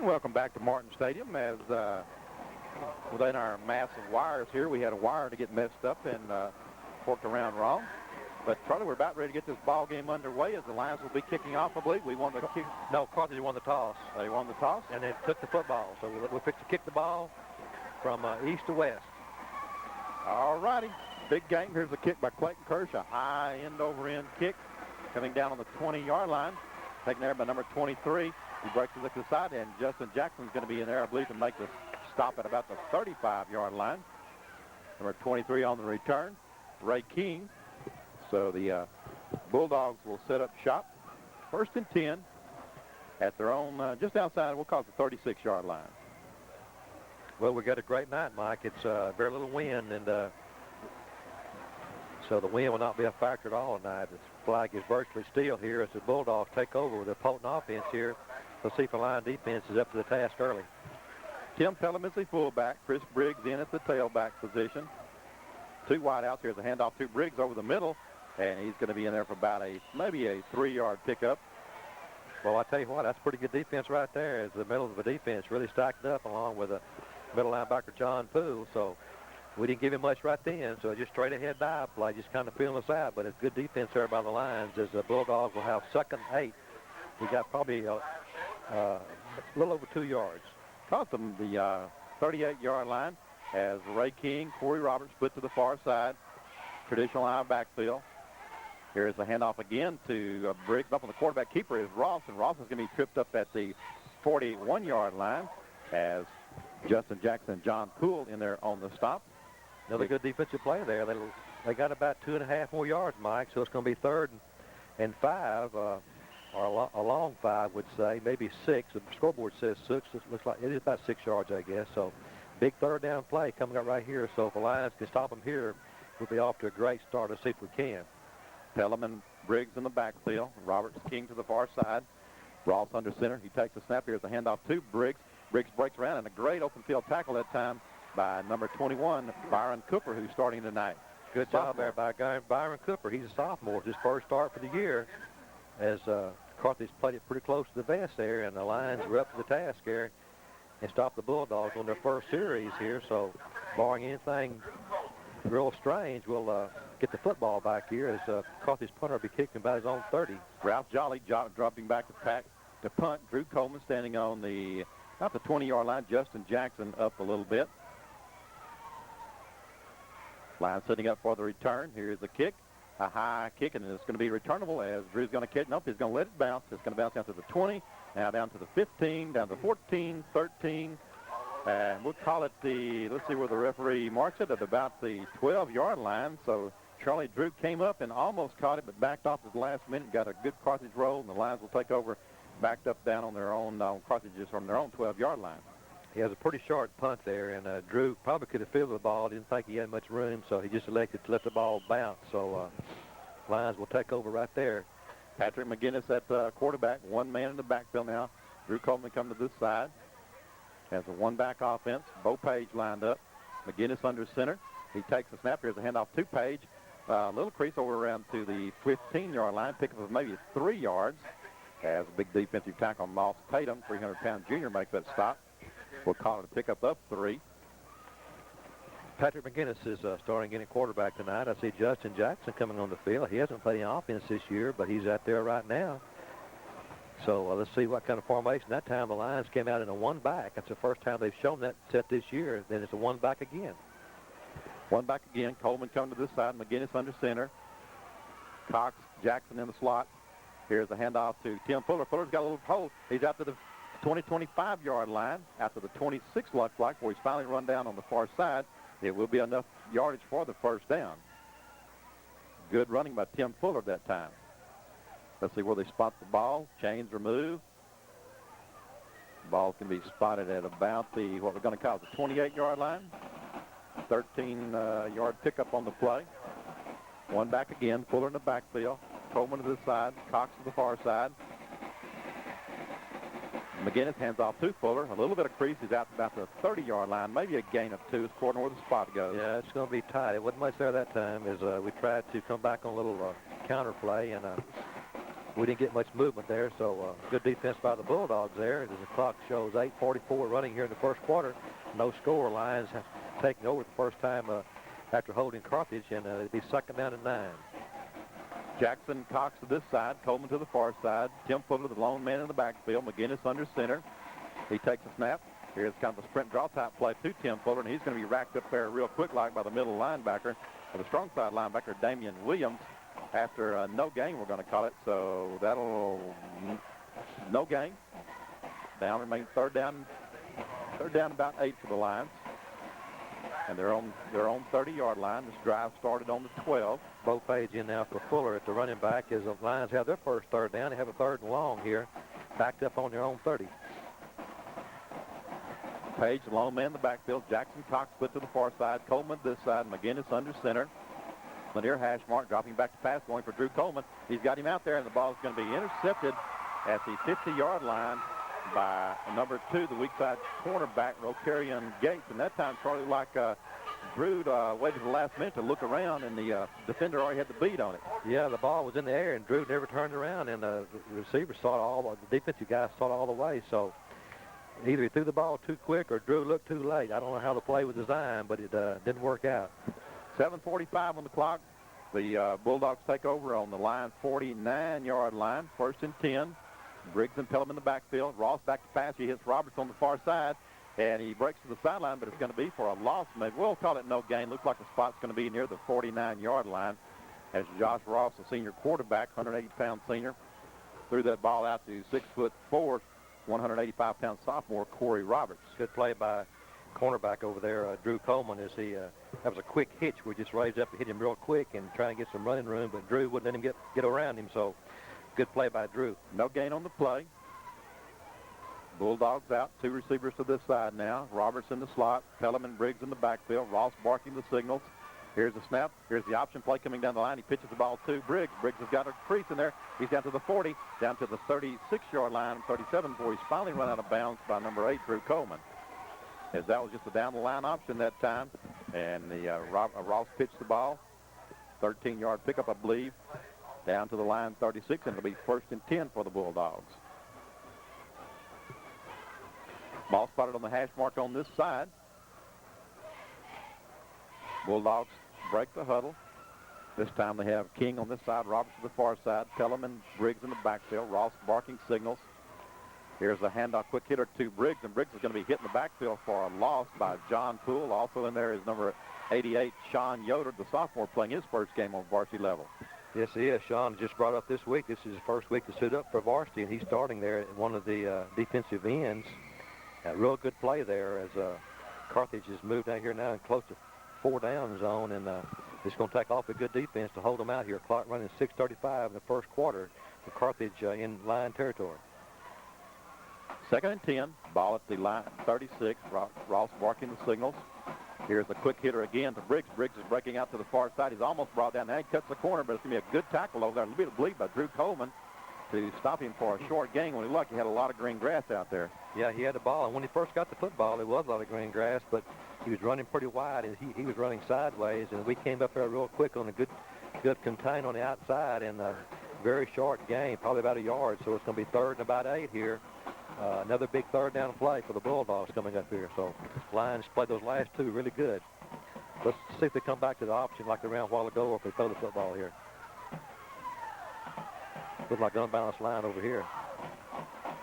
Welcome back to Martin Stadium. As within our mass of wires here, we had a wire to get messed up and forked around wrong. But, Charlie, we're about ready to get this ball game underway as the Lions will be kicking off, I believe. We won the kick. No, Carthage won the toss. They won the toss? And they took the football. So we'll fix to kick the ball from east to west. All righty. Big game. Here's a kick by Clayton Kirsch, a high end-over-end kick coming down on the 20-yard line. Taken there by number 23. He breaks the look to the side, and Justin Jackson's going to be in there, I believe, to make the stop at about the 35-yard line. Number 23 on the return, Ray King. So the Bulldogs will set up shop. 1st and 10 at their own, just outside, we'll call it the 36-yard line. Well, we got a great night, Mike. It's very little wind, and so the wind will not be a factor at all tonight. The flag is virtually still here as the Bulldogs take over with a potent offense here. Let's see if the Lion defense is up to the task early. Tim Pelham is the fullback. Chris Briggs in at the tailback position. 2 wideouts. Here's a handoff to Briggs over the middle, and he's going to be in there for about maybe a 3-yard pickup. Well, I tell you what, that's pretty good defense right there as the middle of the defense really stacked up along with the middle linebacker John Poole. So we didn't give him much right then, so just straight ahead dive play, just kind of feeling us out. But it's good defense there by the Lions as the Bulldogs will have 2nd and 8. We got probably a little over 2 yards. Cost them the 38-yard line as Ray King, Corey Roberts split to the far side. Traditional eye backfield. Here's the handoff again to Briggs. Up on the quarterback keeper is Ross, and Ross is going to be tripped up at the 41-yard line as Justin Jackson and John Poole in there on the stop. Another good defensive play there. They got about 2.5 more yards, Mike, so it's going to be 3rd and 5, or a long 5 would say, maybe 6. The scoreboard says 6. It looks like it is about 6 yards, I guess. So big 3rd down play coming up right here. So if the Lions can stop them here, we'll be off to a great start. Let's see if we can. Pelham and Briggs in the backfield. Roberts King to the far side. Ross under center. He takes the snap. Here's the handoff to Briggs. Briggs breaks around, and a great open field tackle that time by number 21, Byron Cooper, who's starting tonight. Good job there by Byron Cooper. He's a sophomore. It's his first start for the year as Carthage played it pretty close to the vest there, and the Lions were up to the task here and stopped the Bulldogs on their first series here. So barring anything real strange, we'll get the football back here as Carthage punter will be kicking about his own 30. Ralph Jolly dropping back to punt. Drew Coleman standing on about the 20-yard line. Justin Jackson up a little bit. Lions setting up for the return. Here's the kick. A high kick, and it's going to be returnable as Drew's going to kick. Nope, he's going to let it bounce. It's going to bounce down to the 20, now down to the 15, down to 14, 13. And we'll call it let's see where the referee marks it, at about the 12-yard line. So Charlie Drew came up and almost caught it, but backed off at the last minute, got a good Carthage roll, and the Lions will take over, backed up down on their own, Carthage's from their own 12-yard line. He has a pretty short punt there, and Drew probably could have fielded the ball. Didn't think he had much room, so he just elected to let the ball bounce. So Lions will take over right there. Patrick McGinnis at quarterback, 1 man in the backfield now. Drew Coleman coming to this side. Has a 1-back offense. Bo Page lined up. McGinnis under center. He takes the snap. Here's a handoff to Page. A little crease over around to the 15-yard line. Pickup of maybe 3 yards. As a big defensive tackle, Moss Tatum, 300-pound junior, makes that stop. We'll call it a pickup of 3. Patrick McGinnis is starting getting quarterback tonight. I see Justin Jackson coming on the field. He hasn't played any offense this year, but he's out there right now. So let's see what kind of formation. That time the Lions came out in a 1-back. That's the first time they've shown that set this year. Then it's a 1-back again. 1-back again. Coleman coming to this side. McGinnis under center. Cox, Jackson in the slot. Here's the handoff to Tim Fuller. Fuller's got a little hole. He's out to the 20-25-yard line. After the 26 luck block where he's finally run down on the far side. It will be enough yardage for the first down. Good running by Tim Fuller that time. Let's see where they spot the ball. Chains removed. Ball can be spotted at about what we're going to call the 28-yard line. 13-yard pickup on the play. 1-back again. Fuller in the backfield. Coleman to the side. Cox to the far side. McGinnis hands off to Fuller. A little bit of crease. He's out about the 30-yard line. Maybe a gain of 2. According to where the spot goes. Yeah, it's going to be tight. It wasn't much there that time as we tried to come back on a little counter play. And we didn't get much movement there, so good defense by the Bulldogs there. As the clock shows 8:44 running here in the first quarter. No score. Lions have taken over the first time after holding Carthage, and it'll be second down and 9. Jackson Cox to this side, Coleman to the far side. Tim Fuller, the lone man in the backfield. McGinnis under center. He takes a snap. Here's kind of a sprint draw type play to Tim Fuller, and he's going to be racked up there real quick like by the middle linebacker, or the strong side linebacker, Damian Williams, after no gain, we're going to call it. So that'll no gain. Down remains third down about 8 for the Lions. And they're on their own 30-yard line. This drive started on the 12. Bo Page in now for Fuller at the running back as the Lions have their first third down. They have a third and long here, backed up on their own 30. Page, the lone man in the backfield. Jackson Cox split to the far side. Coleman this side. McGinnis under center. Lanier Hashmark dropping back to pass, going for Drew Coleman. He's got him out there, and the ball is going to be intercepted at the 50-yard line by number 2, the weak side cornerback, Rocarian Gates. And that time, Charlie, like Drew waited for the last minute to look around, and the defender already had the beat on it. Yeah, the ball was in the air, and Drew never turned around, and the receiver saw it all. The defensive guys saw it all the way. So either he threw the ball too quick or Drew looked too late. I don't know how the play was designed, but it didn't work out. 7:45 on the clock. The Bulldogs take over on the Lions' 49-yard line. First and 10. Briggs and Pelham in the backfield. Ross back to pass. He hits Roberts on the far side, and he breaks to the sideline, but it's going to be for a loss. Maybe we'll call it no gain. Looks like the spot's going to be near the 49-yard line as Josh Ross, the senior quarterback, 180-pound senior, threw that ball out to 6'4", 185-pound sophomore Corey Roberts. Good play by cornerback over there, Drew Coleman, as he that was a quick hitch. We just raised up to hit him real quick and try and get some running room, but Drew wouldn't let him get around him, so good play by Drew. No gain on the play. Bulldogs out, 2 receivers to this side now. Roberts in the slot, Pelham and Briggs in the backfield. Ross barking the signals. Here's the snap. Here's the option play coming down the line. He pitches the ball to Briggs. Briggs has got a crease in there. He's down to the 40, down to the 36-yard line, 37 before he's finally run out of bounds by number 8, Drew Coleman. As that was just a down-the-line option that time. And the Ross pitched the ball. 13-yard pickup, I believe, down to the line 36, and it'll be first and 10 for the Bulldogs. Ball spotted on the hash mark on this side. Bulldogs break the huddle. This time they have King on this side, Roberts to the far side, Pelham and Briggs in the backfield. Ross barking signals. Here's a handoff, quick hitter to Briggs, and Briggs is going to be hit in the backfield for a loss by John Poole. Also in there is number 88, Sean Yoder, the sophomore, playing his first game on varsity level. Yes, he is. Sean just brought up this week. This is his first week to suit up for varsity, and he's starting there at one of the defensive ends. A real good play there as Carthage has moved out here now and close to 4 down zone, and it's going to take off a good defense to hold them out here. Clock running 6:35 in the first quarter for Carthage in line territory. Second and 10, ball at the line 36. Ross barking the signals. Here's a quick hitter again to Briggs. Briggs is breaking out to the far side. He's almost brought down. Now he cuts the corner, but it's going to be a good tackle over there. A little bit of bleed by Drew Coleman to stop him for a short gain. When he looked, he had a lot of green grass out there. Yeah, he had the ball, and when he first got the football, it was a lot of green grass, but he was running pretty wide, and he was running sideways, and we came up there real quick on a good contain on the outside, and a very short gain, probably about a yard, so it's going to be third and about 8 here. Another big third down play for the Bulldogs coming up here. So Lions played those last 2 really good. Let's see if they come back to the option like they ran a while ago, or if they throw the football here. Looks like unbalanced line over here.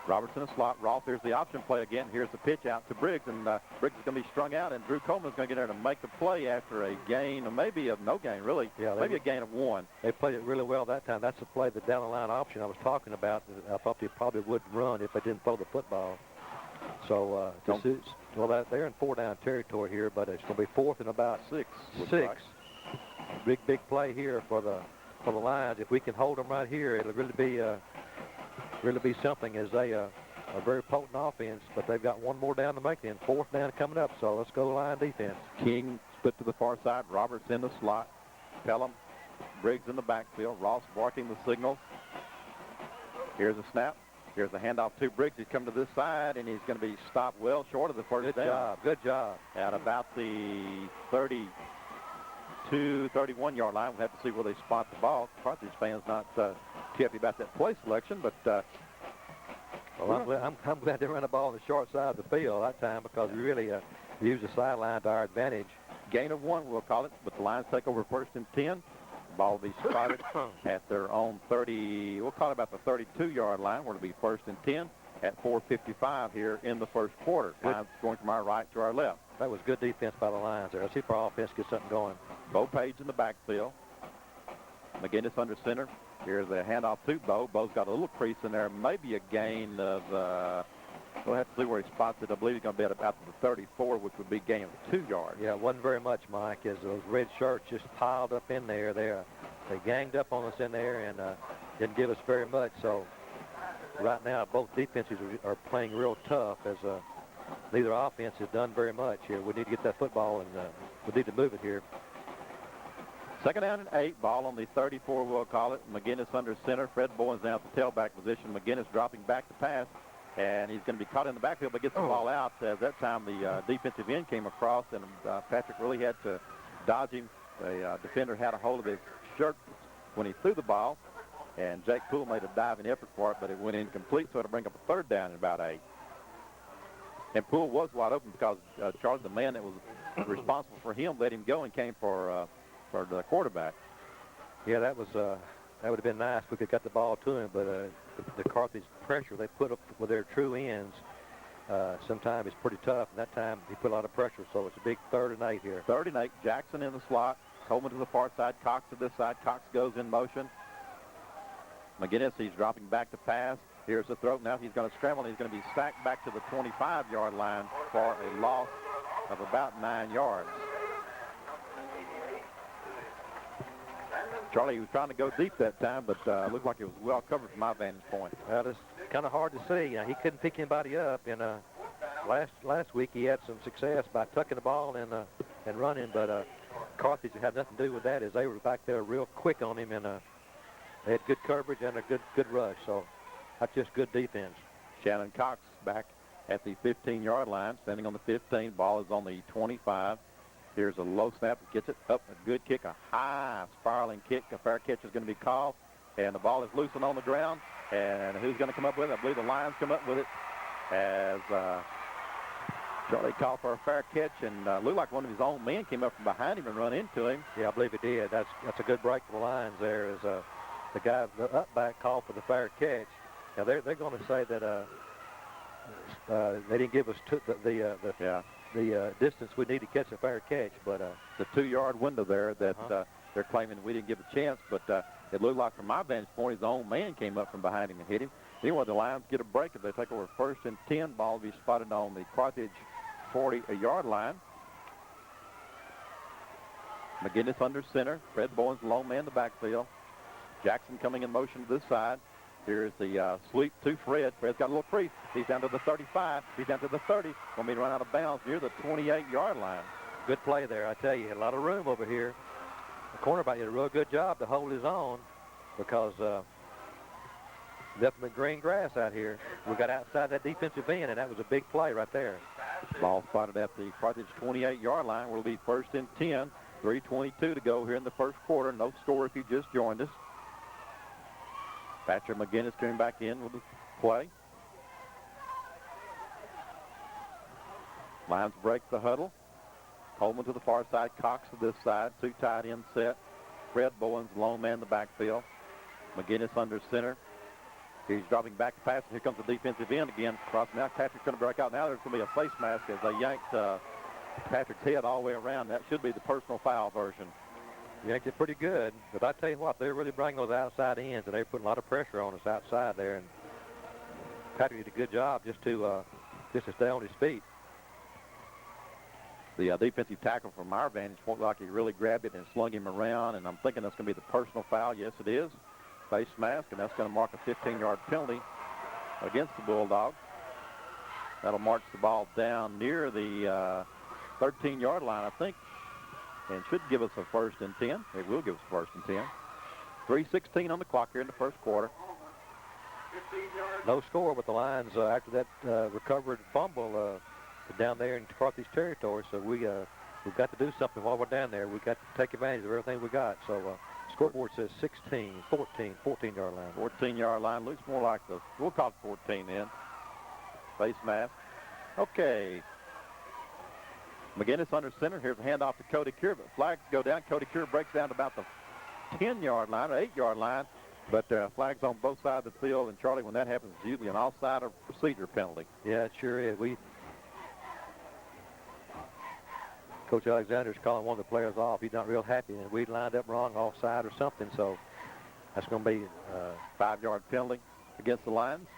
Roberts in a slot. Ross, here's the option play again. Here's the pitch out to Briggs, and Briggs is going to be strung out, and Drew Coleman's going to get there to make the play after a gain, or maybe a no gain, really. Yeah, maybe a gain of 1. They played it really well that time. That's the play, the down the line option I was talking about. I thought they probably would run if they didn't throw the football. So they're in 4 down territory here, but it's going to be fourth and about 6. Right. Big play here for the Lions. If we can hold them right here, it'll really be something, as they a very potent offense, but they've got one more down to make it. 4th down coming up, so let's go line defense. King split to the far side. Roberts in the slot. Pelham, Briggs in the backfield. Ross barking the signal. Here's a snap. Here's a handoff to Briggs. He's coming to this side, and he's going to be stopped well short of the first down. Good job. At about the 32, 31-yard line. We'll have to see where they spot the ball. Carthage fans not too happy about that play selection, but well, I'm glad they ran the ball on the short side of the field that time because we really used the sideline to our advantage. Gain of 1, we'll call it, but the Lions take over 1st and 10. Ball will be spotted at their own 30, we'll call it about the 32-yard line, where it'll be 1st and 10 at 4:55 here in the first quarter. Lions going from our right to our left. That was good defense by the Lions there. Let's see if our offense gets something going. Bo Page in the backfield. McGinnis under center. Here's the handoff to Bo. Bo's got a little crease in there. Maybe a gain of, we'll have to see where he spots it. I believe he's going to be at about the 34, which would be gain of 2 yards. Yeah, it wasn't very much, Mike, as those red shirts just piled up in there. They ganged up on us in there and didn't give us very much. So right now, both defenses are playing real tough as neither offense has done very much here. We need to get that football, and we need to move it here. 2nd down and 8, ball on the 34, we'll call it. McGinnis under center. Fred Bowens down at the tailback position. McGinnis dropping back to pass, and he's going to be caught in the backfield, but gets the ball out. At that time, the defensive end came across, and Patrick really had to dodge him. The defender had a hold of his shirt when he threw the ball, and Jake Poole made a diving effort for it, but it went incomplete, so it'll bring up a 3rd down and about 8. And Poole was wide open because Charlie, the man that was responsible for him, let him go and came for the quarterback. Yeah, that would have been nice. We could have got the ball to him, but the Carthage pressure they put up with their true ends sometimes is pretty tough. And that time he put a lot of pressure, so it's a big 3rd and 8 here. 3rd and 8. Jackson in the slot. Coleman to the far side. Cox to this side. Cox goes in motion. McGinnis, he's dropping back to pass. Here's the throw. Now he's going to scramble. He's going to be sacked back to the 25-yard line for a loss of about 9 yards. Charlie was trying to go deep that time, but looked like it was well covered from my vantage point. Well, it's kind of hard to see. He couldn't pick anybody up, and last week he had some success by tucking the ball and running, but Carthage had nothing to do with that, as they were back there real quick on him, and they had good coverage and a good rush, so that's just good defense. Shannon Cox back at the 15-yard line, standing on the 15. Ball is on the 25. Here's a low snap. Gets it up. A good kick. A high spiraling kick. A fair catch is going to be called. And the ball is loosened on the ground. And who's going to come up with it? I believe the Lions come up with it as Charlie called for a fair catch. And looked like one of his own men came up from behind him and run into him. Yeah, I believe he did. That's a good break for the Lions there. As the guy, the up back, called for the fair catch. Now, they're going to say that they didn't give us the distance we need to catch a fair catch, but the 2-yard window there that they're claiming we didn't give a chance, but it looked like from my vantage point his own man came up from behind him and hit him. Anyway, the Lions get a break. If they take over 1st and 10, ball will be spotted on the Carthage 40-yard line. McGinnis under center. Fred Bowens, the lone man in the backfield. Jackson coming in motion to this side. Here's the sweep to Fred. Fred's got a little crease. He's down to the 35. He's down to the 30. Going to be run out of bounds near the 28-yard line. Good play there, I tell you. A lot of room over here. The cornerback did a real good job to hold his own because nothing but green grass out here. We got outside that defensive end, and that was a big play right there. Ball spotted at the Carthage 28-yard line. Will be 1st and 10. 3:22 to go here in the first quarter. No score if you just joined us. Patrick McGinnis coming back in with the play. Lions break the huddle. Coleman to the far side. Cox to this side. 2 tight end set. Fred Bowens, lone man in the backfield. McGinnis under center. He's dropping back to pass. Here comes the defensive end again. Cross now. Patrick's going to break out. Now there's going to be a face mask as they yanked Patrick's head all the way around. That should be the personal foul version. Yanked it pretty good, but I tell you what, they're really bringing those outside ends, and they're putting a lot of pressure on us outside there. And Patrick did a good job just to stay on his feet. The defensive tackle from our vantage point, like he really grabbed it and slung him around, and I'm thinking that's going to be the personal foul. Yes, it is. Face mask, and that's going to mark a 15-yard penalty against the Bulldogs. That'll march the ball down near the 13-yard line, I think, and should give us a 1st and 10. It will give us a 1st and 10. 3:16 on the clock here in the first quarter. No score with the Lions after that recovered fumble down there in Carthage territory. So we we've got to do something while we're down there. We've got to take advantage of everything we got. So scoreboard says 16, 14, 14-yard line. 14-yard line. Looks more like we'll call it 14 then. Face mask. Okay. McGinnis under center. Here's a handoff to Cody Cure, but flags go down. Cody Cure breaks down to about the 10-yard line or 8-yard line, but flags on both sides of the field. And, Charlie, when that happens, it's usually an offside or procedure penalty. Yeah, it sure is. Coach Alexander's calling one of the players off. He's not real happy, and we lined up wrong, offside or something, so that's going to be a 5-yard penalty against the Lions.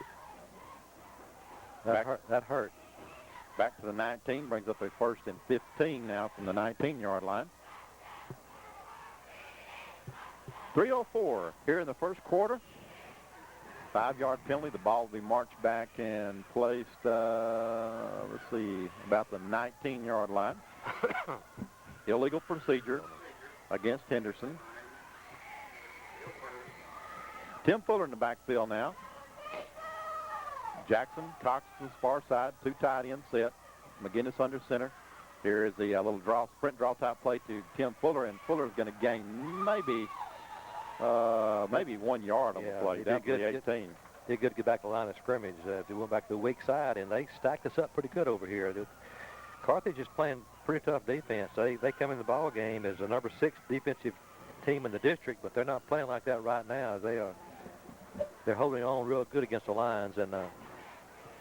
That hurt. Back to the 19, brings up a 1st and 15 now from the 19-yard line. 3:04 here in the first quarter. 5-yard penalty. The ball will be marched back and placed, let's see, about the 19-yard line. Illegal procedure against Henderson. Tim Fuller in the backfield now. Jackson, Cox to the far side, 2 tight end set. McGinnis under center. Here is the little sprint draw type play to Tim Fuller, and Fuller's going to gain maybe 1 yard on the play. Down to the 18. Did good to get back to the line of scrimmage. They went back to the weak side, and they stacked us up pretty good over here. Carthage is playing pretty tough defense. They come in the ball game as the number 6 defensive team in the district, but they're not playing like that right now. They're holding on real good against the Lions, and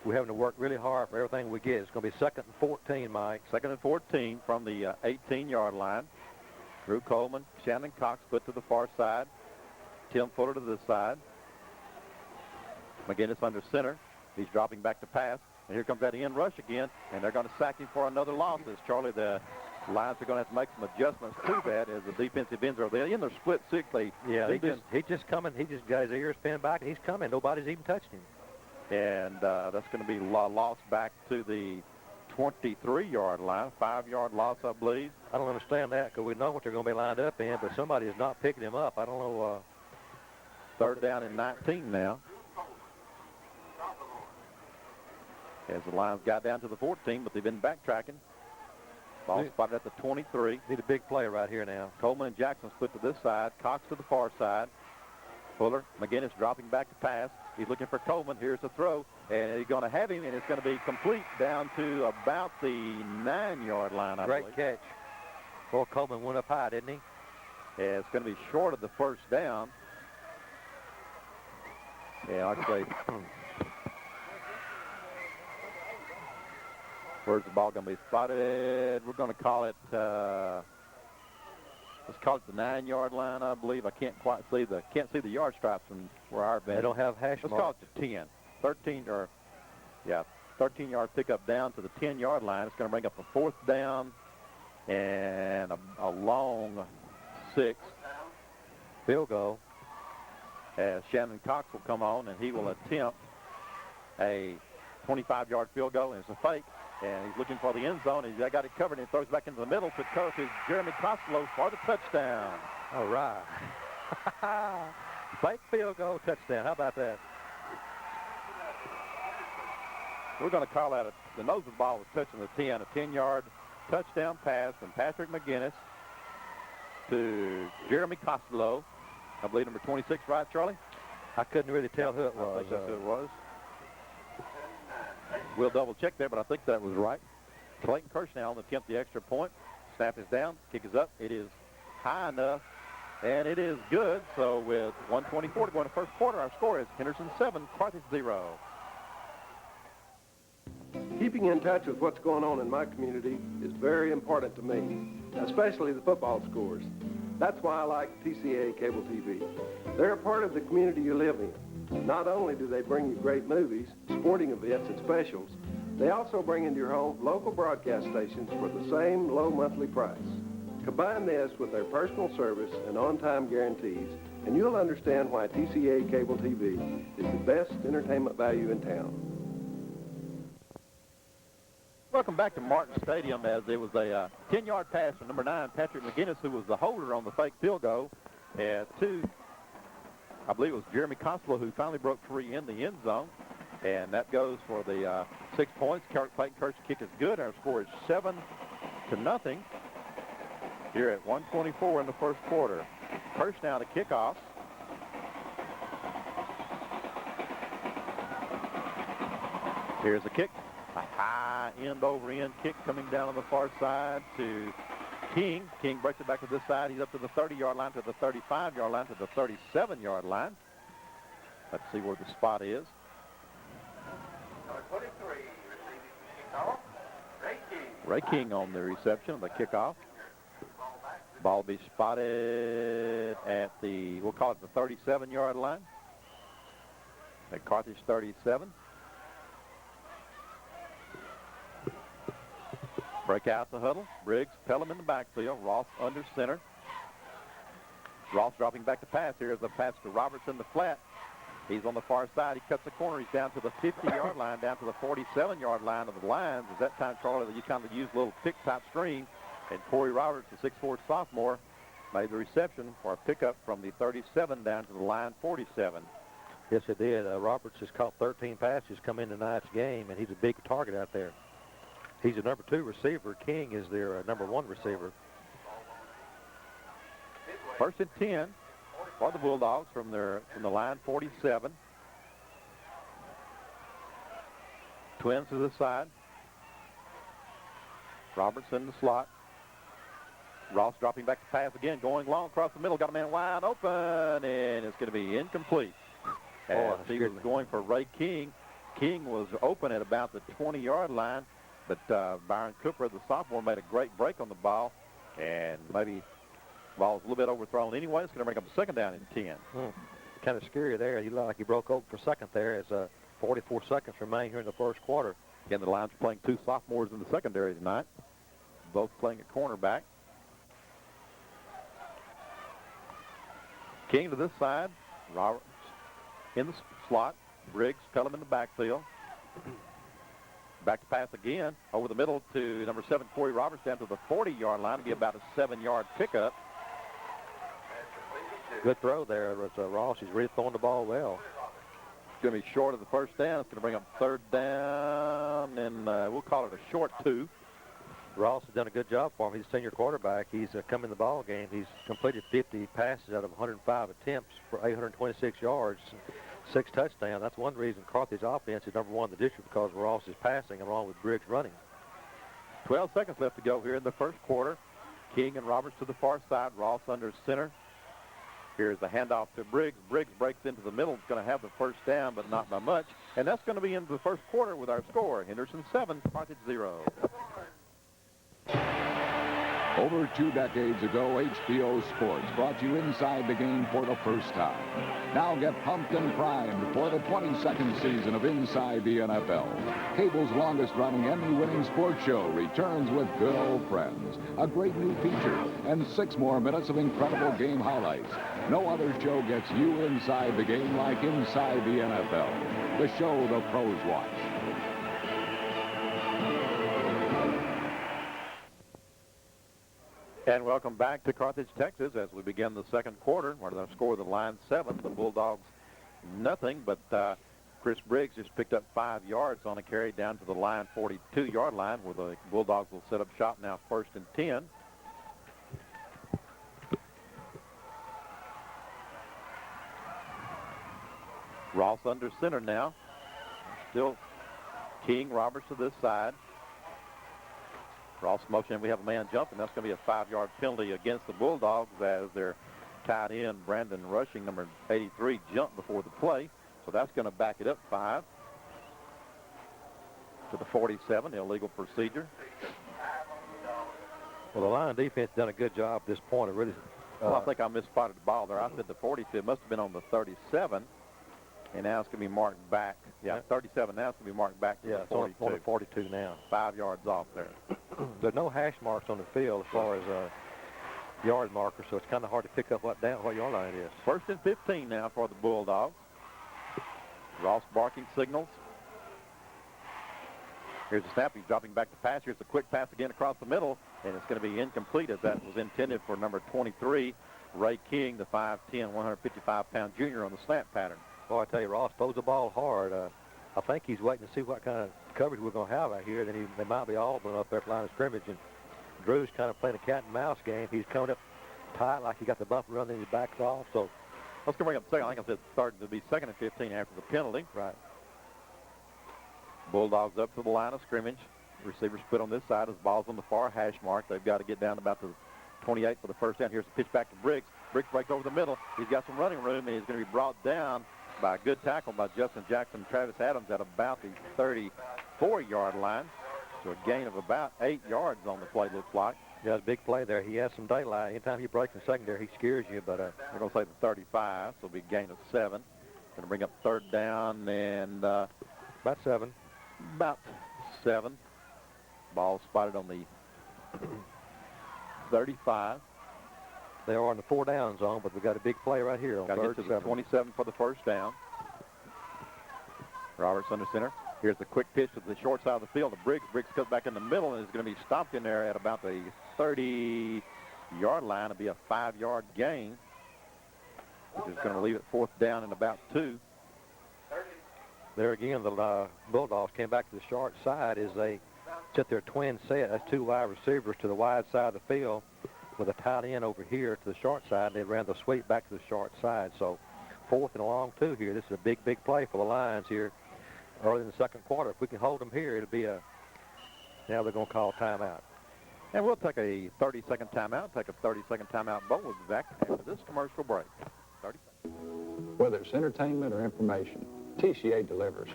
we're having to work really hard for everything we get. It's going to be 2nd and 14, Mike. 2nd and 14 from the 18-yard line. Drew Coleman, Shannon Cox put to the far side. Tim Fuller to this side. McGinnis under center. He's dropping back to pass. And here comes that end rush again, and they're going to sack him for another loss. As Charlie, the Lions are going to have to make some adjustments to that as the defensive ends are in their split six. Yeah, he's just coming. He just got his ears pinned back, and he's coming. Nobody's even touched him. And that's going to be lost back to the 23-yard line, 5-yard loss, I believe. I don't understand that because we know what they're going to be lined up in, but somebody is not picking him up. I don't know. 3rd down and 19 now. As the Lions got down to the 14, but they've been backtracking. Ball spotted at the 23. Need a big play right here now. Coleman and Jackson split to this side. Cox to the far side. Fuller, McGinnis dropping back to pass. He's looking for Coleman. Here's the throw, and he's going to have him, and it's going to be complete down to about the 9-yard line, I believe. Great catch. Boy, Coleman went up high, didn't he? Yeah, it's going to be short of the 1st down. Yeah, actually, where's the ball going to be spotted? We're going to call it, let's call it the 9-yard line, I believe. I can't quite see the yard stripes from where our bench. They don't have hash Let's marks. call it the 10. 13-yard pickup down to the 10-yard line. It's going to bring up a 4th down and a long 6. Field goal. As Shannon Cox will come on, and he will attempt a 25-yard field goal, and it's a fake. And he's looking for the end zone. He's got it covered, and he throws back into the middle to Jeremy Costello for the touchdown. All right. Fake field goal, touchdown. How about that? We're going to call that the nose of the ball was touching the 10, a 10-yard touchdown pass from Patrick McGinnis to Jeremy Costello. I believe number 26, right, Charlie? I couldn't really tell who it was. I think that's who it was. We'll double-check there, but I think that was right. Clayton Kirsch now will attempt the extra point. Snap is down. Kick is up. It is high enough, and it is good. So with 1:24 to go in the first quarter, our score is Henderson 7, Carthage 0. Keeping in touch with what's going on in my community is very important to me, especially the football scores. That's why I like TCA Cable TV. They're a part of the community you live in. Not only do they bring you great movies, sporting events, and specials, they also bring into your home local broadcast stations for the same low monthly price. Combine this with their personal service and on-time guarantees, and you'll understand why TCA Cable TV is the best entertainment value in town. Welcome back to Martin Stadium, as it was a 10-yard pass from number 9, Patrick McGinnis, who was the holder on the fake field goal. And I believe it was Jeremy Costello who finally broke free in the end zone. And that goes for the 6 points. Clayton Kirsch's kick is good. Our score is 7-0. here at 1:24 in the first quarter. First now to kickoff. Here's a kick. A high end-over-end kick coming down on the far side to King. King breaks it back to this side. He's up to the 30-yard line, to the 35-yard line, to the 37-yard line. Let's see where the spot is. Number 23, receiving kickoff, Ray King. Ray King on the reception of the kickoff. Ball will be spotted at the, we'll call it the 37-yard line. At Carthage 37. Break out the huddle. Briggs, Pelham in the backfield. Ross under center. Ross dropping back to pass. Here's the pass to Roberts in the flat. He's on the far side. He cuts the corner. He's down to the 50-yard line, down to the 47-yard line of the Lions. At that time, Charlie, you kind of used a little pick-type screen. And Corey Roberts, the 6'4 sophomore, made the reception for a pickup from the 37 down to the line 47. Yes, it did. Roberts has caught 13 passes come in tonight's game, and he's a big target out there. He's a number 2 receiver. King is their number 1 receiver. First and 10 for the Bulldogs from the line 47. Twins to the side. Roberts in the slot. Ross dropping back to pass again, going long across the middle. Got a man wide open, and it's going to be incomplete. As he was going for Ray King. King was open at about the 20-yard line, but Byron Cooper, the sophomore, made a great break on the ball, and maybe the ball was a little bit overthrown anyway. It's going to bring up a second down in 10. Kind of scary there. He looked like he broke open for second there as 44 seconds remain here in the first quarter. Again, the Lions are playing 2 sophomores in the secondary tonight, both playing at cornerback. King to this side. Roberts in the slot. Briggs, Pelham in the backfield. Back to pass again. Over the middle to number 7, Corey Roberts, down to the 40-yard line. It'll be about a 7-yard pickup. Good throw there. It was Ross. He's really throwing the ball well. It's going to be short of the first down. It's going to bring up third down, and we'll call it a short 2. Ross has done a good job for him. He's a senior quarterback. He's come in the ball game. He's completed 50 passes out of 105 attempts for 826 yards, 6 touchdowns. That's one reason Carthage offense is number 1 in the district, because Ross is passing along with Briggs running. 12 seconds left to go here in the first quarter. King and Roberts to the far side. Ross under center. Here's the handoff to Briggs. Briggs breaks into the middle. It's going to have the first down, but not by much. And that's going to be into the first quarter with our score. Henderson 7, Carthage 0. Over 2 decades ago, HBO Sports brought you inside the game for the first time. Now get pumped and primed for the 22nd season of Inside the NFL. Cable's longest-running Emmy-winning sports show returns with Good Old Friends, a great new feature, and 6 more minutes of incredible game highlights. No other show gets you inside the game like Inside the NFL, the show the pros watch. And welcome back to Carthage, Texas, as we begin the second quarter, where the score of the Lions 7, the Bulldogs nothing. But Chris Briggs just picked up 5 yards on a carry down to the line 42-yard line, where the Bulldogs will set up shop now, first and 10. Ross under center now. Still King, Roberts to this side. Ross motion, we have a man jumping. That's going to be a 5-yard penalty against the Bulldogs, as their tight end, Brandon Rushing, number 83, jumped before the play. So that's going to back it up 5 to the 47, illegal procedure. Well, the Lion defense done a good job at this point. It really, well, I think I misspotted the ball there. I said the 42. It must have been on the 37. And now it's going to be marked back. Yeah, 37. Now it's going to be marked back to the 42. It's on the 42 now. 5 yards off there. There's no hash marks on the field as far as yard markers, so it's kind of hard to pick up what yard line it is. First and 15 now for the Bulldogs. Ross barking signals. Here's the snap. He's dropping back to pass. Here's the quick pass again across the middle, and it's going to be incomplete, as that was intended for number 23, Ray King, the 5'10", 155-pound junior on the snap pattern. Boy, I tell you, Ross throws the ball hard. I think he's waiting to see what kind of coverage we're going to have out here. Then they might be all blown up there at the line of scrimmage, and Drew's kind of playing a cat and mouse game. He's coming up tight like he got the bumper run, then he backs off. So let's go bring up second. I think I said starting to be 2nd and 15 after the penalty. Right. Bulldogs up to the line of scrimmage. Receivers split on this side as ball's on the far hash mark. They've got to get down about the 28 for the first down. Here's the pitch back to Briggs. Briggs breaks over the middle. He's got some running room, and he's going to be brought down by a good tackle by Justin Jackson and Travis Adams at about the 34-yard line. So a gain of about 8 yards on the play, looks like. Yeah, it's a big play there. He has some daylight. Anytime he breaks in secondary, he scares you. But we're going to say the 35, so it'll be a gain of 7. Going to bring up 3rd down and about 7. About 7. Ball spotted on the 35. They are in the 4-down zone, but we got a big play right here on 3rd to the 27 for the first down. Roberts under center. Here's the quick pitch to the short side of the field to Briggs. Briggs cuts back in the middle and is going to be stopped in there at about the 30-yard line. It'll be a 5-yard gain, which is going to leave it 4th down and about 2. There again, the Bulldogs came back to the short side as they set their twin set. That's 2 wide receivers to the wide side of the field with a tight end over here to the short side. They ran the sweep back to the short side. So 4th and a long 2 here. This is a big, big play for the Lions here early in the 2nd quarter. If we can hold them here, it'll be a, now they're going to call timeout. And we'll take a 30-second timeout, take a 30-second timeout. But we'll be back after this commercial break. 30 seconds. Whether it's entertainment or information, TCA delivers.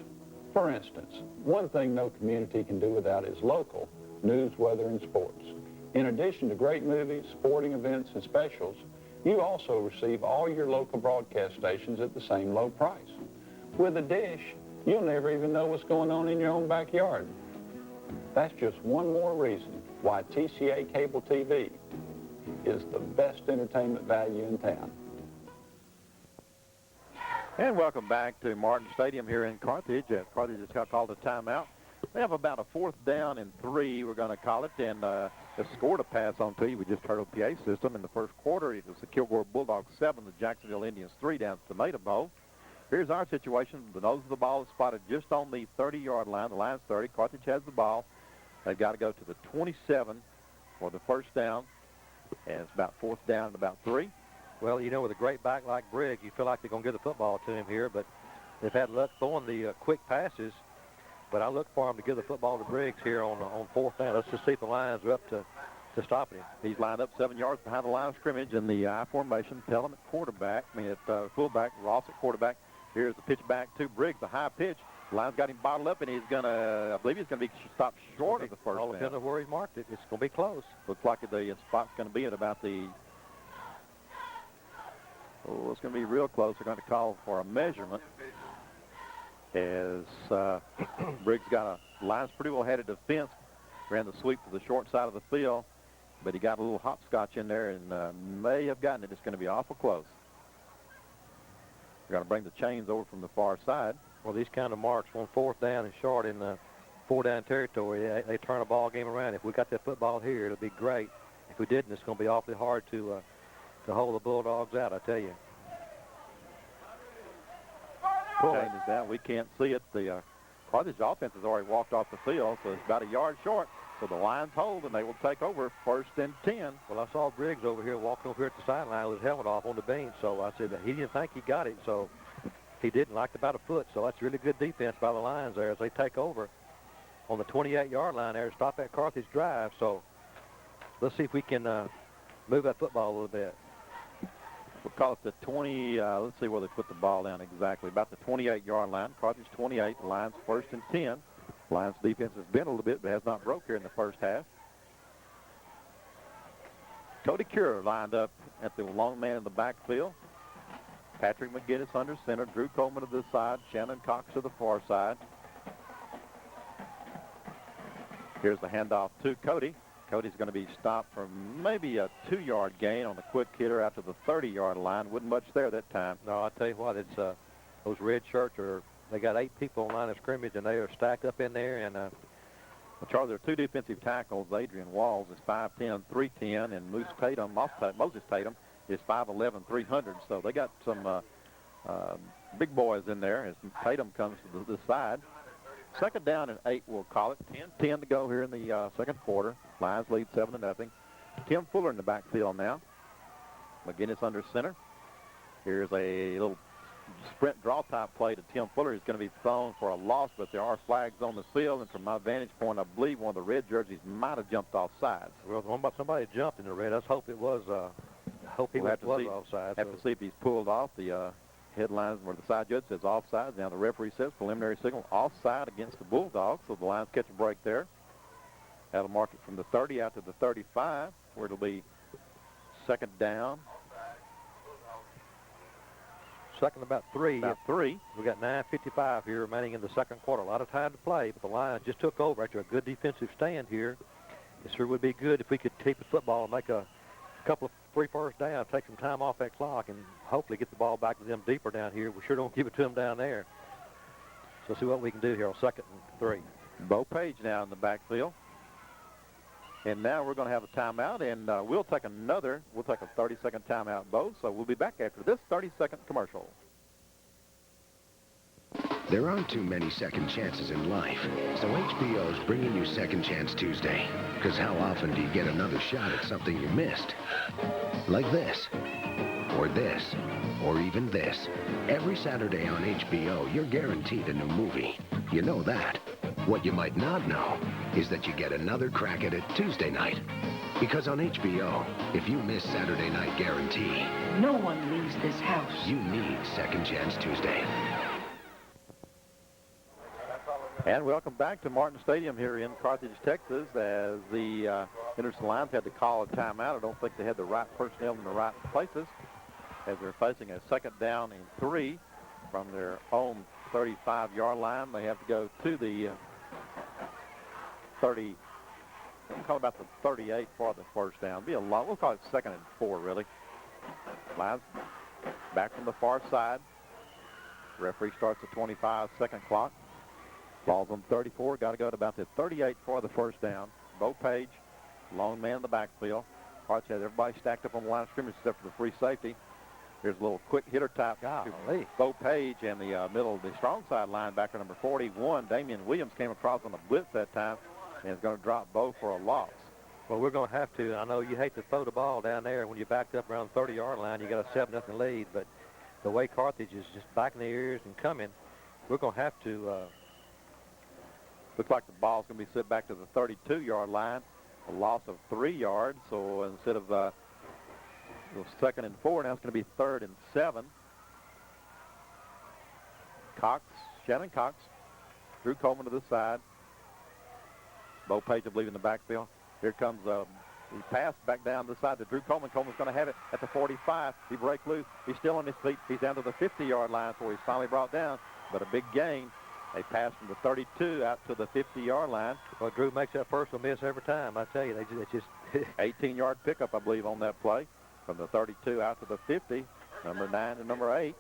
For instance, one thing no community can do without is local news, weather, and sports. In addition to great movies, sporting events, and specials, you also receive all your local broadcast stations at the same low price. With a dish, you'll never even know what's going on in your own backyard. That's just one more reason why TCA Cable TV is the best entertainment value in town. And welcome back to Martin Stadium here in Carthage. Carthage has called a timeout. We have about a 4th down and 3, we're going to call it, and has scored a pass on to you. We just heard on the PA system in the first quarter. It was the Kilgore Bulldogs 7, the Jacksonville Indians 3 down at Tomato Bowl. Here's our situation. The nose of the ball is spotted just on the 30-yard line. The line's 30. Carthage has the ball. They've got to go to the 27 for the first down, and it's about 4th down and about 3. Well, you know, with a great back like Briggs, you feel like they're going to give the football to him here, but they've had luck throwing the quick passes. But I look for him to give the football to Briggs here on 4th down. Let's just see if the Lions are up to stopping him. He's lined up 7 yards behind the line of scrimmage in the I formation. Pelham at quarterback, at fullback, Ross at quarterback. Here's the pitch back to Briggs, the high pitch. The Lions got him bottled up, and he's going to, I believe he's going to be stopped short of the first down. All depends on where he's marked it. It's going to be close. Looks like the spot's going to be at about the, it's going to be real close. They're going to call for a measurement as Briggs got a, Lions pretty well headed to the fence, ran the sweep to the short side of the field, but he got a little hopscotch in there and may have gotten it. It's going to be awful close. We're going to bring the chains over from the far side. Well, these kind of marks on 4th down and short in the 4-down territory, they turn a ball game around. If we got that football here, it'll be great. If we didn't, it's going to be awfully hard to hold the Bulldogs out, I tell you. Chain is down. We can't see it. The Carthage offense has already walked off the field, so it's about a yard short. So the Lions hold, and they will take over 1st and 10. Well, I saw Briggs over here walking over here at the sideline with his helmet off on the bench, so I said that he didn't think he got it, so he didn't, like about a foot. So that's really good defense by the Lions there as they take over on the 28-yard line there to stop that Carthage drive. So let's see if we can move that football a little bit. We'll call it the 20, let's see where they put the ball down exactly. About the 28-yard line. Carthage 28, the Lions 1st and 10. Lions defense has been a little bit, but has not broke here in the first half. Cody Cure lined up at the long man in the backfield. Patrick McGinnis under center. Drew Coleman to this side. Shannon Cox to the far side. Here's the handoff to Cody. Cody's going to be stopped for maybe a 2-yard gain on the quick hitter out to the 30-yard line. Wasn't much there that time. No, I'll tell you what, it's those red shirts they got 8 people on line of scrimmage, and they are stacked up in there. And Charlie, there are 2 defensive tackles. Adrian Walls is 5'10", 310, and Moses Tatum is 5'11", 300. So they got some big boys in there as Tatum comes to the side. 2nd down and 8, we'll call it. 10-10 to go here in the 2nd quarter. Lions lead 7-0. Tim Fuller in the backfield now. McGinnis under center. Here's a little sprint draw type play to Tim Fuller. He's going to be thrown for a loss, but there are flags on the field, and from my vantage point, I believe one of the red jerseys might have jumped off sides. Well, somebody jumped in the red. Let's hope it was. Hope he was offside. Have to see if he's pulled off. The headlines where the side judge says offside. Now the referee says preliminary signal offside against the Bulldogs. So the Lions catch a break there. That'll mark it from the 30 out to the 35, where it'll be second down. Second about 3. About 3. We got 9:55 here remaining in the second quarter. A lot of time to play, but the Lions just took over after a good defensive stand here. It sure would be good if we could keep the football and make a couple of 3 first downs, take some time off that clock, and hopefully get the ball back to them deeper down here. We sure don't give it to them down there. So see what we can do here on 2nd and 3. Bo Page now in the backfield. And now we're going to have a timeout, and we'll take a 30-second timeout, Bo. So we'll be back after this 30-second commercial. There aren't too many second chances in life, so HBO's bringing you Second Chance Tuesday. Because how often do you get another shot at something you missed? Like this, or even this. Every Saturday on HBO, you're guaranteed a new movie. You know that. What you might not know is that you get another crack at it Tuesday night. Because on HBO, if you miss Saturday Night Guarantee, no one leaves this house. You need Second Chance Tuesday. And welcome back to Martin Stadium here in Carthage, Texas, as the Henderson Lions had to call a timeout. I don't think they had the right personnel in the right places, as they're facing a 2nd down and 3 from their own 35-yard line. They have to go to the 30, we'll call it about the 38 for the first down. Be a long, we'll call it 2nd and 4, really. Lions back from the far side. Referee starts the 25-second clock. Ball's on 34. Got to go to about the 38 for the first down. Bo Page, lone man in the backfield. Harts has everybody stacked up on the line of scrimmage except for the free safety. Here's a little quick hitter type to Bo Page, and the middle of the strong side linebacker, number 41, Damian Williams, came across on a blitz that time and is going to drop Bo for a loss. Well, we're going to have to. I know you hate to throw the ball down there when you're backed up around the 30-yard line. You got a 7-0 lead, but the way Carthage is just backing their ears and coming, we're going to have to. Looks like the ball's going to be set back to the 32-yard line, a loss of 3 yards. So instead of 2nd and 4, now it's going to be 3rd and 7. Shannon Cox, Drew Coleman to the side. Bo Page, I believe, in the backfield. Here comes the pass back down the side to Drew Coleman. Coleman's going to have it at the 45. He breaks loose. He's still on his feet. He's down to the 50-yard line where he's finally brought down, but a big gain. They pass from the 32 out to the 50-yard line. Well, Drew makes that first one miss every time. I tell you, they just 18-yard pickup, I believe, on that play. From the 32 out to the 50, number 9 to number 8.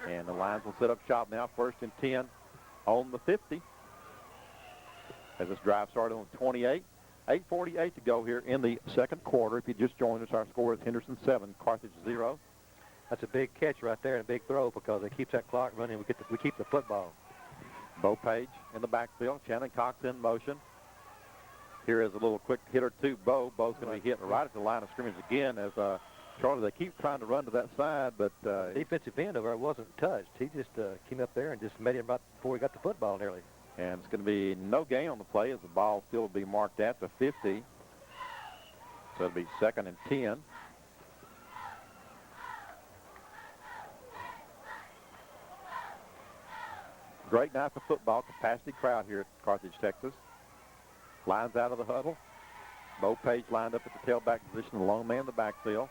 And the Lions will set up shop now, 1st and 10 on the 50. As this drive started on the 28. 8:48 to go here in the second quarter. If you just joined us, our score is Henderson 7, Carthage 0. That's a big catch right there and a big throw because it keeps that clock running. We keep the football. Bo Page in the backfield. Shannon Cox in motion. Here is a little quick hitter to Bo. Bo's going to be hitting right at the line of scrimmage again as Charlie, they keep trying to run to that side, but defensive end over there wasn't touched. He just came up there and just made him right before he got the football nearly. And it's going to be no gain on the play as the ball still will be marked at the 50. So it'll be 2nd and 10. Great night for football. Capacity crowd here at Carthage, Texas. Lions out of the huddle. Bo Page lined up at the tailback position, the lone man in the backfield.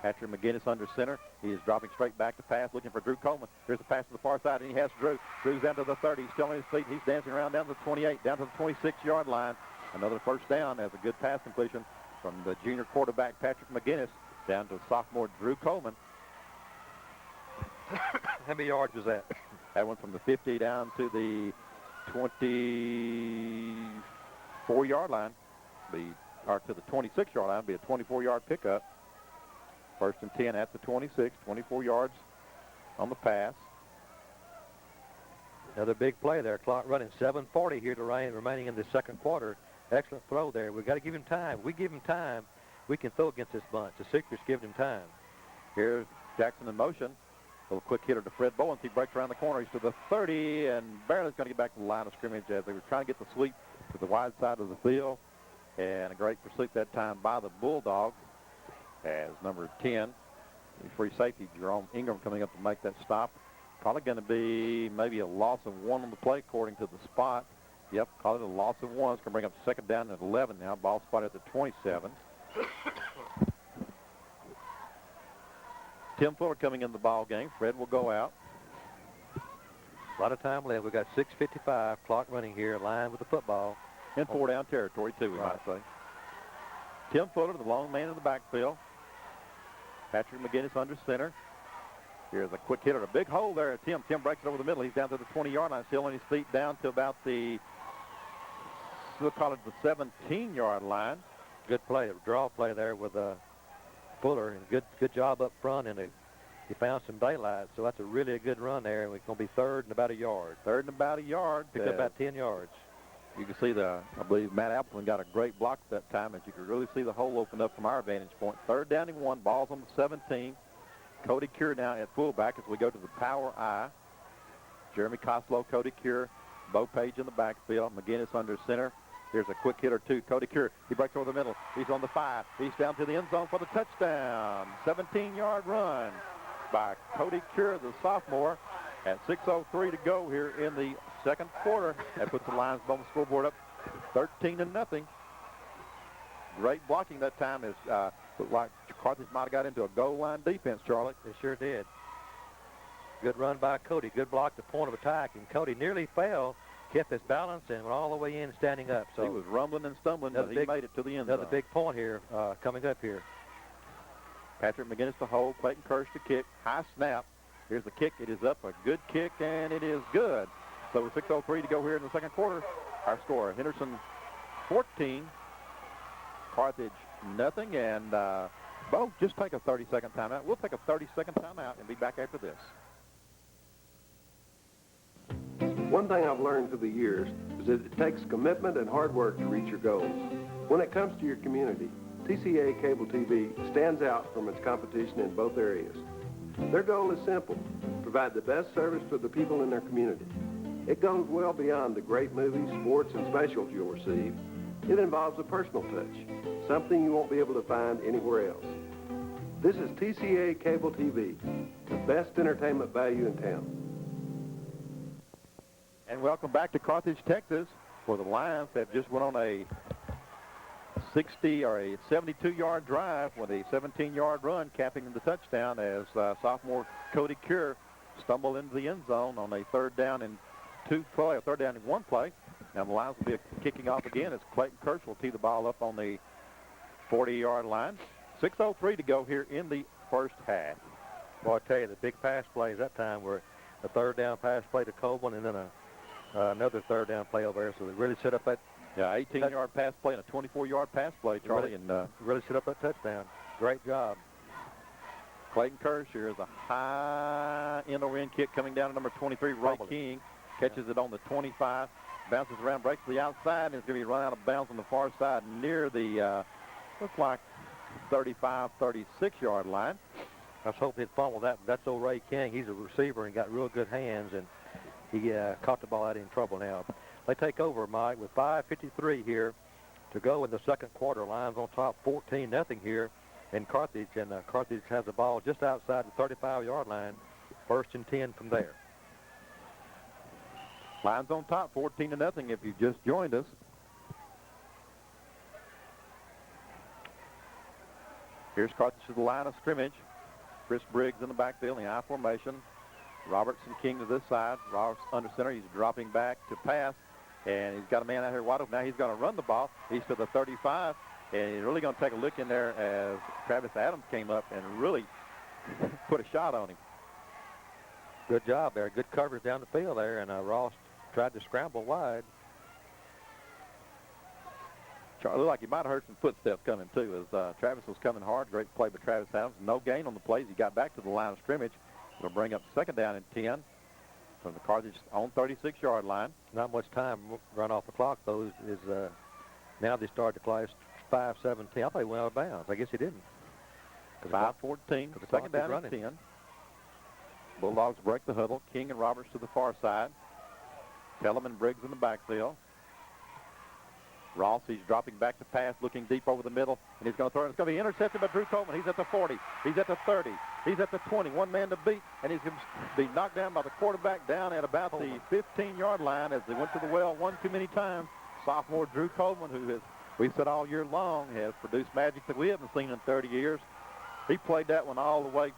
Patrick McGinnis under center. He is dropping straight back to pass, looking for Drew Coleman. Here's a pass to the far side, and he has Drew. Drew's down to the 30. He's still on his feet. He's dancing around down to the 28, down to the 26-yard line. Another first down as a good pass completion from the junior quarterback, Patrick McGinnis, down to sophomore Drew Coleman. How many yards was that? That went from the 50 down to the 24-yard line, or to the 26-yard line, be a 24-yard pickup. 1st and 10 at the 26, 24 yards on the pass. Another big play there. Clock running, 7:40 here to remaining in the second quarter. Excellent throw there. We've got to give him time. We give him time, we can throw against this bunch. The secret's giving him time. Here's Jackson in motion. A little quick hitter to Fred Bowens. He breaks around the corner. He's to the 30, and barely is going to get back to the line of scrimmage as they were trying to get the sweep to the wide side of the field. And a great pursuit that time by the Bulldogs as number 10, the free safety, Jerome Ingram, coming up to make that stop. Probably going to be maybe a loss of 1 on the play according to the spot. Yep, call it a loss of 1. It's going to bring up second down at 11 now. Ball spotted at the 27. Tim Fuller coming in the ball game. Fred will go out. A lot of time left. We've got 6:55 clock running here, line with the football. In 4-down territory, too, we might say. Tim Fuller, the long man in the backfield. Patrick McGinnis under center. Here's a quick hitter, a big hole there at Tim. Tim breaks it over the middle. He's down to the 20-yard line, still on his feet down to about the, we'll call it the 17-yard line. Good play, a draw play there with Fuller, and good job up front, and he found some daylight, so that's a really good run there, and it's going to be third and about a yard. Third and about a yard. Picked up about 10 yards. You can see I believe Matt Appleton got a great block that time, as you could really see the hole open up from our vantage point. Third down and 1, balls on the 17. Cody Cure now at fullback as we go to the power I. Jeremy Koslow, Cody Cure, Bo Page in the backfield, McGinnis under center. Here's a quick hitter, too. Cody Cure, he breaks over the middle. He's on the 5. He's down to the end zone for the touchdown. 17-yard run by Cody Cure, the sophomore, at 6:03 to go here in the second quarter. That puts the Lions on the scoreboard up 13-0. Great blocking that time. Looked like Carthage might have got into a goal line defense, Charlie. They sure did. Good run by Cody. Good block to point of attack, and Cody nearly fell. Kept his balance and went all the way in standing up. So he was rumbling and stumbling, but he made it to the end zone. Another big point here coming up here. Patrick McGinnis to hold, Clayton Kirsch to kick. High snap. Here's the kick. It is up, a good kick, and it is good. So with 6:03 to go here in the second quarter, our score, Henderson 14, Carthage nothing, and Bo, just take a 30-second timeout. We'll take a 30-second timeout and be back after this. One thing I've learned through the years is that it takes commitment and hard work to reach your goals. When it comes to your community, TCA Cable TV stands out from its competition in both areas. Their goal is simple: provide the best service for the people in their community. It goes well beyond the great movies, sports, and specials you'll receive. It involves a personal touch, something you won't be able to find anywhere else. This is TCA Cable TV, the best entertainment value in town. And welcome back to Carthage, Texas, where the Lions have just went on a 72-yard drive with a 17-yard run, capping the touchdown as sophomore Cody Cure stumbled into the end zone on a third down and 1 play. Now the Lions will be kicking off again as Clayton Kirsch will tee the ball up on the 40-yard line. 6:03 to go here in the first half. Well, I tell you, the big pass plays that time were a third down pass play to Coburn and then another third down play over there. So they really set up that. Yeah, 18-yard pass play and a 24-yard pass play, Charlie. Really set up that touchdown. Great job. Clayton Kirsch here is a high end-over-end kick coming down to number 23, Ray King. Catches it on the 25, bounces around, breaks to the outside, and is going to be run out of bounds on the far side near the, looks like 35, 36-yard line. I was hoping he'd fumble that. That's old Ray King. He's a receiver and got real good hands, and he caught the ball out in trouble now. They take over, Mike, with 5:53 here to go in the second quarter. Lions on top 14-0 here in Carthage, and Carthage has the ball just outside the 35-yard line, 1st and 10 from there. Lions on top 14-0 if you just joined us. Here's Carthage to the line of scrimmage. Chris Briggs in the backfield in the I formation. Robertson King to this side. Roberts under center. He's dropping back to pass, and he's got a man out here wide open. Now he's going to run the ball. He's to the 35, and he's really going to take a look in there as Travis Adams came up and really put a shot on him. Good job there. Good coverage down the field there, and Ross tried to scramble wide. Charlie, looked like he might have heard some footsteps coming, too, as Travis was coming hard. Great play by Travis Adams. No gain on the plays. He got back to the line of scrimmage. It'll bring up second down and 10 from the Carthage on 36-yard line. Not much time run off the clock, though, is Now they started to class 5-17. I thought he went out of bounds. I guess he didn't. 5-14, second down and 10. Bulldogs break the huddle. King and Roberts to the far side. Tellum and Briggs in the backfield. Ross, he's dropping back to pass, looking deep over the middle, and he's going to throw it. It's going to be intercepted by Drew Coleman. He's at the 40. He's at the 30. He's at the 20. One man to beat, and he's going to be knocked down by the quarterback down at about the 15-yard line as they went to the well one too many times. Sophomore Drew Coleman, who has, we've said all year long, has produced magic that we haven't seen in 30 years. He played that one all the way.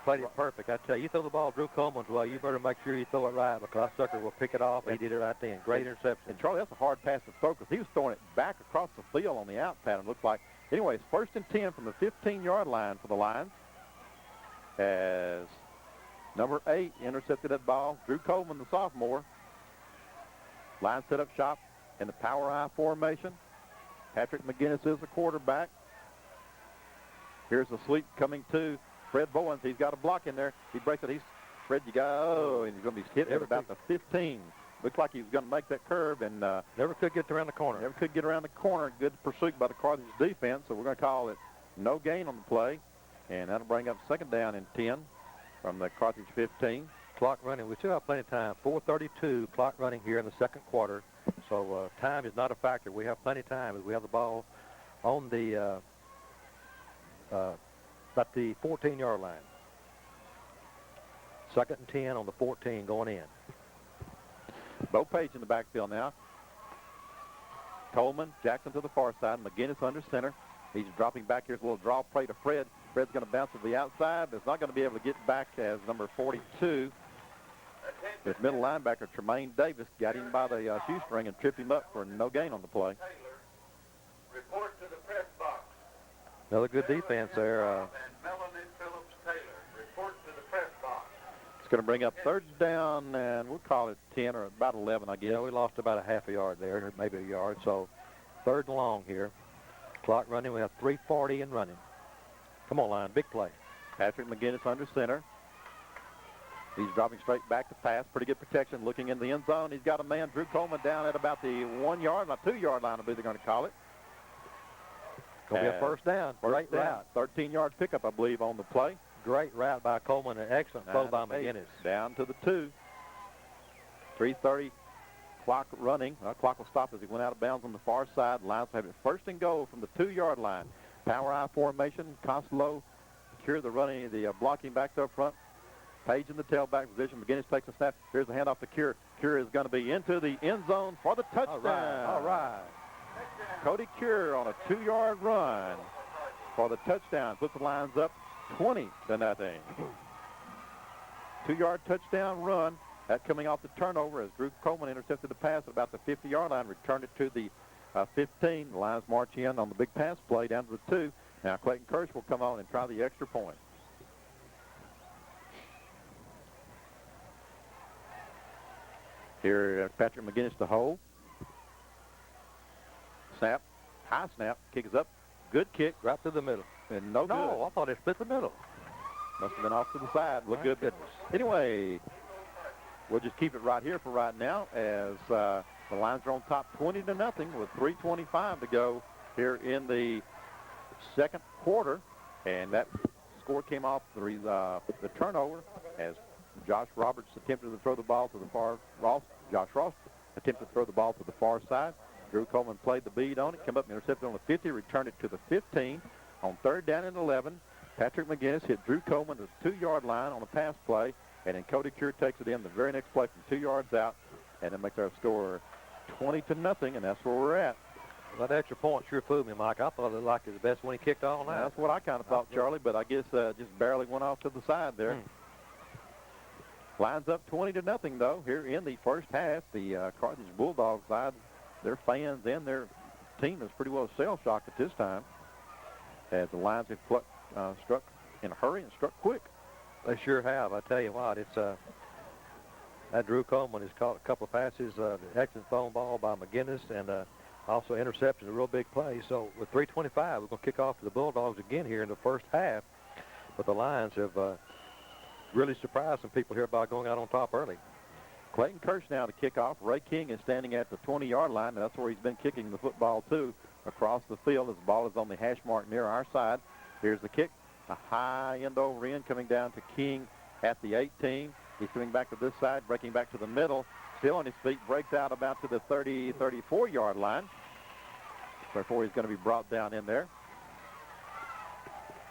Played it perfect. I tell you, you throw the ball Drew Coleman's way, you better make sure you throw it right because that sucker will pick it off. He did it right then. Great interception. And, Charlie, that's a hard pass to throw because he was throwing it back across the field on the out pattern, looks like. Anyways, 1st and 10 from the 15-yard line for the Lions. As number 8 intercepted that ball. Drew Coleman, the sophomore. Lions set up shop in the power I formation. Patrick McGinnis is the quarterback. Here's the sweep coming to Fred Bowens. He's got a block in there. He breaks it. Fred, you go, and he's going to be hit at about the 15. Looks like he was going to make that curve and never could get around the corner. Never could get around the corner. Good pursuit by the Carthage defense. So we're going to call it no gain on the play, and that'll bring up second down and 10 from the Carthage 15. Clock running. We still have plenty of time. 4:32 clock running here in the second quarter. So time is not a factor. We have plenty of time as we have the ball on the about the 14-yard line. 2nd and 10 on the 14 going in. Bo Page in the backfield now. Coleman, Jackson to the far side. McGinnis under center. He's dropping back. Here's a little draw play to Fred. Fred's going to bounce to the outside, but it's not going to be able to get back as number 42. This middle linebacker, Tremaine Davis, got him by the shoestring and tripped him up for no gain on the play. Report to the press box. Another good defense there. And Melanie Phillips Taylor, report to the press box. It's going to bring up 3rd down, and we'll call it 10 or about 11, I guess. Yeah, we lost about a half a yard there, maybe a yard. So 3rd and long here. Clock running. We have 3:40 and running. Come on, line. Big play. Patrick McGinnis under center. He's dropping straight back to pass. Pretty good protection. Looking in the end zone. He's got a man, Drew Coleman, down at about the 1-yard, not 2-yard line, I believe they're going to call it. Going to be a first down. Great route. 13-yard pickup, I believe, on the play. Great route by Coleman. An excellent throw by McGinnis. Down to the 2. 3:30 clock running. Clock will stop as he went out of bounds on the far side. Lions have it 1st and goal from the 2-yard line. Power I formation. Costello secure the running, the blocking back up front. Page in the tailback position. McGinnis takes a snap. Here's the handoff to Cure. Cure is going to be into the end zone for the touchdown. All right. Cody Cure on a 2-yard run for the touchdown. Puts the Lions up 20-0. 2-yard touchdown run. That coming off the turnover as Drew Coleman intercepted the pass at about the 50-yard line, returned it to the 15. The Lions march in on the big pass play down to the 2. Now Clayton Kirsch will come on and try the extra point. Here, Patrick McGinnis to hold. Snap, high snap, kick is up. Good kick. Right to the middle. And no good. I thought it split the middle. Must have been off to the side. Look good. Goodness. Anyway, we'll just keep it right here for right now as the Lions are on top 20-0 with 3:25 to go here in the second quarter. And that score came off the turnover as Josh Roberts attempted to throw the ball to the far. Josh Ross attempted to throw the ball to the far side. Drew Coleman played the bead on it, come up and intercepted on the 50, returned it to the 15. On 3rd down and 11, Patrick McGinnis hit Drew Coleman to the 2-yard line on a pass play, and then Cody Cure takes it in the very next play from 2 yards out, and it makes our score 20-0, and that's where we're at. Well, that extra point sure fooled me, Mike. I thought it was the best one he kicked all night. That's what I kind of thought, Charlie, but I guess just barely went off to the side there. Lions up 20-0, though, here in the first half. The Carthage Bulldogs side, their fans and their team is pretty well shell-shocked at this time as the Lions have struck in a hurry and struck quick. They sure have. I tell you what, it's that Drew Coleman has caught a couple of passes, excellent thrown ball by McGinnis, and also interception, a real big play. So with 3:25, we're going to kick off to the Bulldogs again here in the first half. But the Lions have really surprised some people here by going out on top early. Clayton Kirsch now to kick off. Ray King is standing at the 20-yard line, and that's where he's been kicking the football to, across the field as the ball is on the hash mark near our side. Here's the kick. A high end over end coming down to King at the 18. He's coming back to this side, breaking back to the middle. Still on his feet, breaks out about to the 30, 34-yard line before he's going to be brought down in there.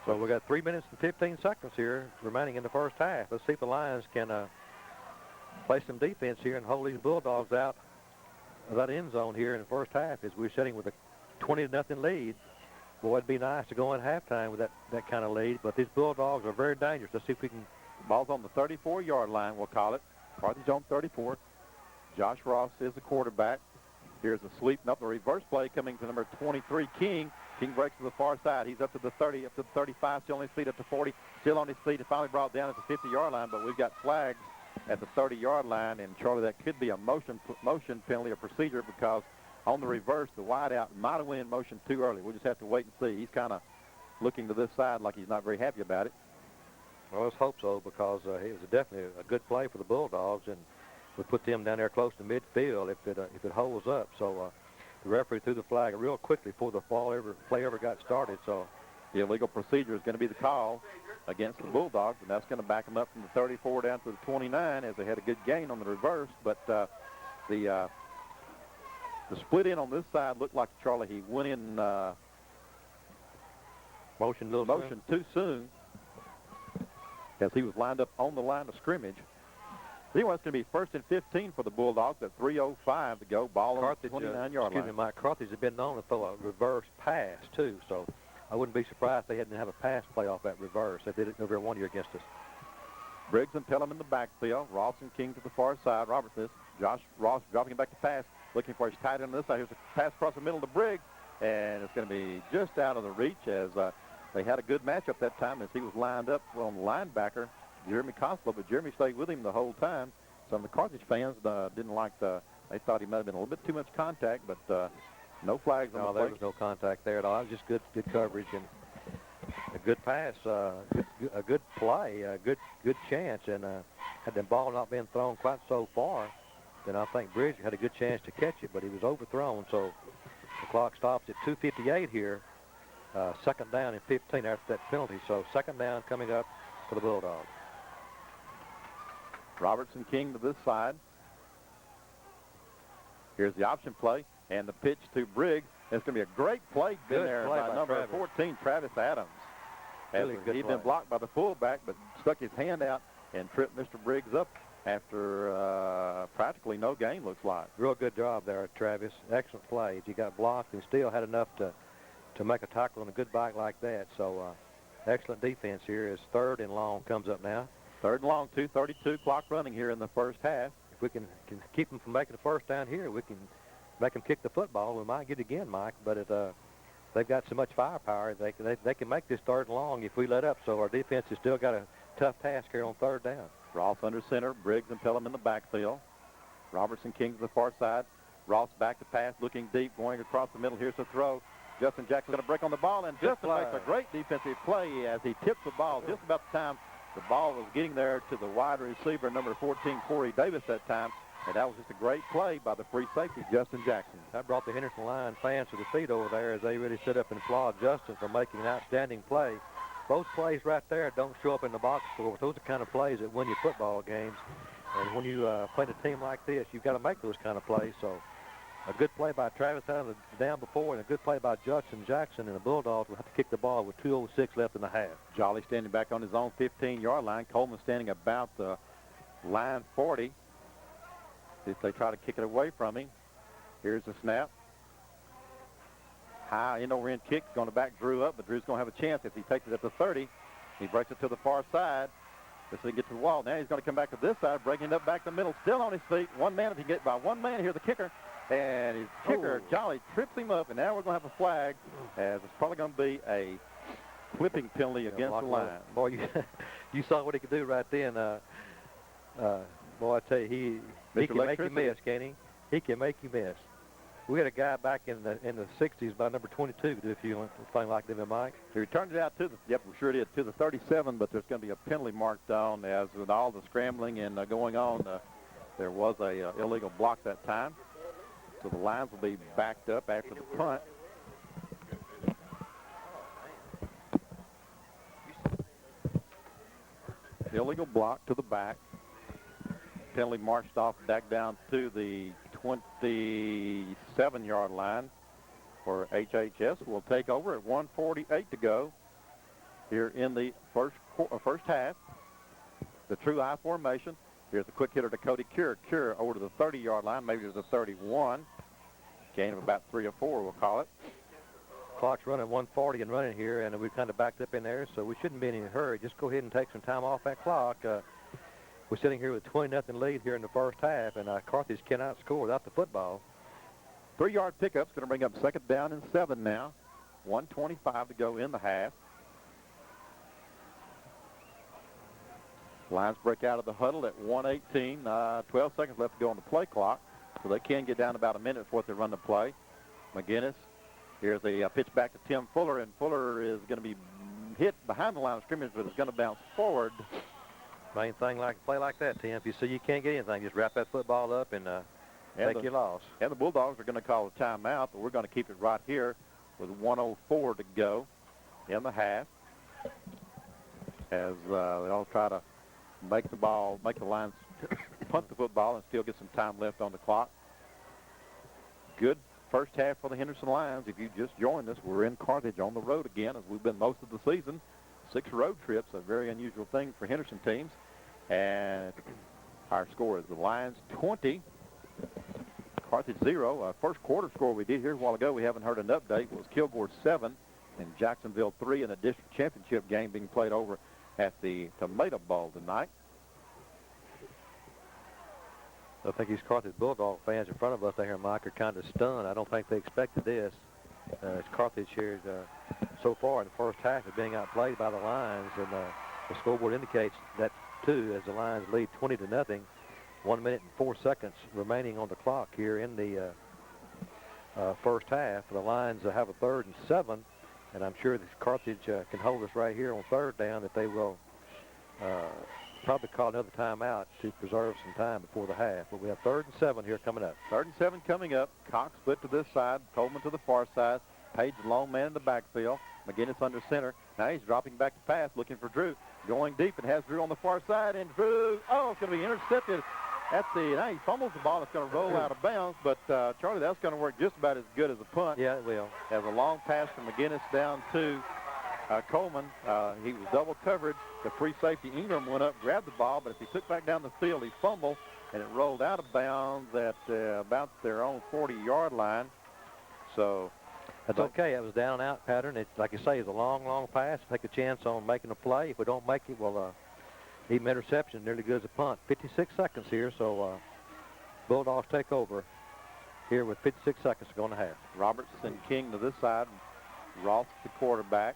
So we got 3 minutes and 15 seconds here remaining in the first half. Let's see if the Lions can play some defense here and hold these Bulldogs out of that end zone here in the first half as we're sitting with a 20-0 lead. Boy, it'd be nice to go in halftime with that kind of lead, but these Bulldogs are very dangerous. Let's see if we can. Ball's on the 34-yard line, we'll call it. Carthage on 34. Josh Ross is the quarterback. Here's a sweep, and up the reverse play coming to number 23, King. King breaks to the far side. He's up to the 30, up to the 35, still on his feet, up to 40, still on his feet, and finally brought down at the 50-yard line, but we've got flags at the 30-yard line, and Charlie, that could be a motion penalty or procedure because on the reverse, the wideout might have went in motion too early. We'll just have to wait and see. He's kind of looking to this side like he's not very happy about it. Well, let's hope so because it was definitely a good play for the Bulldogs, and we put them down there close to midfield if it holds up. So the referee threw the flag real quickly before the play ever got started. So the illegal procedure is going to be the call against the Bulldogs, and that's going to back them up from the 34 down to the 29 as they had a good gain on the reverse. But the split in on this side looked like, Charlie, he went in motion too soon as he was lined up on the line of scrimmage. Anyway, it's going to be 1st and 15 for the Bulldogs at 3:05 to go. Ball on the 29-yard line. Excuse me, Mike. Carthage has been known to throw a reverse pass, too, so I wouldn't be surprised if they hadn't have a pass play off that reverse. They did it over 1 year against us. Briggs and Pelham in the backfield. Ross and King to the far side. Robertson. Josh Ross dropping him back to pass, looking for his tight end on this side. Here's a pass across the middle to Briggs, and it's going to be just out of the reach as they had a good matchup that time as he was lined up on the linebacker, Jeremy Koslow, but Jeremy stayed with him the whole time. Some of the Carthage fans didn't like they thought he might have been a little bit too much contact, but no flags on the play. There was no contact there at all. It was just good coverage and a good pass, a good play, a good chance. And had the ball not been thrown quite so far, then I think Bridger had a good chance to catch it, but he was overthrown. So the clock stops at 2:58 here. Second down and 15 after that penalty. So second down coming up for the Bulldogs. Robertson King to this side. Here's the option play and the pitch to Briggs. It's going to be a great play Good there play by number Travis. 14, Travis Adams. Really good He'd play. been blocked by the fullback, but stuck his hand out and tripped Mr. Briggs up after practically no gain, looks like. Real good job there, Travis. Excellent play. He got blocked and still had enough to make a tackle on a good bike like that. So excellent defense here as 3rd and long comes up now. 3rd and long, 2:32 clock running here in the first half. If we can keep them from making the first down here, we can make them kick the football. We might get it again, Mike, but they've got so much firepower. They can make this 3rd and long if we let up. So our defense has still got a tough task here on 3rd down. Ross under center, Briggs and Pelham in the backfield. Robertson King to the far side. Ross back to pass, looking deep, going across the middle. Here's the throw. Justin Jackson going to break on the ball, and Justin makes a great defensive play as he tips the ball just about the time the ball was getting there to the wide receiver, number 14, Corey Davis that time. And that was just a great play by the free safety, Justin Jackson. That brought the Henderson Lions fans to the feet over there as they really stood up and applaud Justin for making an outstanding play. Those plays right there don't show up in the box score. Those are the kind of plays that win you football games. And when you play a team like this, you've got to make those kind of plays. So a good play by Travis Adams down before, and a good play by Justin Jackson, and the Bulldogs will have to kick the ball with 2:06 left in the half. Jolly standing back on his own 15-yard line. Coleman standing about the line 40. If they try to kick it away from him. Here's the snap. High end over end kick. Going to back Drew up, but Drew's going to have a chance if he takes it at the 30. He breaks it to the far side. Let's see, get to the wall. Now he's going to come back to this side, breaking it up back the middle, still on his feet. One man, if he can get by one man, here's the kicker. And his kicker, Jolly, trips him up, and now we're going to have a flag, as it's probably going to be a whipping penalty against the line. Boy, you saw what he could do right then. Boy, I tell you, he can make you miss, can't he? He can make you miss. We had a guy back in the 60s by number 22 do a few thing like that, Mike. He returned it out to the, we sure did, to the 37, but there's going to be a penalty marked on as with all the scrambling and going on. There was a illegal block that time. So the Lions will be backed up after the punt. Illegal block to the back. Penalty marched off back down to the 27-yard line for HHS. Will take over at 1:48 to go here in the first half. The true I formation. Here's the quick hitter to Cody Cure. Cure over to the 30-yard line, maybe to the 31. Gain of about 3 or 4, we'll call it. Clock's running 1:40 and running here, and we've kind of backed up in there, so we shouldn't be in any hurry. Just go ahead and take some time off that clock. We're sitting here with 20-0 lead here in the first half, and Carthage cannot score without the football. 3-yard pickup's going to bring up 2nd down and 7 now. 1:25 to go in the half. Lions break out of the huddle at 1:18. 12 seconds left to go on the play clock, so they can get down about a minute before they run the play. McGinnis. Here's a pitch back to Tim Fuller, and Fuller is going to be hit behind the line of scrimmage, but it's going to bounce forward. Main thing, like play like that, Tim. If you see you can't get anything, just wrap that football up and take your loss. And the Bulldogs are going to call a timeout, but we're going to keep it right here with 1:04 to go in the half as they all try to make the Lions punt the football and still get some time left on the clock. Good first half for the Henderson Lions. If you just joined us, we're in Carthage on the road again, as we've been most of the season. 6 road trips, a very unusual thing for Henderson teams. And our score is the Lions 20, Carthage 0. First quarter score we did here a while ago, we haven't heard an update, was Kilgore 7 and Jacksonville 3 in a district championship game being played over at the Tomato Bowl tonight. I think these Carthage Bulldog fans in front of us there, Mike, are kind of stunned. I don't think they expected this. As Carthage here so far in the first half is being outplayed by the Lions, and the scoreboard indicates that too, as the Lions lead 20-0. 1 minute and 4 seconds remaining on the clock here in the first half. The Lions have a 3rd and 7, and I'm sure that Carthage can hold us right here on 3rd down, that they will probably call another timeout to preserve some time before the half. But we have 3rd and 7 here coming up. 3rd and 7 coming up. Cox split to this side, Coleman to the far side. Page, the long man in the backfield. McGinnis under center. Now he's dropping back to pass, looking for Drew. Going deep and has Drew on the far side. And Drew, it's going to be intercepted now he fumbles the ball. It's going to roll out of bounds. But, Charlie, that's going to work just about as good as a punt. Yeah, it will. As a long pass from McGinnis down to Coleman. He was double covered. The free safety Ingram went up, grabbed the ball, but as he took back down the field, he fumbled, and it rolled out of bounds at about their own 40-yard line. So that's okay. It was down and out pattern. It's like you say, it's a long, long pass. Take a chance on making a play. If we don't make it, we'll even interception, nearly good as a punt. 56 seconds here, so Bulldogs take over here with 56 seconds to go in the half. Robertson King to this side. Ross, the quarterback.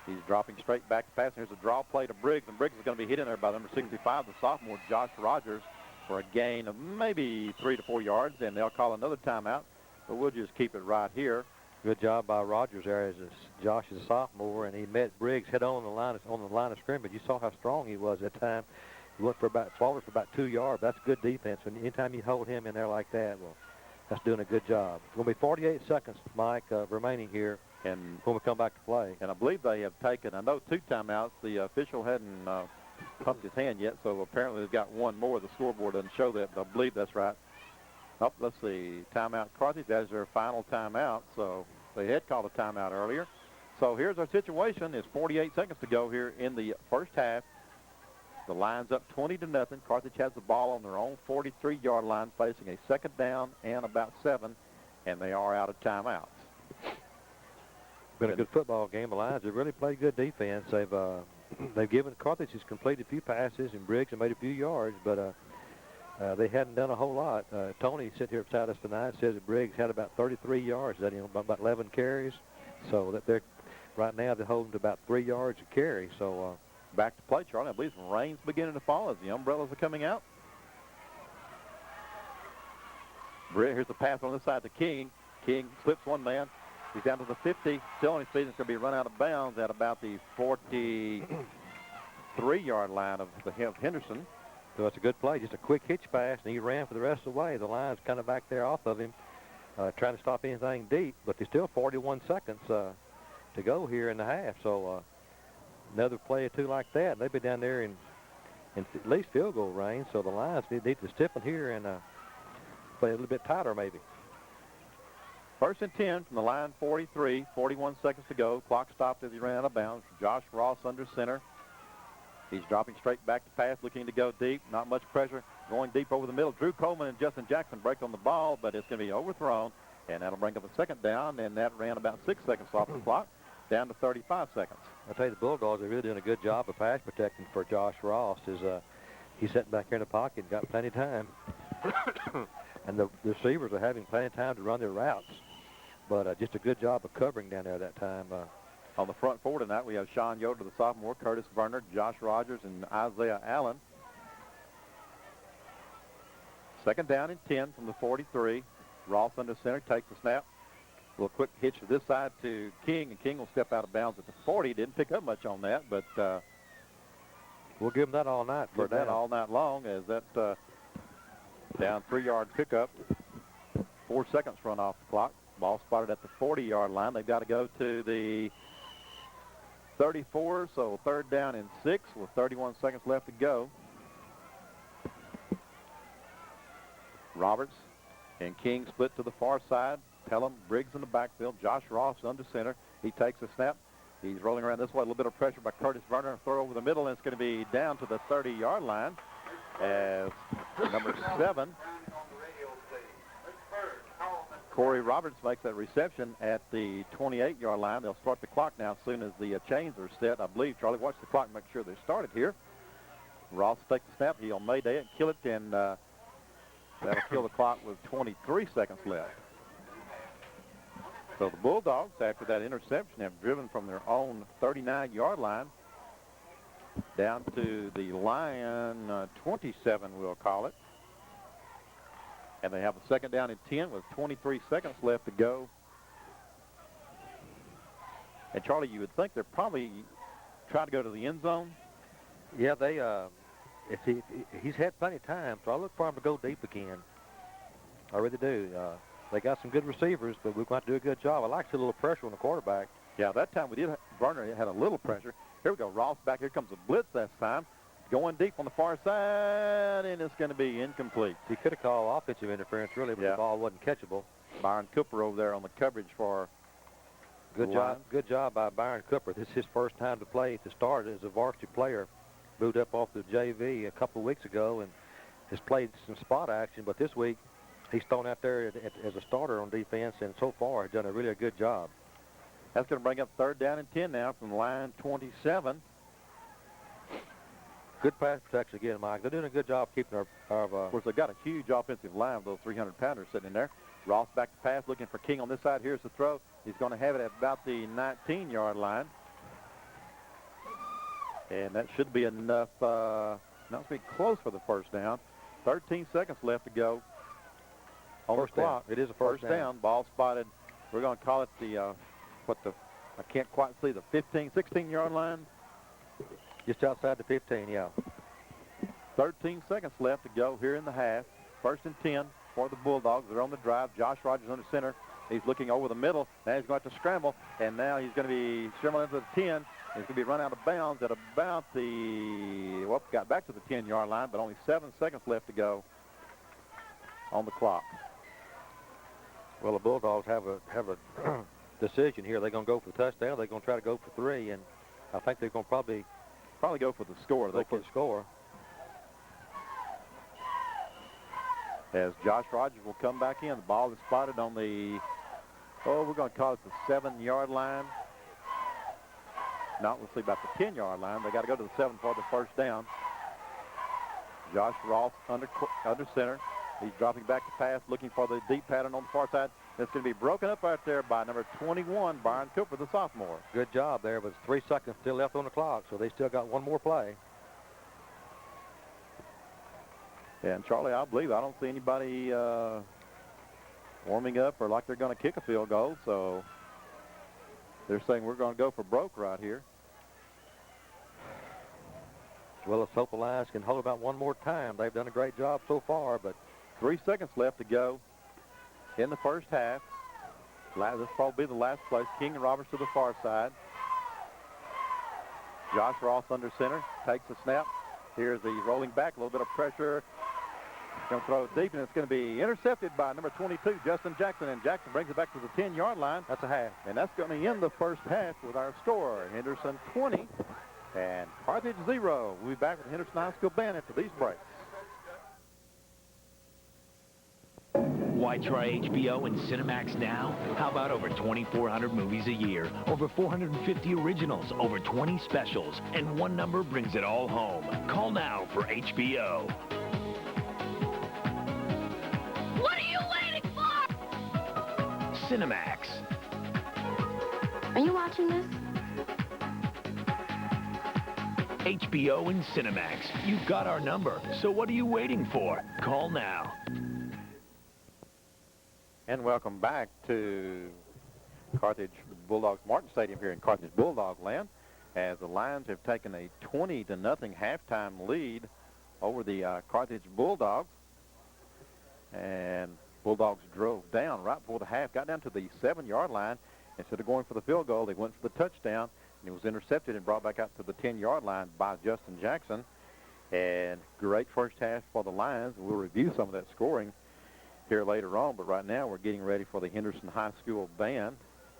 He's dropping straight back to pass. Here's a draw play to Briggs, and Briggs is going to be hit in there by number 65, the sophomore Josh Rogers, for a gain of maybe 3 to 4 yards, and they'll call another timeout, but we'll just keep it right here. Good job by Rogers there, as Josh is a sophomore, and he met Briggs head on the line of scrimmage. You saw how strong he was at that time. He went forward for about 2 yards. That's good defense. And anytime you hold him in there like that, well, that's doing a good job. It's going to be 48 seconds, Mike, remaining here, and when we come back to play. And I believe they have taken, 2 timeouts. The official hadn't pumped his hand yet, so apparently they've got one more. The scoreboard doesn't show that, but I believe that's right. Oh, let's see, timeout Carthage. That is their final timeout, so they had called a timeout earlier. So here's our situation. It's 48 seconds to go here in the first half. The Lions up 20-0. Carthage has the ball on their own 43-yard line, facing a 2nd down and about 7, and they are out of timeouts. Been a good football game. The Lions have really played good defense. They've given Carthage has completed a few passes, and Briggs have made a few yards, but they hadn't done a whole lot. Tony sitting here beside us tonight says that Briggs had about 33 yards. That about 11 carries. So that they're right now they're holding to about 3 yards a carry. So back to play, Charlie. I believe some rain's beginning to fall as the umbrellas are coming out. Here's the pass on this side to King. King slips one man. He's down to the 50. Still on his feet. It's going to be run out of bounds at about the 43-yard line of the Henderson. So it's a good play, just a quick hitch pass, and he ran for the rest of the way. The Lions kind of back there off of him, trying to stop anything deep, but there's still 41 seconds to go here in the half. So another play or two like that, they'd be down there in at least field goal range. So the Lions need to stiffen here and play a little bit tighter maybe. 1st and 10 from the line 43, 41 seconds to go. Clock stopped as he ran out of bounds. Josh Ross under center. He's dropping straight back to pass, looking to go deep. Not much pressure. Going deep over the middle. Drew Coleman and Justin Jackson break on the ball, but it's going to be overthrown, and that'll bring up a second down, and that ran about 6 seconds off the clock, down to 35 seconds. I'll tell you, the Bulldogs are really doing a good job of pass protecting for Josh Ross. He's sitting back here in the pocket and got plenty of time. And the receivers are having plenty of time to run their routes. But just a good job of covering down there that time. On the front four tonight, we have Sean Yoder, the sophomore, Curtis Verner, Josh Rogers, and Isaiah Allen. 2nd down and 10 from the 43. Ross under center, takes the snap. A little quick hitch to this side to King, and King will step out of bounds at the 40. Didn't pick up much on that, but we'll give him that all night. For that all night long, as that down 3-yard pickup. 4 seconds run off the clock. Ball spotted at the 40-yard line. They've got to go to the 34, so 3rd down and 6 with 31 seconds left to go. Roberts and King split to the far side. Pelham, Briggs in the backfield. Josh Ross under center. He takes the snap. He's rolling around this way. A little bit of pressure by Curtis Verner. Throw over the middle, and it's going to be down to the 30-yard line as number 7, Corey Roberts, makes that reception at the 28-yard line. They'll start the clock now as soon as the chains are set. I believe, Charlie, watch the clock and make sure they're started here. Ross takes the snap. He'll mayday it, kill it, and that'll kill the clock with 23 seconds left. So the Bulldogs, after that interception, have driven from their own 39-yard line down to the Lion 27, we'll call it. And they have a 2nd down and 10 with 23 seconds left to go. And, Charlie, you would think they're probably trying to go to the end zone. Yeah, he's had plenty of time, so I look for him to go deep again. I really do. They got some good receivers, but we're going to do a good job. I like to see a little pressure on the quarterback. Yeah, that time Verner had a little pressure. Here we go. Ross back. Here comes a blitz this time. Going deep on the far side, and it's going to be incomplete. He could have called offensive interference, really, but the ball wasn't catchable. Byron Cooper over there on the coverage for Good job by Byron Cooper. This is his first time to play to start as a varsity player. Moved up off the JV a couple of weeks ago and has played some spot action, but this week he's thrown out there as a starter on defense, and so far has done a really good job. That's going to bring up 3rd down and 10 now from line 27. Good pass protection again, Mike. They're doing a good job keeping our of course, they've got a huge offensive line with those 300-pounders sitting in there. Ross back to pass, looking for King on this side. Here's the throw. He's going to have it at about the 19-yard line. And that should be enough. Not to be close for the 1st down. 13 seconds left to go on the clock. It is a first down. Ball spotted. We're going to call it the, I can't quite see, the 15, 16-yard line. Just outside the 15, yeah. 13 seconds left to go here in the half. 1st and 10 for the Bulldogs. They're on the drive. Josh Rogers under center. He's looking over the middle. Now he's going to have to scramble, and now he's going to be scrambling into the 10. He's going to be run out of bounds at about the, got back to the 10-yard line, but only 7 seconds left to go on the clock. Well, the Bulldogs have a decision here. They're going to go for the touchdown. They're going to try to go for 3, and I think they're going to probably go for the score. Go for the score. As Josh Rogers will come back in. The ball is spotted on the, we're going to call it the 7-yard line. No, let's see, about the 10-yard line. They got to go to the 7 for the 1st down. Josh Ross under center. He's dropping back to pass, looking for the deep pattern on the far side. It's going to be broken up right there by number 21, Byron Cooper, the sophomore. Good job there, but 3 seconds still left on the clock, so they still got one more play. And, Charlie, I don't see anybody warming up or like they're going to kick a field goal, so they're saying we're going to go for broke right here. Well, let's hope the Lions can hold about one more time. They've done a great job so far, but 3 seconds left to go in the first half. This will probably be the last place. King and Roberts to the far side. Josh Ross under center, takes the snap. Here's the rolling back, a little bit of pressure. Going to throw it deep, and it's going to be intercepted by number 22, Justin Jackson, and Jackson brings it back to the 10-yard line. that's a half. And that's going to end the first half with our score. Henderson 20 and Carthage 0. We'll be back with the Henderson High School Band after these breaks. Why try HBO and Cinemax now? How about over 2,400 movies a year, over 450 originals, over 20 specials, and one number brings it all home. Call now for HBO. What are you waiting for? Cinemax. Are you watching this? HBO and Cinemax. You've got our number, so what are you waiting for? Call now. And welcome back to Carthage Bulldogs Martin Stadium here in Carthage Bulldog land, as the Lions have taken a 20-0 halftime lead over the Carthage Bulldogs. And Bulldogs drove down right before the half, got down to the 7-yard line. Instead of going for the field goal, they went for the touchdown, and it was intercepted and brought back out to the 10-yard line by Justin Jackson. And great first half for the Lions. We'll review some of that scoring here later on, but right now we're getting ready for the Henderson High School Band,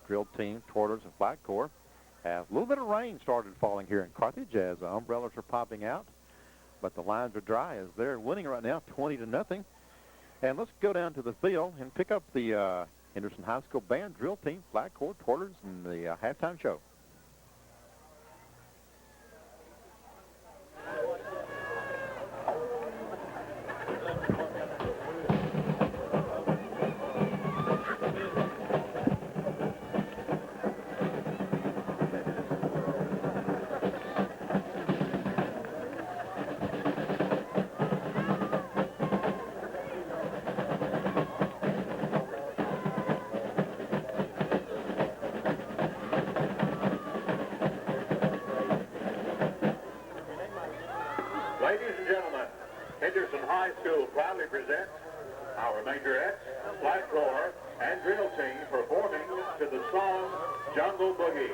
drill team, twirlers, and flag corps. A little bit of rain started falling here in Carthage as umbrellas are popping out, but the lines are dry as they're winning right now 20-0. And let's go down to the field and pick up the Henderson High School Band, drill team, flag corps, twirlers, and the halftime show. Ladies and gentlemen, Henderson High School proudly presents our majorettes, flag corps, and drill team performing to the song Jungle Boogie.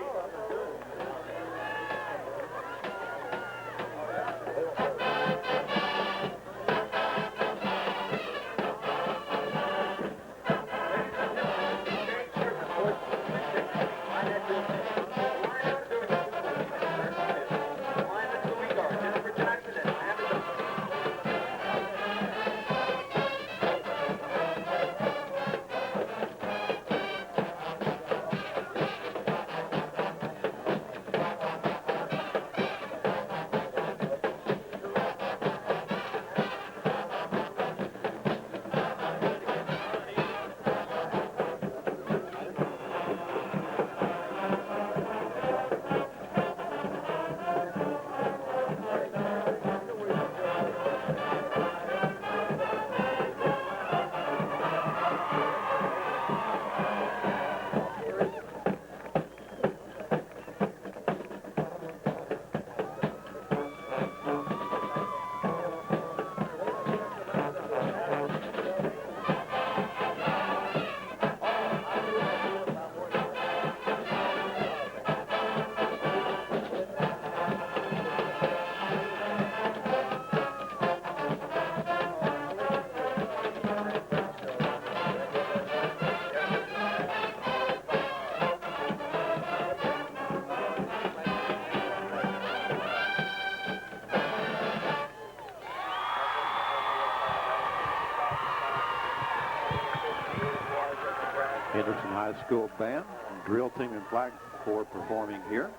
Henderson High School Band, drill team, and flag corps performing here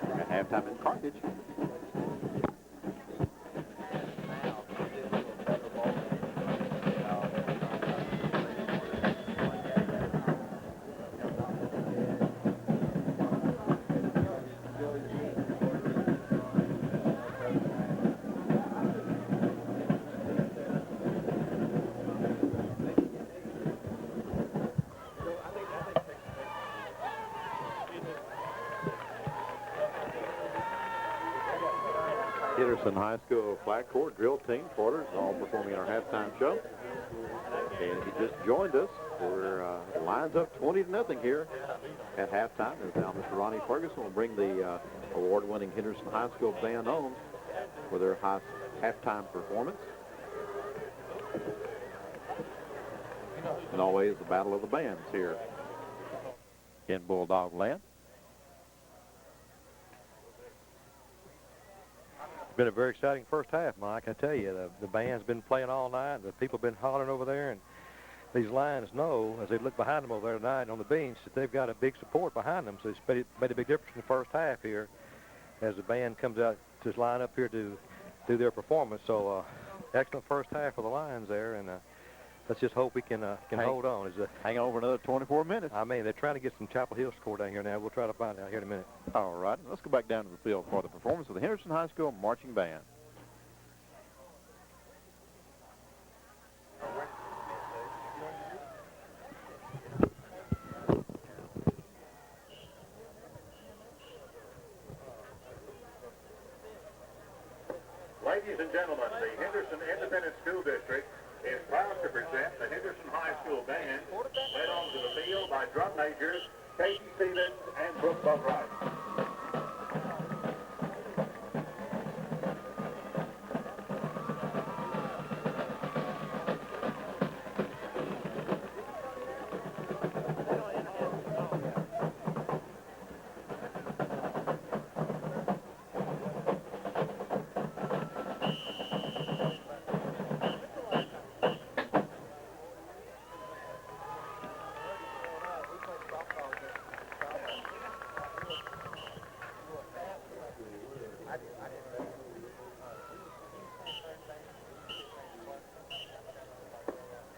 at halftime in Carthage. Henderson High School flag corps drill team quarters all performing our halftime show. And he just joined us. We're lines up 20-0 here at halftime. And now Mr. Ronnie Ferguson will bring the award-winning Henderson High School band on for their halftime performance. And always the battle of the bands here in Bulldog Land. It's been a very exciting first half, Mike. I tell you, the band's been playing all night. The people have been hollering over there, and these Lions know, as they look behind them over there tonight on the bench, that they've got a big support behind them. So it's made a big difference in the first half here as the band comes out to line up here to do their performance. So excellent first half for the Lions there, and let's just hope we can hold on. Hang on for another 24 minutes. I mean, they're trying to get some Chapel Hill score down here now. We'll try to find out here in a minute. All right, let's go back down to the field for the performance of the Henderson High School Marching Band. Ladies and gentlemen, the Henderson Independent School District is proud to present the Henderson High School Band, led onto the field by drum majors Casey Stevens and Brooke Boatwright.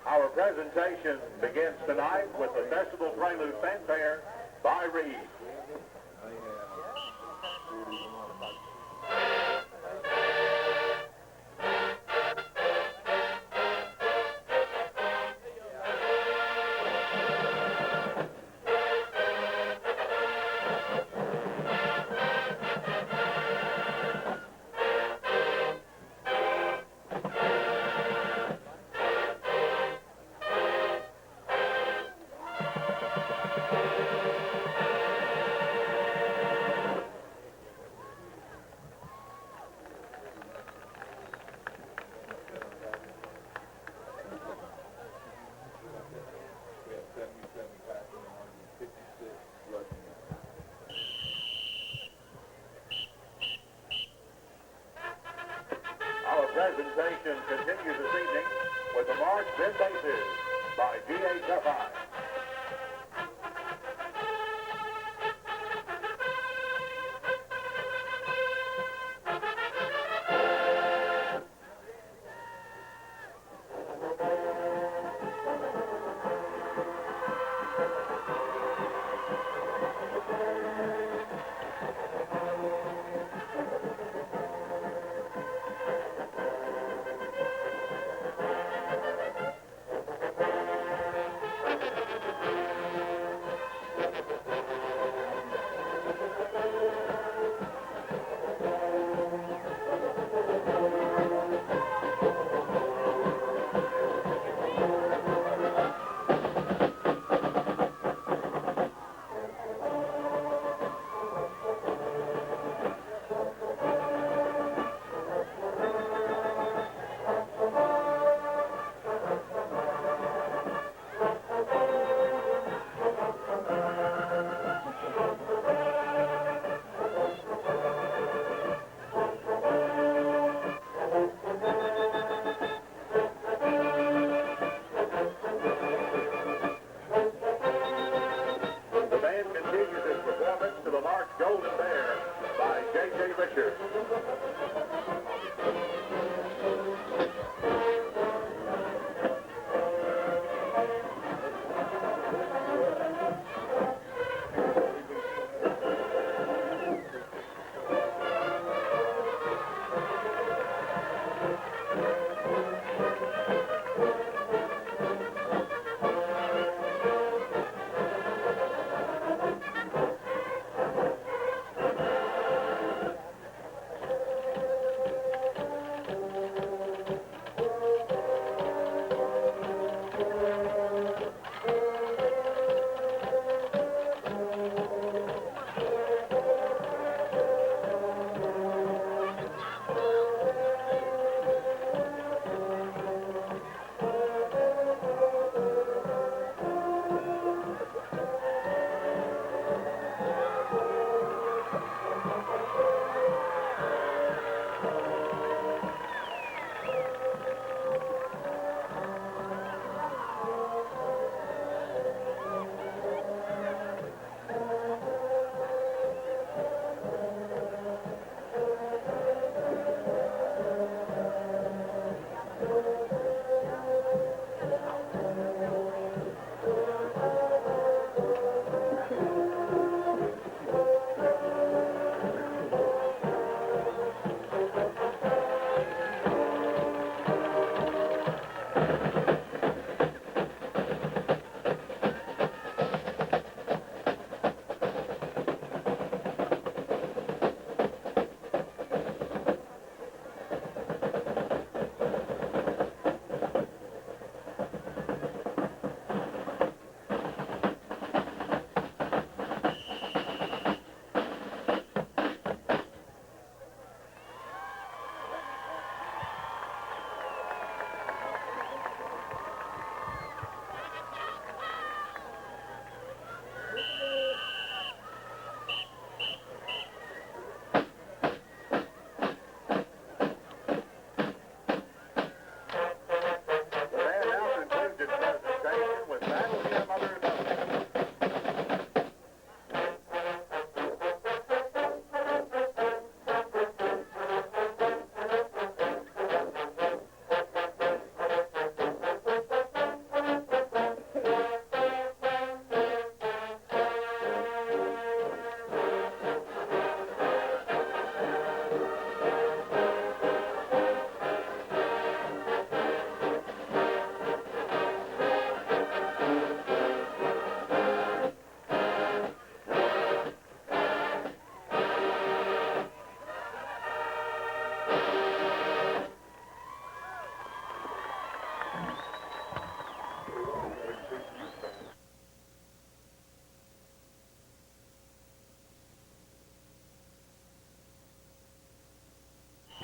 Our presentation begins tonight with the Festival Prelude Fanfare by Reed. Our presentation continues this evening with the March Then Bases by G.A. Carthage.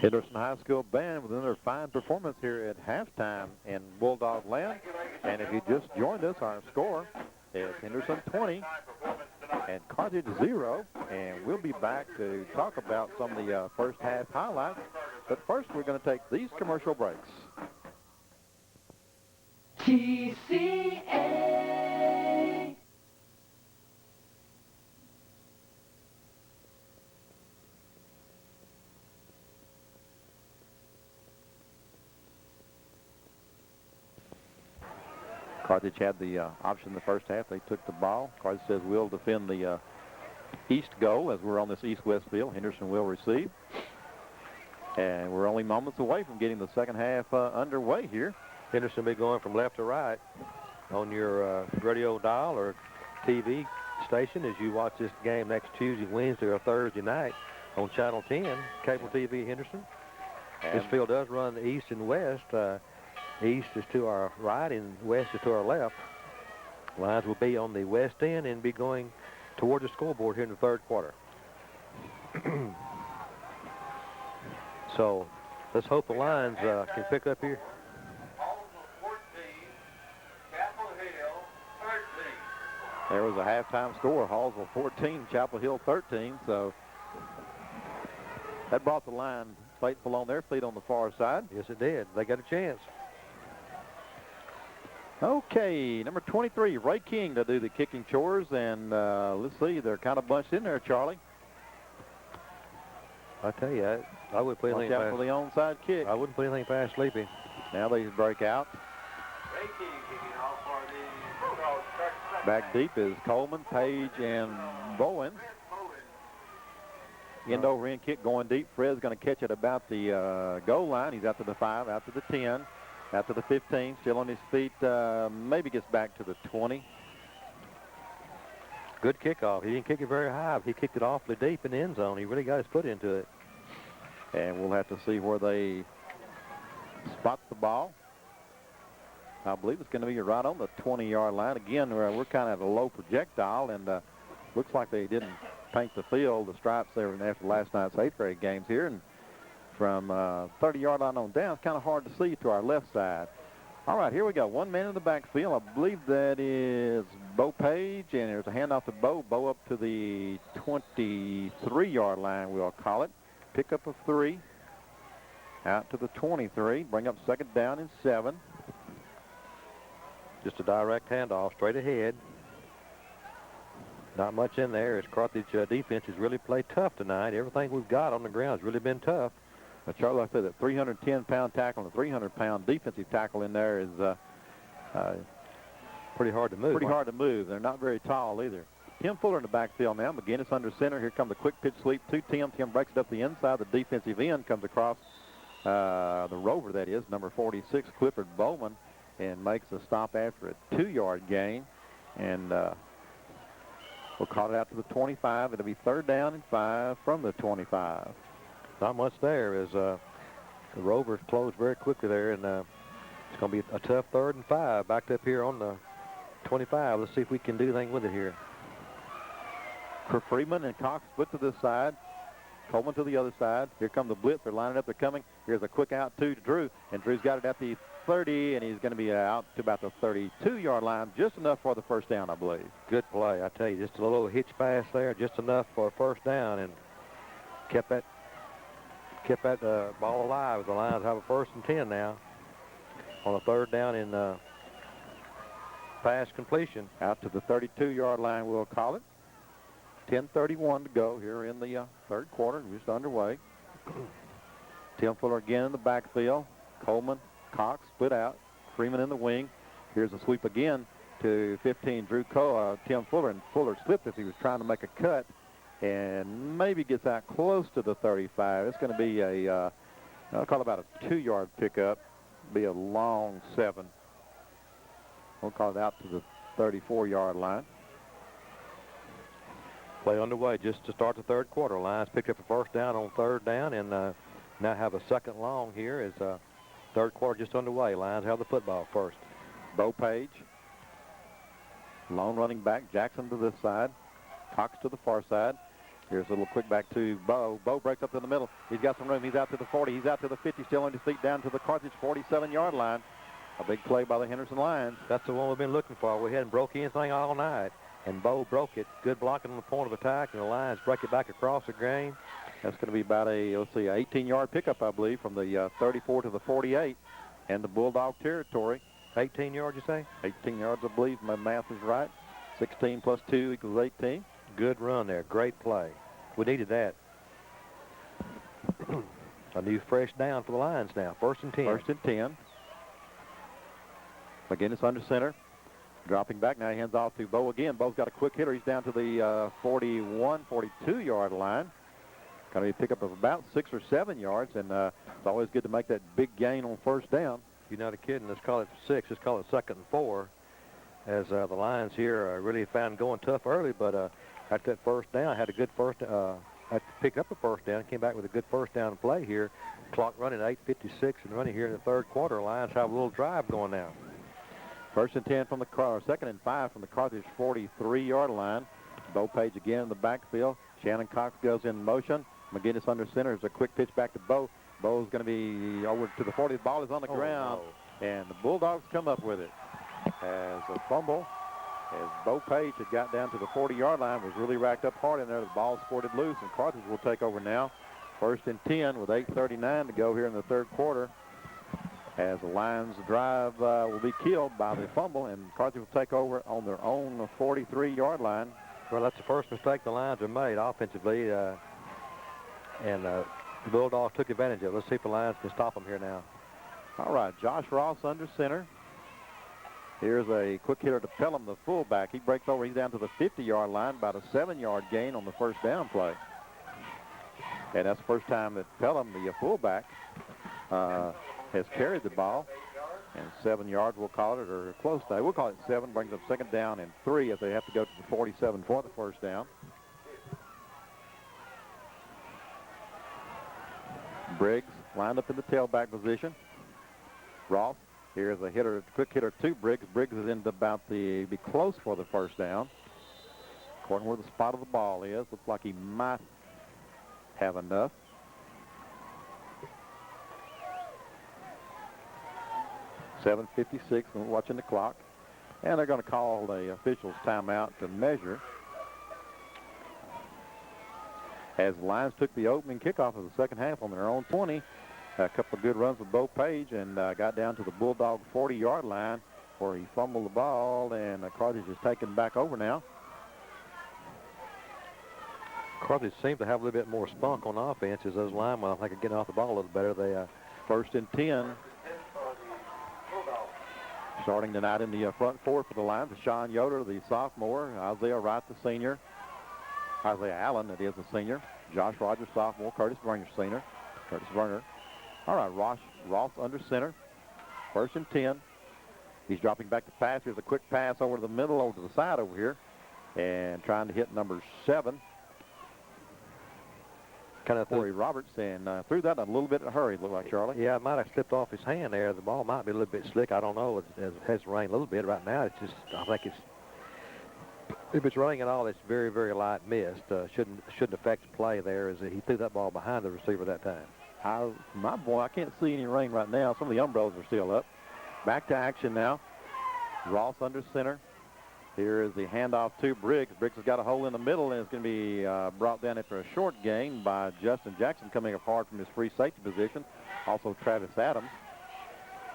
Henderson High School band with another fine performance here at halftime in Bulldog Land. And if you just joined us, our score is Henderson 20 and Carthage 0. And we'll be back to talk about some of the first half highlights. But first, we're going to take these commercial breaks. TCA. Carthage had the option in the first half. They took the ball. Carthage says we'll defend the east goal as we're on this east-west field. Henderson will receive. And we're only moments away from getting the second half underway here. Henderson will be going from left to right on your radio dial or TV station as you watch this game next Tuesday, Wednesday, or Thursday night on Channel 10, Cable TV Henderson. And this field does run east and west. East is to our right and west is to our left. Lions will be on the west end and be going toward the scoreboard here in the third quarter. So let's hope the Lions can pick up here. There was a halftime score, Hallsville 14, Chapel Hill 13. So that brought the line faithful on their feet on the far side. Yes, it did. They got a chance. Okay, number 23, Ray King to do the kicking chores. And let's see, they're kind of bunched in there, Charlie. I tell you, I wouldn't put anything Watch out past. for the onside kick. I wouldn't put anything past Sleepy. Now they break out. Ray King kicking off for the Bulldogs. Back deep is Coleman, Page, and Bowen. End over end kick going deep. Fred's going to catch it about the goal line. He's out to the 5, out to the 10, out to the 15. Still on his feet. Maybe gets back to the 20. Good kickoff. He didn't kick it very high. He kicked it awfully deep in the end zone. He really got his foot into it. And we'll have to see where they spot the ball. I believe it's going to be right on the 20-yard line. Again, we're kind of at a low projectile, and looks like they didn't paint the field, the stripes there after last night's 8th grade games here. And from 30-yard line on down, it's kind of hard to see to our left side. All right, here we go. 1 man in the backfield. I believe that is Bo Page, and there's a handoff to Bo. Bo up to the 23-yard line, we'll call it. Pick up of 3. Out to the 23. Bring up second down and 7. Just a direct handoff straight ahead. Not much in there as Carthage defense has really played tough tonight. Everything we've got on the ground has really been tough. Charlie, I said that 310-pound tackle and a 300-pound defensive tackle in there is pretty hard to move. Pretty hard to move. They're not very tall either. Tim Fuller in the backfield now. McGinnis under center. Here comes the quick pitch sweep to Tim. Tim breaks it up the inside. The defensive end comes across the rover, that is, number 46, Clifford Bowman, and makes a stop after a 2-yard gain. And we'll call it out to the 25. It'll be 3rd down and 5 from the 25. Not much there as the Rovers closed very quickly there, and it's going to be a tough 3rd and 5 backed up here on the 25. Let's see if we can do anything with it here. For Freeman and Cox split to this side. Coleman to the other side. Here come the blitz. They're lining up. They're coming. Here's a quick out to Drew, and Drew's got it at the 30, and he's going to be out to about the 32-yard line, just enough for the first down, I believe. Good play, I tell you. Just a little hitch pass there, just enough for a first down, and kept that ball alive. The Lions have a 1st and 10 now on a 3rd down in pass completion. Out to the 32-yard line, we'll call it. 10:31 to go here in the 3rd quarter, just underway. Tim Fuller again in the backfield. Coleman, Cox split out. Freeman in the wing. Here's a sweep again to 15, Tim Fuller, and Fuller slipped as he was trying to make a cut and maybe gets out close to the 35. It's going to be I'll call it about a 2-yard pickup. Be a long 7. We'll call it out to the 34-yard line. Play underway just to start the 3rd quarter. Lions picked up a first down on 3rd down and now have a 2nd long here as 3rd quarter just underway. Lions have the football first. Bo Page, lone running back. Jackson to this side. Cox to the far side. Here's a little quick back to Bo. Bo breaks up to the middle. He's got some room. He's out to the 40. He's out to the 50, still on his feet down to the Carthage 47-yard line. A big play by the Henderson Lions. That's the one we've been looking for. We hadn't broke anything all night, and Bo broke it. Good blocking on the point of attack, and the Lions break it back across the grain. That's going to be about a, let's see, an 18-yard pickup, I believe, from the 34 to the 48 and the Bulldog territory. 18 yards, you say? 18 yards, I believe. My math is right. 16 plus 2 equals 18. Good run there. Great play. We needed that. A new fresh down for the Lions now. 1st and 10. 1st and 10. McGinnis under center. Dropping back now. He hands off to Bo again. Bo's got a quick hitter. He's down to the 41, 42-yard line. Going to be a pickup of about 6 or 7 yards, and it's always good to make that big gain on 1st down. You're not kidding. Let's call it 6. Let's call it 2nd and 4. As the Lions here really found going tough early, but at that 1st down, had a good had to pick up a 1st down, came back with a good 1st down play here. Clock running 8:56 and running here in the 3rd quarter. Lions have a little drive going now. 1st and 10 from the 2nd and 5 from the Carthage 43-yard line. Bo Page again in the backfield. Shannon Cox goes in motion. McGinnis under center. There's a quick pitch back to Bo. Bo's going to be over to the 40. The ball is on the ground, and the Bulldogs come up with it. As a fumble, as Bo Page had got down to the 40-yard line, was really racked up hard in there. The ball sported loose, and Carthage will take over now. 1st and 10 with 8:39 to go here in the 3rd quarter. As the Lions drive will be killed by the fumble, and Carthage will take over on their own 43-yard line. Well, that's the first mistake the Lions have made offensively, and the Bulldogs took advantage of it. Let's see if the Lions can stop them here now. All right, Josh Ross under center. Here's a quick hitter to Pelham, the fullback. He breaks over. He's down to the 50-yard line, about a 7-yard gain on the 1st down play. And that's the first time that Pelham, the fullback, has carried the ball. And 7 yards, we'll call it, or close to it. We'll call it 7, brings up 2nd down and 3 as they have to go to the 47 for the 1st down. Briggs lined up in the tailback position. Ross. Here's a hitter, quick hitter to Briggs. Briggs is in about be close for the 1st down. According to where the spot of the ball is, looks like he might have enough. .56, we're watching the clock. And they're going to call the officials timeout to measure. As the Lions took the opening kickoff of the 2nd half on their own 20. A couple of good runs with Bo Page, and got down to the Bulldog 40-yard line where he fumbled the ball, and Carthage is taken back over now. Carthage seems to have a little bit more spunk on offense as those linemen, I think, are getting off the ball a little better. They 1st and 10. Starting tonight in the front 4 for the Lions, Sean Yoder, the sophomore, Isaiah Wright, the senior, Isaiah Allen, that is the senior, Josh Rogers, sophomore, Curtis Werner, senior, Curtis Werner. All right, Ross under center. 1st and 10. He's dropping back to pass. Here's a quick pass over to the middle, over to the side over here, and trying to hit number 7. Kind of Corey Roberts, and threw that in a little bit of a hurry, looked like, Charlie. Yeah, it might have slipped off his hand there. The ball might be a little bit slick. I don't know. It has rained a little bit right now. It's just, I think if it's raining at all, it's very, very light mist. Shouldn't affect the play there, as he threw that ball behind the receiver that time. My boy, I can't see any rain right now. Some of the umbrellas are still up. Back to action now. Ross under center. Here is the handoff to Briggs. Briggs has got a hole in the middle, and it's going to be brought down after a short gain by Justin Jackson coming up hard from his free safety position. Also Travis Adams.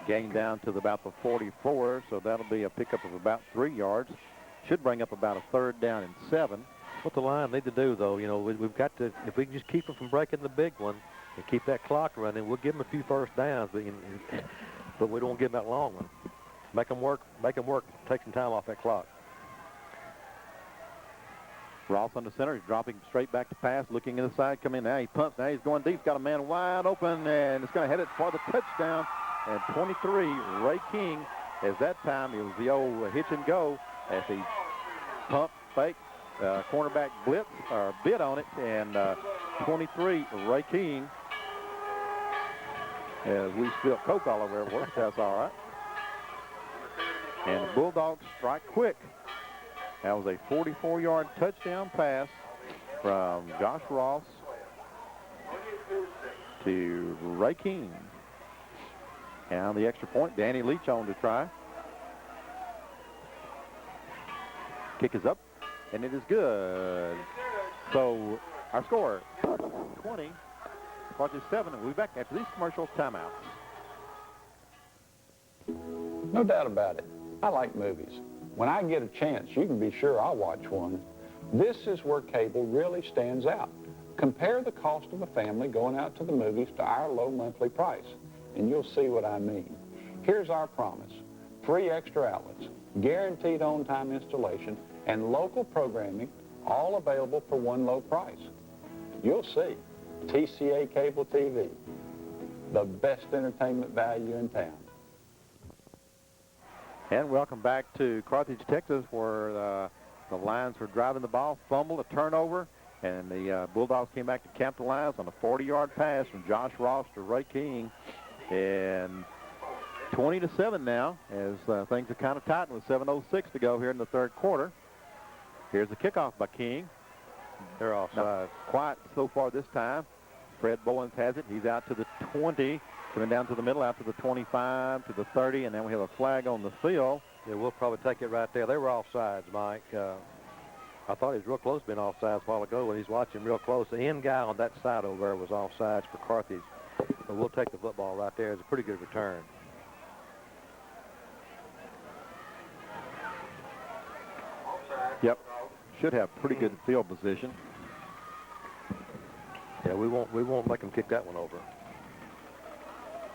Gained down to about the 44, so that'll be a pickup of about 3 yards. Should bring up about a 3rd down and 7. What the Lions need to do, though, we've got to, if we can just keep them from breaking the big one, and keep that clock running, we'll give them a few 1st downs, but we don't give them that long one. Make them work, take some time off that clock. Ross on the center. He's dropping straight back to pass, looking inside, coming in now. He pumps now. He's going deep. He's got a man wide open, and it's going to head it for the touchdown. And 23, Ray King, as that time it was the old hitch and go as he pump, fake, cornerback blitz, or bid on it, and 23, Ray King. As we spill Coke all over everywhere, that's all right. And the Bulldogs strike quick. That was a 44-yard touchdown pass from Josh Ross to Ray King. And on the extra point, Danny Leach on to try. Kick is up, and it is good. So our score, 20, Carthage 7, and we'll be back after these commercial timeouts. No doubt about it. I like movies. When I get a chance, you can be sure I'll watch one. This is where cable really stands out. Compare the cost of a family going out to the movies to our low monthly price, and you'll see what I mean. Here's our promise. Free extra outlets, guaranteed on-time installation, and local programming, all available for one low price. You'll see. TCA Cable TV, the best entertainment value in town. And welcome back to Carthage, Texas, where the Lions were driving the ball, fumbled, a turnover, and the Bulldogs came back to camp the Lions on a 40-yard pass from Josh Ross to Ray King. And 20-7 now, as things are kind of tightened with 7:06 to go here in the third quarter. Here's the kickoff by King. They're offside. Not quite so far this time. Fred Bowens has it. He's out to the 20, coming down to the middle, out to the 25, to the 30, and then we have a flag on the field. Yeah, we'll probably take it right there. They were offsides, Mike. I thought he was real close to being offsides a while ago when he's watching real close. The end guy on that side over there was offsides for Carthage. But we'll take the football right there. It's a pretty good return. Yep. Should have pretty good field position. Yeah, we won't make them kick that one over.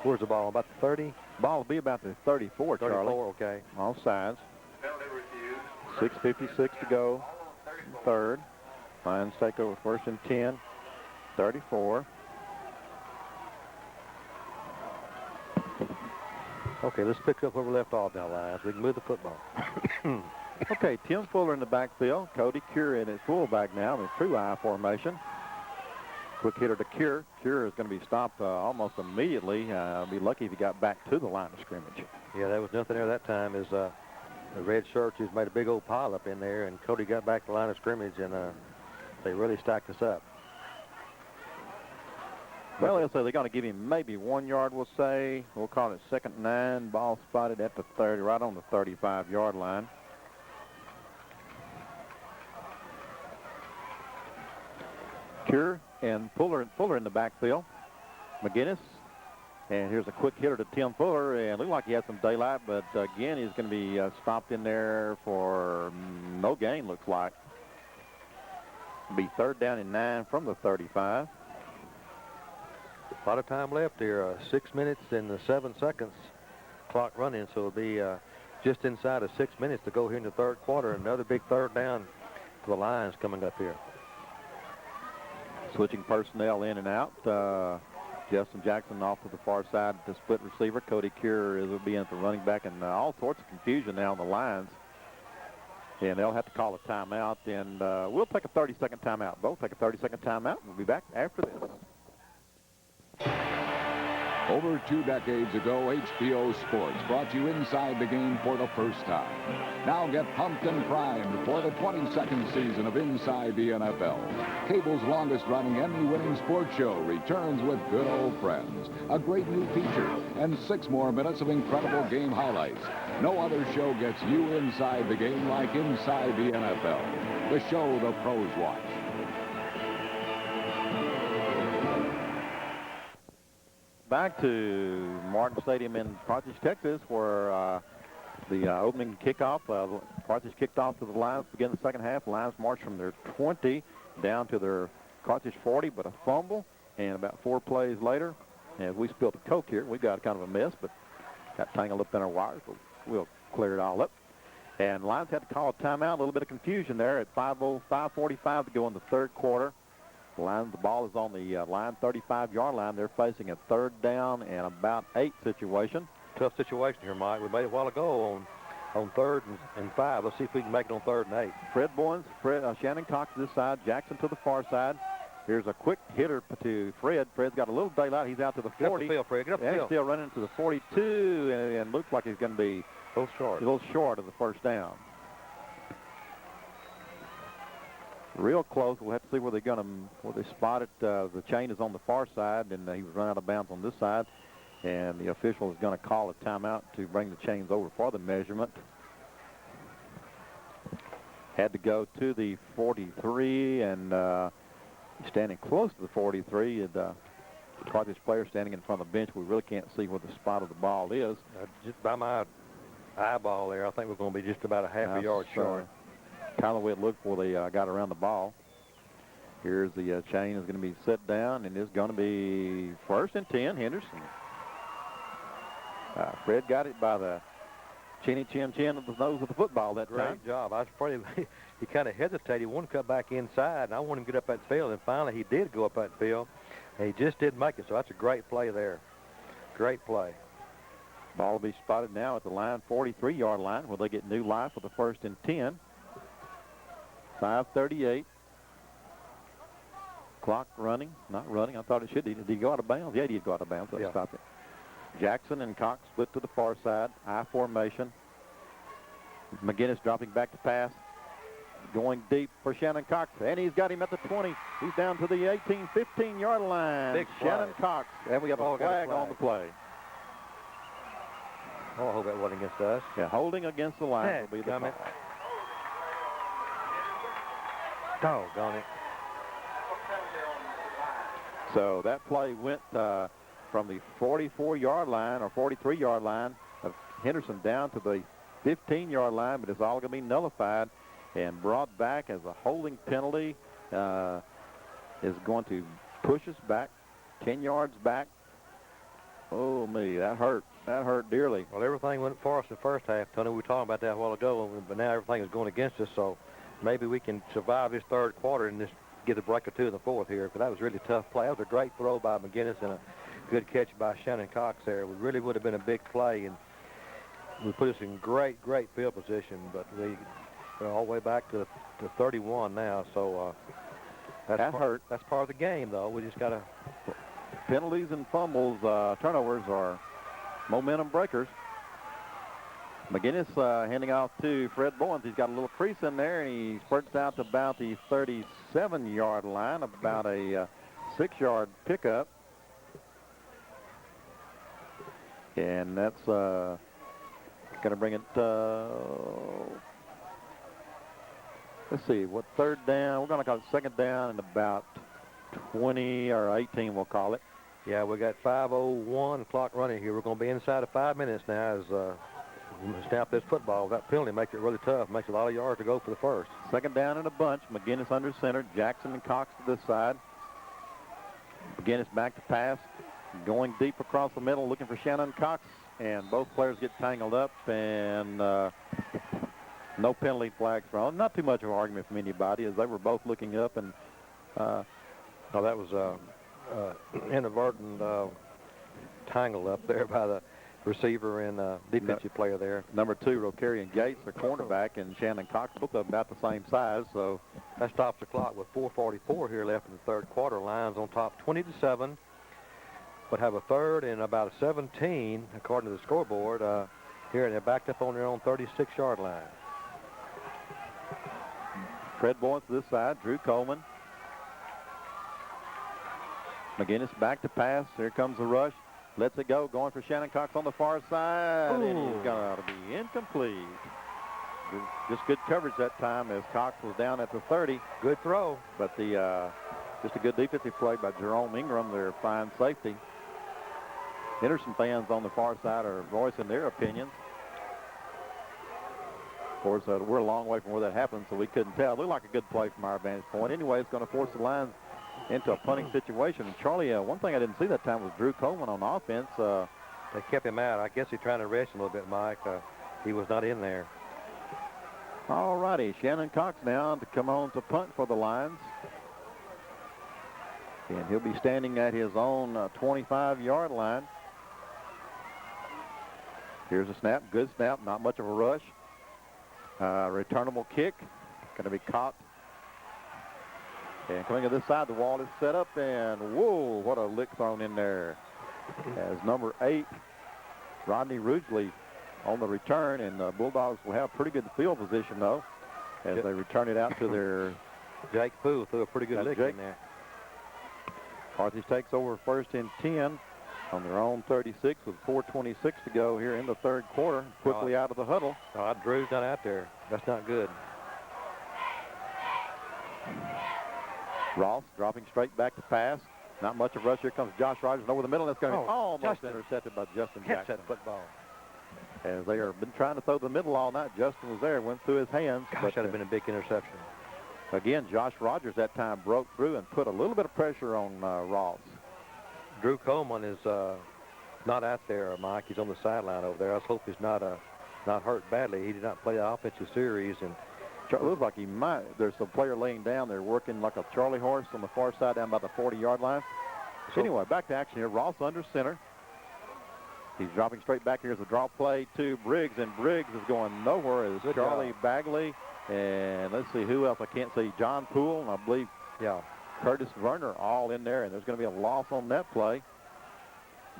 Where's the ball? About the 30? Ball will be about the 34, Charlie. 34, okay. All sides. 6:56 to go. Third. Lions take over first and 10. 34. Okay, let's pick up where we left off now, Lions. We can move the football. Okay, Tim Fuller in the backfield. Cody Cure in at fullback now in a true I formation. Quick hitter to Cure. Cure is going to be stopped almost immediately. Be lucky if he got back to the line of scrimmage. Yeah, there was nothing there that time. As the red shirts just made a big old pile up in there, and Cody got back to the line of scrimmage, and they really stacked us up. Well, they'll say they're going to give him maybe 1 yard, we'll say. We'll call it 2nd and 9. Ball spotted at the 30, right on the 35-yard line. Cure and Fuller in the backfield. McGinnis. And here's a quick hitter to Tim Fuller. And looked like he had some daylight, but again, he's going to be stopped in there for no gain, looks like. Be 3rd down and 9 from the 35. A lot of time left here. 6 minutes and 7 seconds clock running, so it'll be just inside of 6 minutes to go here in the third quarter. Another big 3rd down for the Lions coming up here. Switching personnel in and out. Justin Jackson off to the far side, the split receiver. Cody Cure will be in at the running back, and all sorts of confusion now on the Lions. And they'll have to call a timeout, and we'll take a 30-second timeout. Both take a 30-second timeout. We'll be back after this. Over 2 decades ago, HBO Sports brought you inside the game for the first time. Now get pumped and primed for the 22nd season of Inside the NFL. Cable's longest-running Emmy-winning sports show returns with good old friends, a great new feature, and 6 more minutes of incredible game highlights. No other show gets you inside the game like Inside the NFL, the show the pros watch. Back to Martin Stadium in Carthage, Texas, where the opening kickoff, Carthage kicked off to the Lions to begin the second half. The Lions marched from their 20 down to their Carthage 40, but a fumble. And about 4 plays later, as we spilled the Coke here, we got kind of a mess, but got tangled up in our wires, but we'll clear it all up. And Lions had to call a timeout, a little bit of confusion there at 5:45 to go in the third quarter. The ball is on the line, 35-yard line. They're facing a 3rd down and about 8 situation. Tough situation here, Mike. We made it a while ago on 3rd and 5. Let's see if we can make it on 3rd and 8. Fred Bowens, Shannon Cox to this side, Jackson to the far side. Here's a quick hitter to Fred. Fred's got a little daylight. He's out to the 40. Get up the field, Fred. Get up the field. He's still running to the 42, and looks like he's going to be a little short of the 1st down. real close. We'll have to see where they spot it. The chain is on the far side, and he was run out of bounds on this side. And the official is going to call a timeout to bring the chains over for the measurement. Had to go to the 43, and standing close to the 43, the Carthage player standing in front of the bench. We really can't see where the spot of the ball is. Just by my eyeball there, I think we're going to be just about a half a yard short. Kind of the way it looked before they got around the ball. Here's the chain is going to be set down, and it's going to be 1st and 10, Henderson. Fred got it by the chin of the nose of the football that time. Great job. I was afraid he kind of hesitated. He wanted to cut back inside, and I wanted him to get up that field, and finally he did go up that field, and he just didn't make it, so that's a great play there. Great play. Ball will be spotted now at the line, 43-yard line, where they get new life for the 1st and 10. 5:38. Clock running. Not running. I thought it should. Did he go out of bounds? Yeah, he did go out of bounds. Let's stop it. Jackson and Cox split to the far side. I formation. McGinnis dropping back to pass. Going deep for Shannon Cox. And he's got him at the 20. He's down to the 18, 15-yard line. Big Shannon Cox. And we have a flag on the play. Oh, I hope that wasn't against us. Yeah, holding against the line will be the call. Doggone it. So that play went from the 44-yard line or 43-yard line of Henderson down to the 15-yard line, but it's all going to be nullified and brought back as a holding penalty. Is going to push us back 10 yards back. Oh, me, that hurt. That hurt dearly. Well, everything went for us in the first half, Tony. We were talking about that a while ago, but now everything is going against us, so maybe we can survive this third quarter and just get a break or two in the fourth here. But that was a really tough play. That was a great throw by McGinnis and a good catch by Shannon Cox there. It really would have been a big play, and we put us in great field position, but we're all the way back to 31 now, so that hurt. That's part of the game, though. We just got to... Penalties and fumbles, turnovers are momentum breakers. McGinnis handing off to Fred Bowens. He's got a little crease in there, and he spurts out to about the 37-yard line, about a 6-yard pickup. And that's going to bring it, let's see, what third down? We're going to call it second down and about 20 or 18, we'll call it. Yeah, we got 5:01 clock running here. We're going to be inside of 5 minutes now as we snap this football. That penalty makes it really tough. Makes a lot of yards to go for the first. Second down in a bunch. McGinnis under center. Jackson and Cox to this side. McGinnis back to pass. Going deep across the middle, looking for Shannon Cox. And both players get tangled up, and no penalty flags thrown. Not too much of an argument from anybody as they were both looking up. And that was inadvertent tangle up there by the receiver and defensive player there. Number 2, Rocarian Gates, the cornerback, and Shannon Cox, both of them about the same size. So that stops the clock with 4:44 here left in the third quarter. Lions on top 20-7, but have a third and about a 17, according to the scoreboard. Here, and they're backed up on their own 36-yard line. Fred Bowens to this side, Drew Coleman. McGinnis back to pass. Here comes the rush. Lets it go. Going for Shannon Cox on the far side. Ooh. And he's going to be incomplete. Just good coverage that time as Cox was down at the 30. Good throw. But just a good defensive play by Jerome Ingram, their fine safety. Henderson fans on the far side are voicing their opinions. Of course, we're a long way from where that happened, so we couldn't tell. It looked like a good play from our vantage point. Anyway, it's going to force the Lions into a punting situation. And Charlie, one thing I didn't see that time was Drew Coleman on offense. They kept him out. I guess he's trying to rest him a little bit, Mike. He was not in there. All righty, Shannon Cox now to come on to punt for the Lions. And he'll be standing at his own 25-yard line. Here's a snap, good snap, not much of a rush. Returnable kick, going to be caught. And coming to this side, the wall is set up, and whoa, what a lick thrown in there. As number 8, Rodney Rougley on the return, and the Bulldogs will have pretty good field position, though, as they return it out to their Jake Poole threw a pretty good lick in there. Carthage takes over first and 10 on their own 36 with 4:26 to go here in the third quarter. Quickly out of the huddle. Drew's not out there. That's not good. Ross dropping straight back to pass. Not much of a rush. Here comes Josh Rogers over the middle. That's going to be almost intercepted by Justin Jackson. Catch that football. As they have been trying to throw the middle all night, Justin was there, went through his hands. Gosh, that would have been a big interception. Again, Josh Rogers that time broke through and put a little bit of pressure on Ross. Drew Coleman is not out there, Mike. He's on the sideline over there. I hope he's not hurt badly. He did not play the offensive series, and it looks like he might. There's a player laying down there working like a Charlie horse on the far side down by the 40-yard line. So anyway, back to action here. Ross under center. He's dropping straight back. Here's a draw play to Briggs, and Briggs is going nowhere. It's Charlie Bagley, and let's see who else. I can't see. John Poole, and I believe, Curtis Werner all in there, and there's going to be a loss on that play.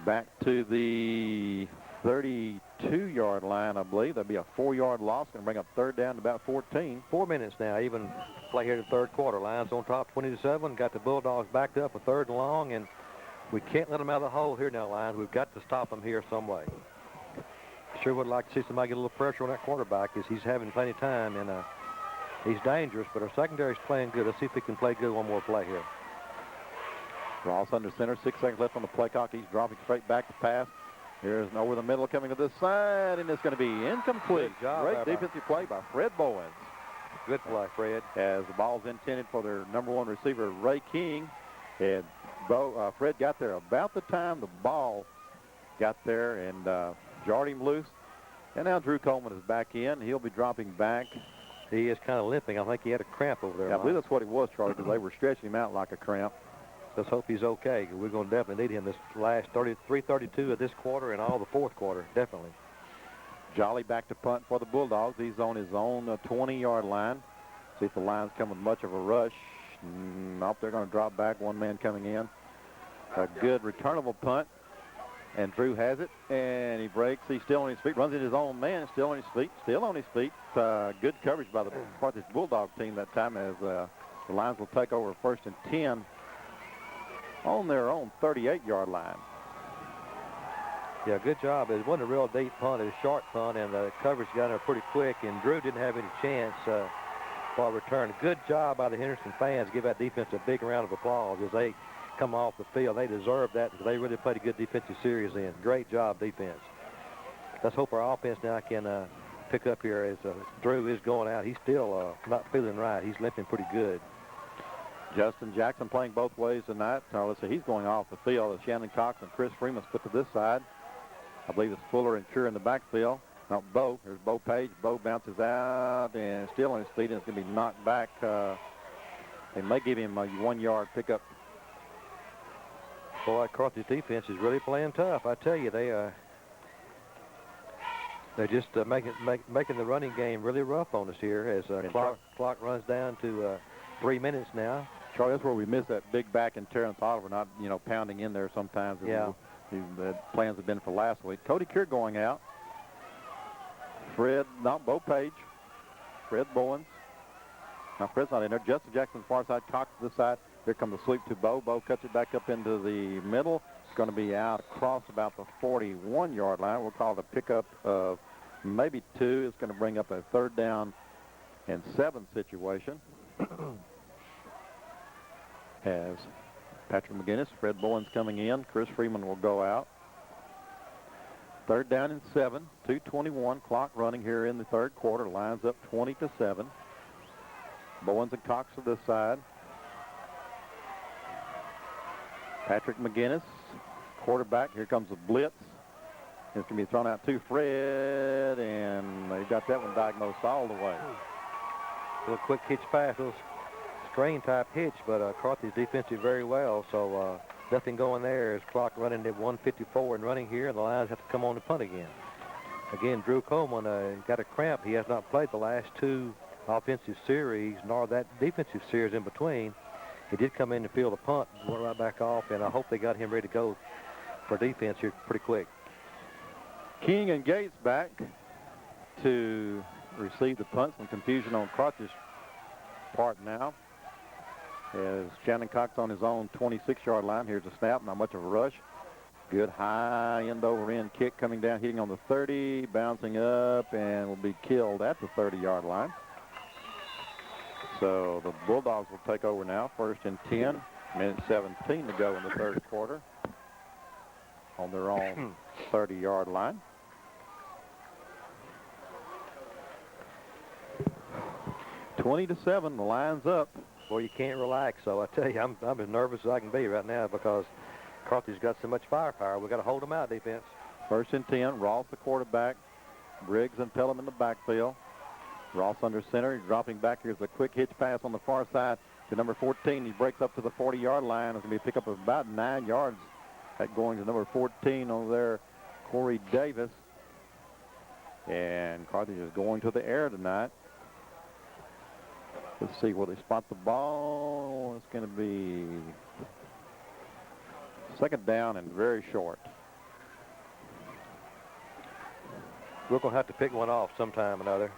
Back to the 32-yard line, I believe. That'll be a 4-yard loss. Going to bring up third down to about 14. 4 minutes now. Even play here in the third quarter. Lions on top 20-7. Got the Bulldogs backed up a third and long, and we can't let them out of the hole here now, Lions. We've got to stop them here some way. Sure would like to see somebody get a little pressure on that quarterback as he's having plenty of time, and he's dangerous, but our secondary's playing good. Let's see if he can play good one more play here. Ross under center, 6 seconds left on the play clock. He's dropping straight back to pass. Here's an over the middle coming to this side, and it's going to be incomplete. Great defensive play by Fred Bowens. Good play, Fred. As the ball's intended for their number one receiver, Ray King. And Fred got there about the time the ball got there and jarred him loose. And now Drew Coleman is back in. He'll be dropping back. He is kind of limping. I think he had a cramp over there. Yeah, I believe that's what it was, Charlie, because they were stretching him out like a cramp. Let's hope he's okay. We're going to definitely need him this last 3:32 of this quarter and all the fourth quarter, definitely. Jolly back to punt for the Bulldogs. He's on his own 20-yard line. See if the Lions come with much of a rush. Nope, they're going to drop back. One man coming in. A good returnable punt. And Drew has it, and he breaks. He's still on his feet, runs into his own man, still on his feet, Good coverage by the Carthage Bulldog team that time as the Lions will take over first and 10 on their own 38-yard line. Yeah, good job. It wasn't a real deep punt. It was a short punt, and the coverage got there pretty quick, and Drew didn't have any chance for a return. Good job by the Henderson fans. Give that defense a big round of applause as they come off the field. They deserve that because they really played a good defensive series in. Great job, defense. Let's hope our offense now can pick up here as Drew is going out. He's still not feeling right. He's limping pretty good. Justin Jackson playing both ways tonight. Let's see, he's going off the field. Shannon Cox and Chris Freeman's put to this side. I believe it's Fuller and Cure in the backfield. No, Bo. There's Bo Page. Bo bounces out and still on his feet, and it's going to be knocked back. They may give him a 1-yard pickup. Boy, Carthage defense is really playing tough. I tell you, they're just making the running game really rough on us here as clock runs down to 3 minutes now. Charlie, that's where we miss that big back in Terrence Oliver, not, pounding in there sometimes. Yeah. The plans have been for last week. Cody Keir going out. Bo Page. Fred Bowens. Now, Fred's not in there. Justin Jackson, far side, Cox to the side. Here comes the sweep to Bo. Bo cuts it back up into the middle. It's going to be out across about the 41-yard line. We'll call it a pickup of maybe 2. It's going to bring up a 3rd down and 7 situation. As Patrick McGinnis, Fred Bowens coming in. Chris Freeman will go out. 3rd down and 7. 2:21 clock running here in the third quarter. Lions up 20-7. Bowens and Cox to this side. Patrick McGinnis, quarterback. Here comes the blitz. It's going to be thrown out to Fred, and they got that one diagnosed all the way. A little quick hitch pass, a little screen type hitch, but Carthage defensive very well, so nothing going there. As clock running at 1:54 and running here, and the Lions have to come on to punt again. Again, Drew Coleman got a cramp. He has not played the last 2 offensive series, nor that defensive series in between. He did come in and field a punt, went right back off, and I hope they got him ready to go for defense here pretty quick. King and Gates back to receive the punt. Some confusion on Carthage part now. as Shannon Cox on his own 26-yard line. Here's a snap, not much of a rush. Good high end-over-end kick coming down, hitting on the 30, bouncing up, and will be killed at the 30-yard line. So the Bulldogs will take over now, 1st and 10, minute 17 to go in the third quarter on their own 30-yard line. (20-7), the Lions up. Well, you can't relax, so I tell you, I'm as nervous as I can be right now because Carthage got so much firepower. We've got to hold them out, defense. 1st and 10, Ross the quarterback, Briggs and Pelham in the backfield. Ross under center, he's dropping back. Here's a quick hitch pass on the far side to number 14. He breaks up to the 40-yard line. It's going to be a pickup of about 9 yards at going to number 14 over there, Corey Davis. And Carthage is going to the air tonight. Let's see where they spot the ball. It's going to be 2nd down and very short. We're going to have to pick one off sometime or another.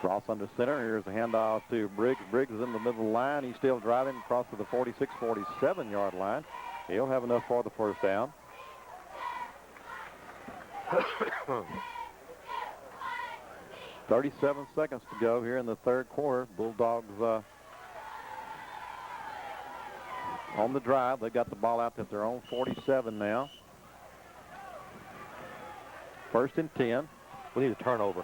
Ross under center. Here's a handoff to Briggs. Briggs is in the middle of the line. He's still driving across to the 46, 47-yard line. He'll have enough for the 1st down. 37 seconds to go here in the third quarter. Bulldogs on the drive. They got the ball out at their own 47 now. 1st and 10. We need a turnover.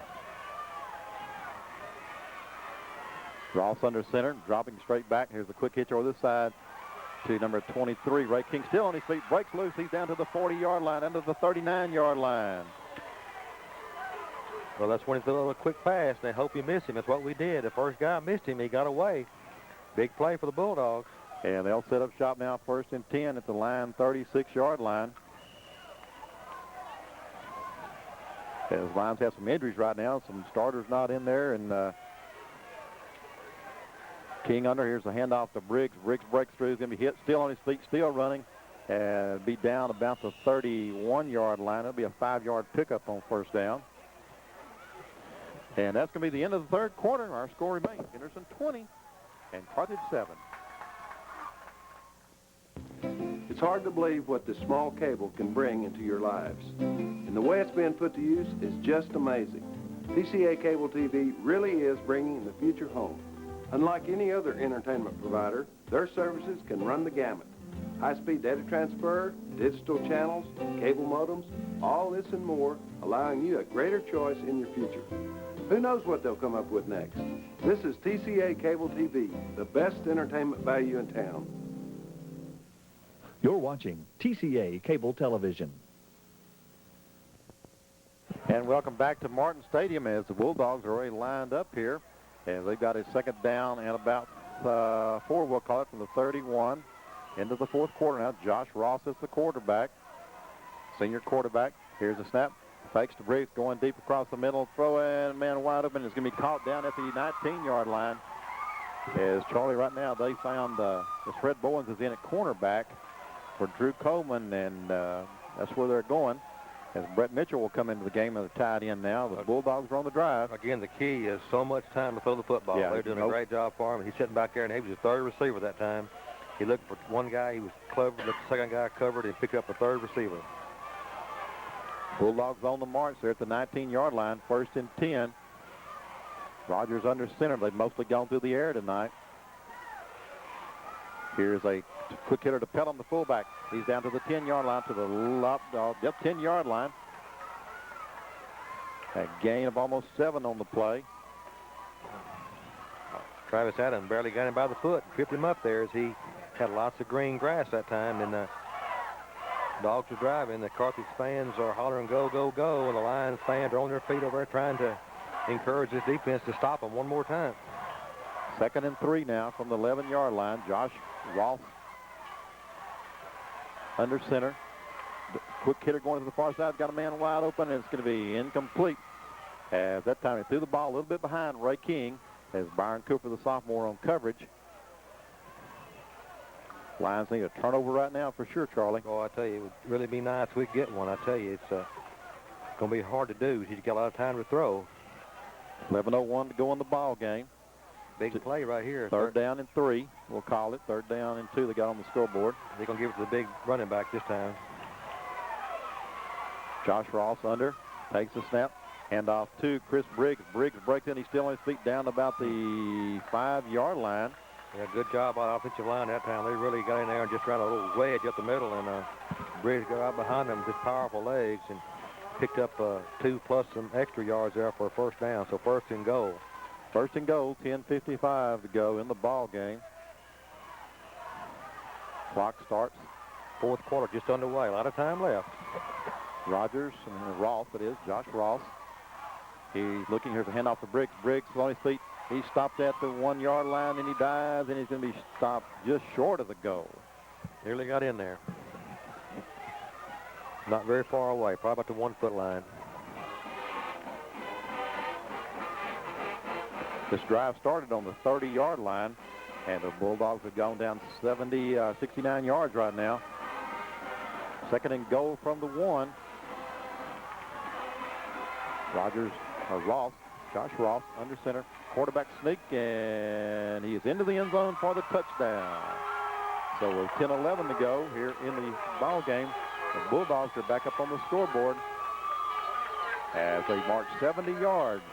Ross under center, dropping straight back. Here's a quick hitch over this side to number 23. Ray King still on his feet, breaks loose. He's down to the 40-yard line, under the 39-yard line. Well, that's when he threw a little quick pass. They hope you miss him. That's what we did. The first guy missed him. He got away. Big play for the Bulldogs. And they'll set up shop now, 1st and 10 at the line, 36-yard line. As Lions have some injuries right now, some starters not in there, and King under. Here's a handoff to Briggs. Briggs breaks through. He's going to be hit. Still on his feet. Still running. And be down about the 31-yard line. It'll be a 5-yard pickup on 1st down. And that's going to be the end of the third quarter. Our score remains Henderson 20 and Carthage 7. It's hard to believe what this small cable can bring into your lives. And the way it's being put to use is just amazing. TCA Cable TV really is bringing the future home. Unlike any other entertainment provider, their services can run the gamut. High-speed data transfer, digital channels, cable modems, all this and more, allowing you a greater choice in your future. Who knows what they'll come up with next? This is TCA Cable TV, the best entertainment value in town. You're watching TCA Cable Television. And welcome back to Martin Stadium as the Bulldogs are already lined up here. And they've got a 2nd down and about 4, we'll call it, from the 31 into the fourth quarter now. Josh Ross is the quarterback, senior quarterback. Here's a snap. Fakes to Briggs, going deep across the middle. Throw in, man wide open. It's going to be caught down at the 19-yard line. As Charlie, right now, they found as Fred Bowens is in at cornerback for Drew Coleman, and that's where they're going. As Brett Mitchell will come into the game as a tight end now. The Bulldogs are on the drive. Again, the key is so much time to throw the football. Yeah, they're doing a great job for him. He's sitting back there, and he was the 3rd receiver that time. He looked for one guy. He was covered. The 2nd guy covered and picked up the 3rd receiver. Bulldogs on the march. They're at the 19-yard line, 1st and 10. Rogers under center. They've mostly gone through the air tonight. Here's a quick hitter to Pelham, the fullback. He's down to the 10-yard line, to the left, 10-yard line. A gain of almost 7 on the play. Travis Adams barely got him by the foot, tripped him up there as he had lots of green grass that time. And the Dogs are driving. The Carthage fans are hollering, go, go, go. And the Lions fans are on their feet over there trying to encourage this defense to stop them one more time. 2nd and 3 now from the 11-yard line. Josh Ross under center. Quick hitter going to the far side. Got a man wide open, and it's going to be incomplete. As that time he threw the ball a little bit behind Ray King as Byron Cooper, the sophomore, on coverage. Lions need a turnover right now for sure, Charlie. Oh, I tell you, it would really be nice if we could get one. I tell you, it's going to be hard to do. He's got a lot of time to throw. 11:01 to go in the ball game. Big play right here. Third down and 3, we'll call it. Third down and 2 they got on the scoreboard. They're going to give it to the big running back this time. Josh Ross under, takes the snap, handoff to Chris Briggs. Briggs breaks in, he's still on his feet down about the 5-yard line. Yeah, good job on the offensive line that time. They really got in there and just ran a little wedge up the middle, and Briggs got out behind them with his powerful legs and picked up 2 plus some extra yards there for a first down. So first and goal. First and goal, 10:55 to go in the ball game. Clock starts. Fourth quarter just underway. A lot of time left. Rogers and Ross, it is, Josh Ross. He's looking here for handoff to Briggs. Briggs on his feet. He stopped at the 1-yard line, and he dives, and he's going to be stopped just short of the goal. Nearly got in there. Not very far away, probably about the 1-foot line. This drive started on the 30-yard line, and the Bulldogs have gone down 69 yards right now. Second and goal from the 1. Josh Ross under center. Quarterback sneak, and he is into the end zone for the touchdown. So with 10-11 to go here in the ball game, the Bulldogs are back up on the scoreboard as they march 70 yards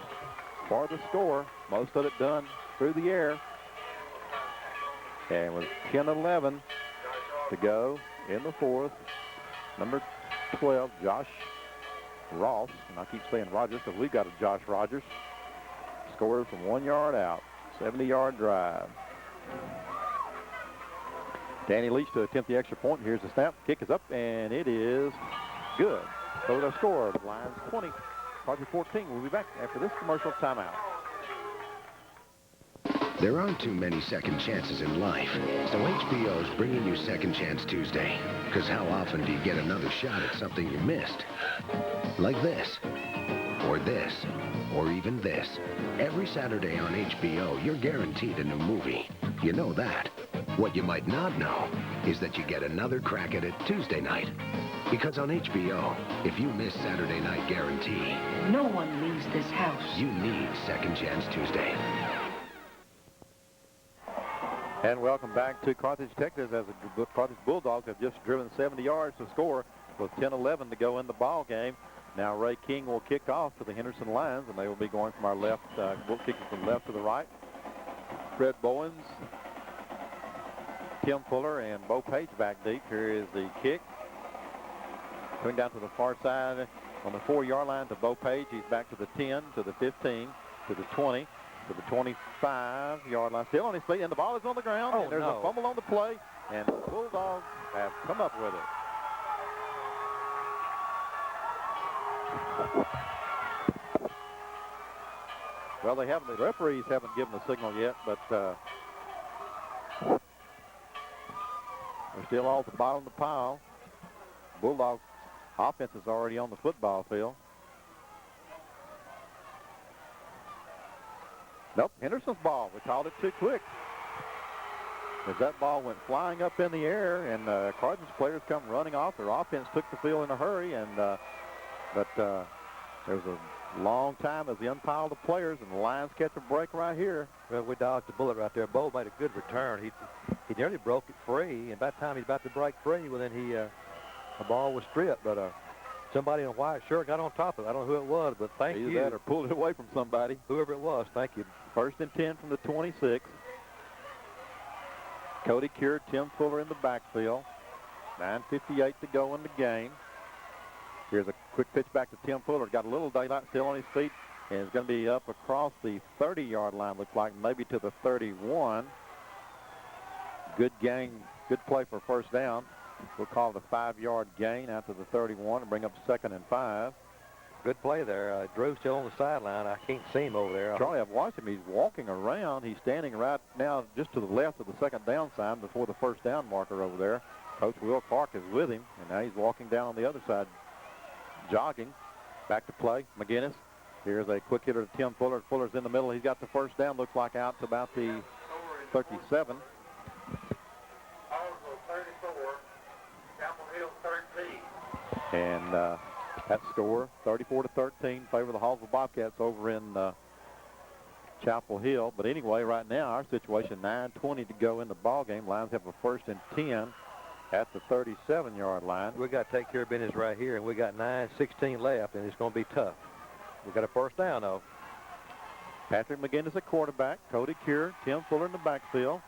for the score. Most of it done through the air. And with 10-11 to go in the fourth, number 12, Josh Ross, and I keep saying Rogers because we've got a Josh Rogers, scores from 1 yard out, 70-yard drive. Danny Leach to attempt the extra point. Here's the snap. Kick is up, and it is good. So the score, the Lions 20, Carthage 14. We'll be back after this commercial timeout. There aren't too many second chances in life, so HBO's bringing you Second Chance Tuesday. Because how often do you get another shot at something you missed? Like this, or even this. Every Saturday on HBO, you're guaranteed a new movie. You know that. What you might not know is that you get another crack at it Tuesday night. Because on HBO, if you miss Saturday Night Guarantee, no one leaves this house. You need Second Chance Tuesday. And welcome back to Carthage, Texas, as the Carthage Bulldogs have just driven 70 yards to score with 10-11 to go in the ball game. Now Ray King will kick off to the Henderson Lions, and they will be going from our left, we'll kick it from left to the right. Fred Bowens, Tim Fuller, and Bo Page back deep. Here is the kick. Coming down to the far side on the 4-yard line to Bo Page. He's back to the 10, to the 15, to the 20, to the 25-yard line. Still on his feet, and the ball is on the ground. Oh, and there's a fumble on the play, and the Bulldogs have come up with it. Well, the referees haven't given a signal yet, but they're still all at the bottom of the pile. Bulldogs offense is already on the football field. Nope, Henderson's ball. We called it too quick. As that ball went flying up in the air, and Carthage players come running off. Their offense took the field in a hurry, and but there was a long time as they unpiled the players, and the Lions catch a break right here. Well, we dodged the bullet right there. Bo made a good return. He nearly broke it free, and by the time he's about to break free, well, then the ball was stripped, but somebody in a white shirt got on top of it. I don't know who it was, but thank you. Either that or pulled it away from somebody. Whoever it was, thank you. First and 10 from the 26. Cody Cure, Tim Fuller in the backfield. 9:58 to go in the game. Here's a quick pitch back to Tim Fuller. Got a little daylight still on his feet, and is going to be up across the 30-yard line, looks like, maybe to the 31. Good gain, good play for first down. We'll call it a 5-yard gain out to the 31 and bring up 2nd and 5. Good play there. Drew's still on the sideline. I can't see him over there. Charlie, I've watched him. He's walking around. He's standing right now just to the left of the second down sign before the first down marker over there. Coach Will Clark is with him, and now he's walking down on the other side, jogging. Back to play. McGinnis. Here's a quick hitter to Tim Fuller. Fuller's in the middle. He's got the first down. Looks like out to about the 37. And that score, 34-13, favor the Hallsville Bobcats over in Chapel Hill. But anyway, right now, our situation, 9:20 to go in the ball game. Lions have a 1st and 10 at the 37-yard line. We got to take care of business right here, and we got 9:16 left, and it's going to be tough. We got a 1st down, though. Patrick McGinnis at quarterback. Cody Cure, Tim Fuller in the backfield.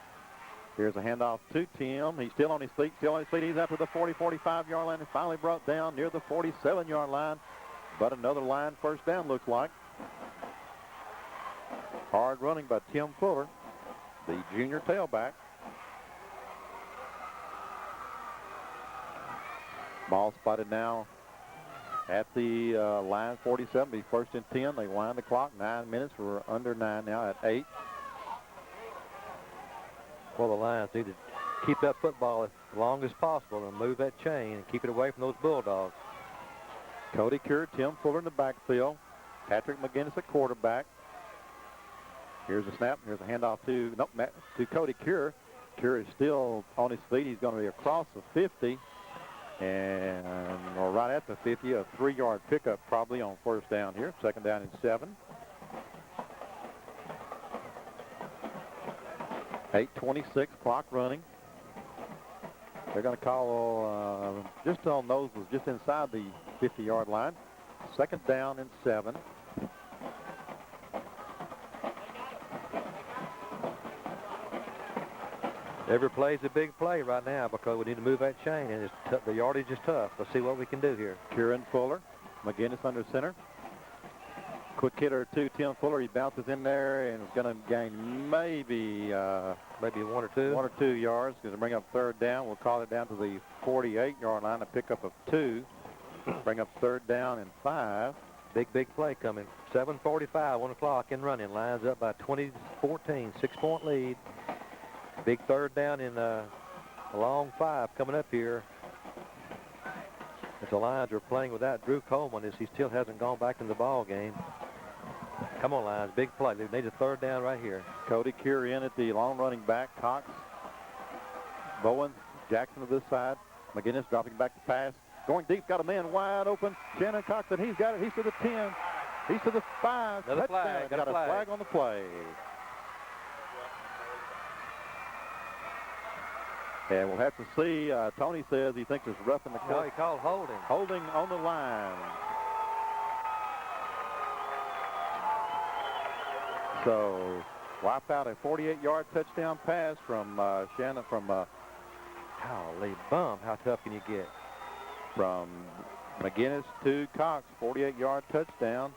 Here's a handoff to Tim. He's still on his feet, He's up to the 45-yard line and finally brought down near the 47-yard line. But another line 1st down, looks like. Hard running by Tim Fuller, the junior tailback. Ball spotted now at the line 47, be 1st and 10. They wind the clock. 9 minutes. We're under 9 now at 8. Well, the Lions need to keep that football as long as possible and move that chain and keep it away from those Bulldogs. Cody Cure, Tim Fuller in the backfield. Patrick McGinnis at quarterback. Here's a snap. Here's a handoff to Cody Cure. Cure is still on his feet. He's going to be across the 50 or right at the 50. A 3-yard pickup probably on 1st down here. 2nd down and 7. 8:26 clock running. They're going to call just on those was just inside the 50-yard line. 2nd down and 7. Every play is a big play right now because we need to move that chain, and the yardage is tough. Let's see what we can do here. Kieran Fuller, McGinnis under center. Quick hitter to Tim Fuller. He bounces in there and is going to gain maybe 1 or 2 yards. Going to bring up 3rd down. We'll call it down to the 48-yard line. A pickup of 2. Bring up 3rd down and 5. Big play coming. 7:45, 1 o'clock in running. Lions up by 20-14, 6-point lead. Big 3rd down in a long 5 coming up here. As the Lions are playing without Drew Coleman, as he still hasn't gone back in the ball game. Come on, Lions, big play. They need a 3rd down right here. Cody Cure in at the long running back. Cox, Bowen, Jackson to this side. McGinnis dropping back to pass. Going deep, got a man wide open. Shannon Cox, and he's got it. He's to the 10. He's to the 5. Another flag. Got a flag on the play. And we'll have to see. Tony says he thinks it's rough in the cut. No, he called holding. Holding on the line. So, wipe out a 48-yard touchdown pass from Shannon from golly bum, how tough can you get? From McGinnis to Cox, 48-yard touchdown.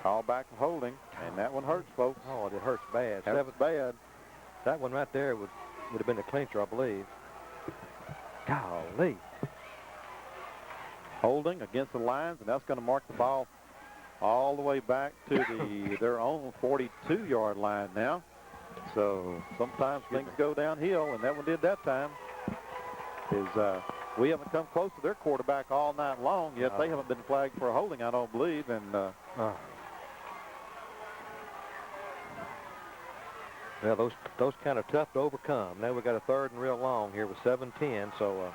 Call back for holding, and that one hurts, folks. Oh, it hurts bad. That was bad. That one right there would have been a clincher, I believe. Golly. Holding against the Lions, and that's going to mark the ball all the way back to their own 42-yard line now. So sometimes things go downhill, and that one did that time. We haven't come close to their quarterback all night long yet. They haven't been flagged for a holding, I don't believe. And yeah, those kind of tough to overcome. Now we got a 3rd and real long here with 7:10. So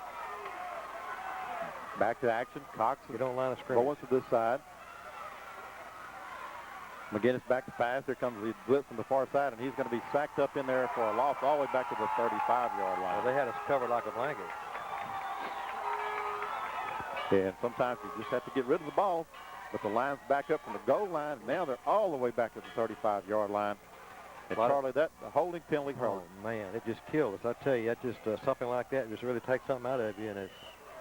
back to action. Cox is on line of scrimmage. Going to this side. McGinnis back to pass. Here comes the blitz from the far side, and he's going to be sacked up in there for a loss all the way back to the 35-yard line. Well, they had us covered like a blanket. And sometimes you just have to get rid of the ball. But the Lions back up from the goal line. Now they're all the way back to the 35-yard line. And Charlie, that holding penalty hurt. Oh, man, it just killed us. I tell you, that just something like that just really takes something out of you. And it's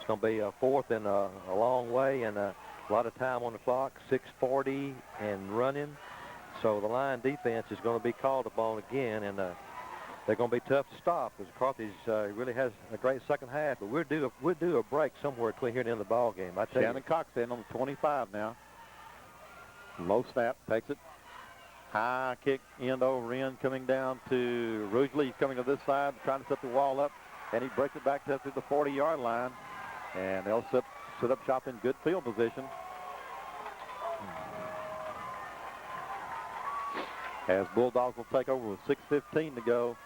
going to be a 4th and a long way and a lot of time on the clock, 6:40 and running. So the Lion defense is going to be called upon again, and they're going to be tough to stop because Carthage really has a great second half. But we'll do a break somewhere between here and the end of the ball game. I tell Shannon Cox in on the 25 now. Low snap, takes it. High kick, end over end, coming down to Rugeley. He's coming to this side, trying to set the wall up, and he breaks it back to the 40-yard line. And they'll sit up shop in good field position. As Bulldogs will take over with 6:15 to go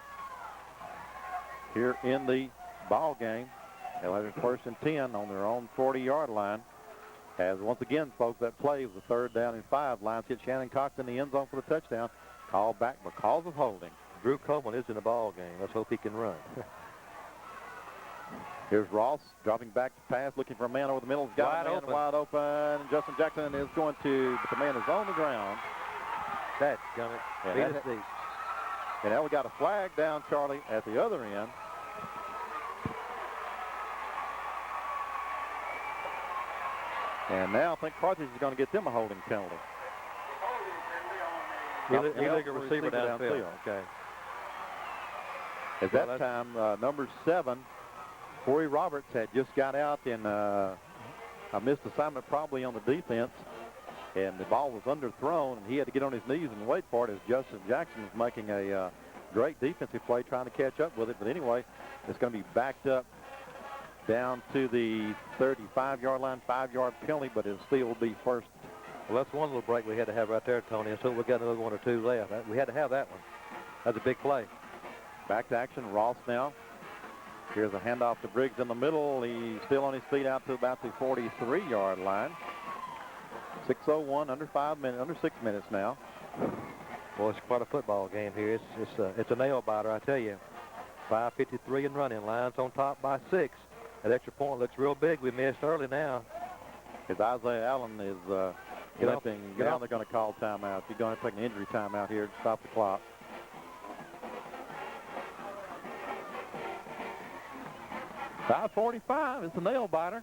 here in the ball game. They'll have it 1st and 10 on their own 40-yard line. As once again, folks, that play was a 3rd down and 5. Lions hit Shannon Cox in the end zone for the touchdown. Called back because of holding. Drew Coleman is in the ball game. Let's hope he can run. Here's Ross dropping back to pass, looking for a man over the middle. He's got a man wide open. Justin Jackson is going to, but the man is on the ground. That's coming. And now we got a flag down, Charlie, at the other end. And now I think Carthage is going to get them a holding penalty. Illegal receiver downfield. Okay. At that time, number 7, Corey Roberts, had just got out in a missed assignment probably on the defense. And the ball was underthrown, and he had to get on his knees and wait for it as Justin Jackson was making a great defensive play trying to catch up with it. But anyway, it's going to be backed up down to the 35-yard line, 5-yard penalty, but it still will be first. Well, that's one little break we had to have right there, Tony, and so we got another 1 or 2 left. We had to have that one. That's a big play. Back to action, Ross now. Here's a handoff to Briggs in the middle. He's still on his feet out to about the 43-yard line. 6:01, under 6 minutes now. Well, it's quite a football game here. It's a nail biter, I tell you. 5:53 and running. Lions on top by 6. That extra point looks real big. We missed early now. As Isaiah Allen is limping, now they're going to call timeout. You're going to take an injury timeout here to stop the clock. .545 is the nail biter.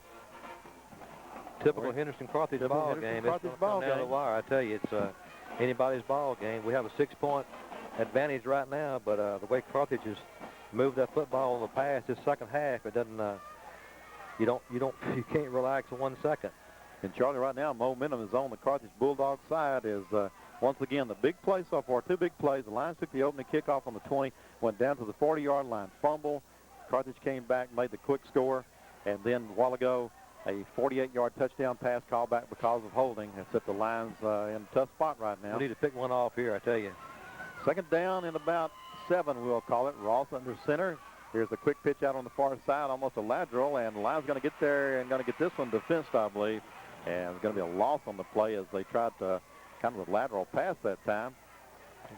Typical Henderson Carthage ball game. It's down the wire. I tell you, it's anybody's ball game. We have a 6-point advantage right now, but the way Carthage has moved that football on the pass this second half, it doesn't. You can't relax for 1 second. And Charlie, right now, momentum is on the Carthage Bulldogs side. Is once again the big play so far. 2 big plays. The Lions took the opening kickoff on the 20, went down to the 40-yard line, fumble. Carthage came back, made the quick score, and then a while ago, a 48-yard touchdown pass called back because of holding has set the Lions in a tough spot right now. We need to pick one off here, I tell you. Second down in about 7, we'll call it. Ross under center. Here's a quick pitch out on the far side, almost a lateral, and the Lions going to get there and going to get this one defensed, I believe. And it's going to be a loss on the play as they tried to kind of a lateral pass that time.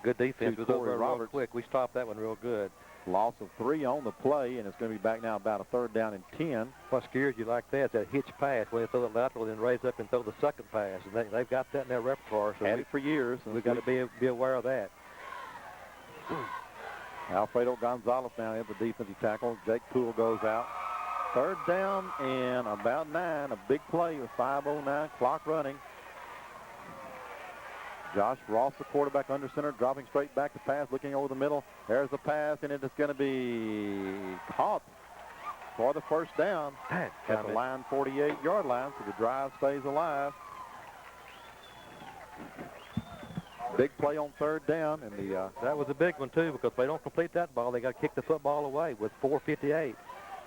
Good defense was over real quick. We stopped that one real good. Loss of 3 on the play, and it's going to be back now about a 3rd down and 10. What scares you like that is that hitch pass where they throw the lateral and raise up and throw the second pass. And they've got that in their repertoire. So had it for years. We've got to be aware of that. Alfredo Gonzalez now in the defensive tackle. Jake Poole goes out. 3rd down and about 9. A big play with 5:09, clock running. Josh Ross, the quarterback under center, dropping straight back to pass, looking over the middle. There's the pass, and it is going to be caught for the first down at the line, 48-yard line, so the drive stays alive. Big play on 3rd down, and that was a big one too, because if they don't complete that ball, they got to kick the football away with 4:58.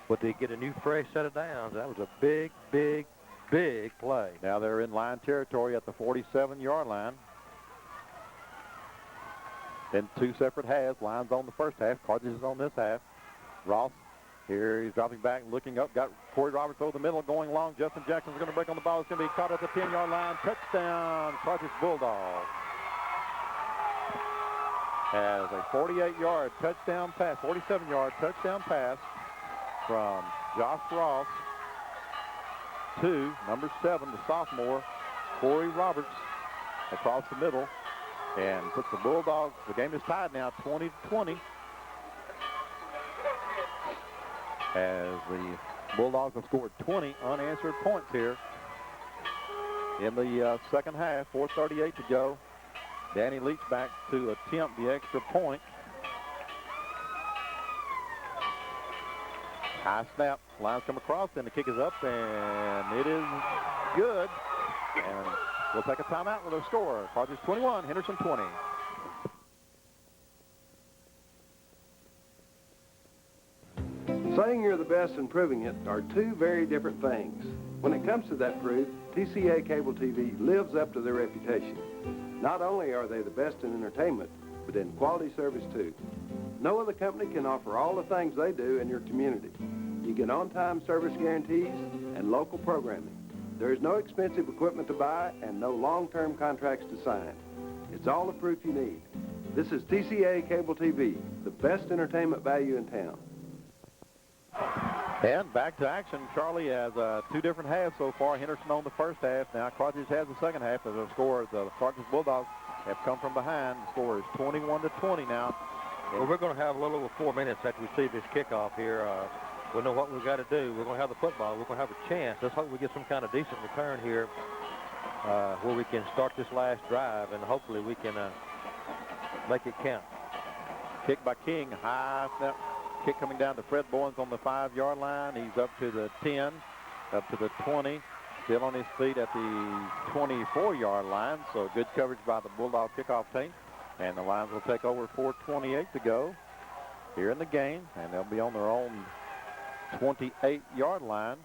But they get a new fresh set of downs. That was a big, big, big play. Now they're in line territory at the 47-yard line. In 2 separate halves. Lions on the first half. Carthage is on this half. Ross here, he's dropping back, looking up. Got Corey Roberts over the middle, going long. Justin Jackson's going to break on the ball. It's going to be caught at the 10-yard line. Touchdown, Carthage Bulldogs. As a 48-yard touchdown pass, 47-yard touchdown pass from Josh Ross to number 7, the sophomore, Corey Roberts, across the middle. And puts the Bulldogs, the game is tied now, 20-20. As the Bulldogs have scored 20 unanswered points here in the second half, 4:38 to go. Danny Leach back to attempt the extra point. High snap, Lions come across, and the kick is up, and it is good. And we'll take a timeout with a score. Carthage 21, Henderson 20. Saying you're the best and proving it are 2 very different things. When it comes to that proof, TCA Cable TV lives up to their reputation. Not only are they the best in entertainment, but in quality service too. No other company can offer all the things they do in your community. You get on-time service guarantees and local programming. There is no expensive equipment to buy and no long-term contracts to sign. It's all the proof you need. This is TCA Cable TV, the best entertainment value in town. And back to action. Charlie has 2 different halves so far. Henderson on the first half. Now Carthage has the second half. As the score, the Carthage Bulldogs have come from behind. The score is 21-20 now. Well, we're going to have a little over 4 minutes after we see this kickoff here. We'll know what we've got to do. We're going to have the football. We're going to have a chance. Let's hope we get some kind of decent return here where we can start this last drive, and hopefully we can make it count. Kick by King. High snap. Kick coming down to Fred Bowens on the 5-yard line. He's up to the 10, up to the 20. Still on his feet at the 24-yard line. So good coverage by the Bulldog kickoff team. And the Lions will take over 4:28 to go here in the game. And they'll be on their own 28-yard line.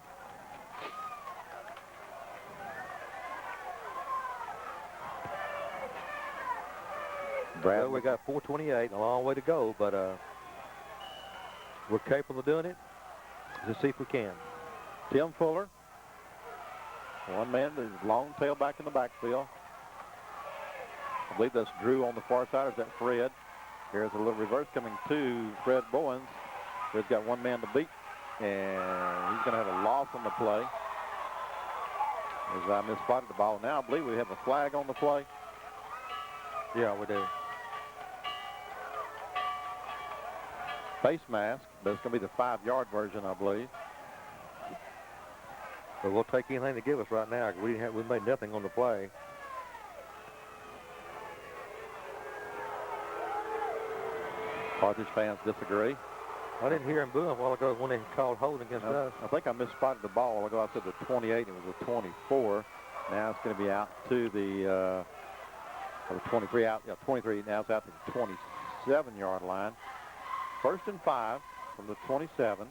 Well, we got 4:28, a long way to go, but we're capable of doing it. Let's see if we can. Tim Fuller. One man, there's long tailback in the backfield. I believe that's Drew on the far side. Or is that Fred? Here's a little reverse coming to Fred Bowens. Fred's got one man to beat, and he's going to have a loss on the play. As I misspotted the ball. Now I believe we have a flag on the play. Yeah, we do. Face mask, but it's going to be the 5-yard version, I believe. But we'll take anything to give us right now. We made nothing on the play. Carthage fans disagree. I didn't hear him booing a while ago when they called holding against us. I think I misspotted the ball a while ago. I said the 28, and it was the 24. Now it's going to be out to the 23 out. Yeah, 23. Now it's out to the 27-yard line. 1st and 5 from the 27.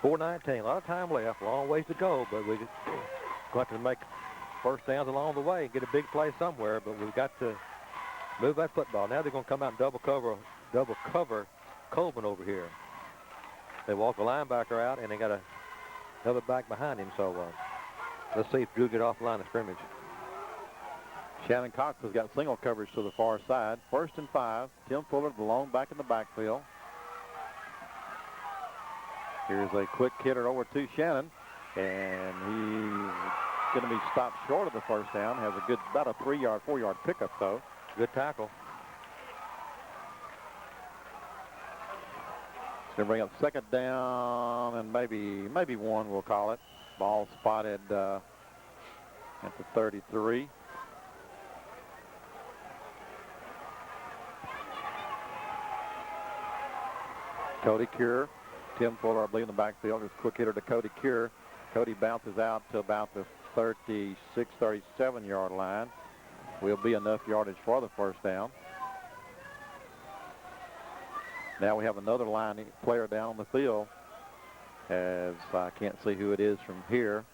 4:19. A lot of time left. A long ways to go, but we're going to make first downs along the way and get a big play somewhere. But we've got to move that football. Now they're going to come out and double cover Coleman over here. They walk the linebacker out, and they got another back behind him. So let's see if Drew get off the line of scrimmage. Shannon Cox has got single coverage to the far side. 1st and 5. Tim Fuller, the lone back in the backfield. Here's a quick hitter over to Shannon, and he's going to be stopped short of the first down. Has a good, about a 3-yard, 4-yard pickup, though. Good tackle. It's going to bring up 2nd down and maybe 1, we'll call it. Ball spotted at the 33. Cody Cure. Tim Fuller, I believe, in the backfield. Just quick hitter to Cody Cure. Cody bounces out to about the 36, 37-yard line. Will be enough yardage for the first down. Now we have another line player down on the field, as I can't see who it is from here.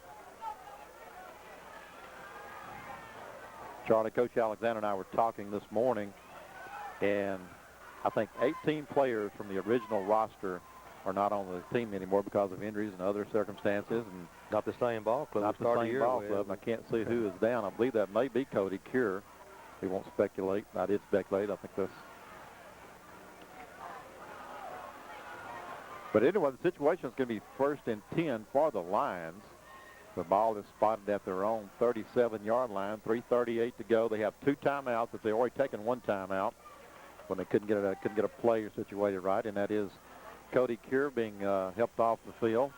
Charlie, Coach Alexander and I were talking this morning, and I think 18 players from the original roster are not on the team anymore because of injuries and other circumstances. And not the same ball club. Not the same ball club. I can't see who is down. I believe that may be Cody Cure. We won't speculate. I did speculate. I think that's. But anyway, the situation is going to be 1st and 10 for the Lions. The ball is spotted at their own 37-yard line. 3:38 to go. They have 2 timeouts, but they've already taken 1 timeout when they couldn't get a player situated right, and that is Cody Cure being helped off the field.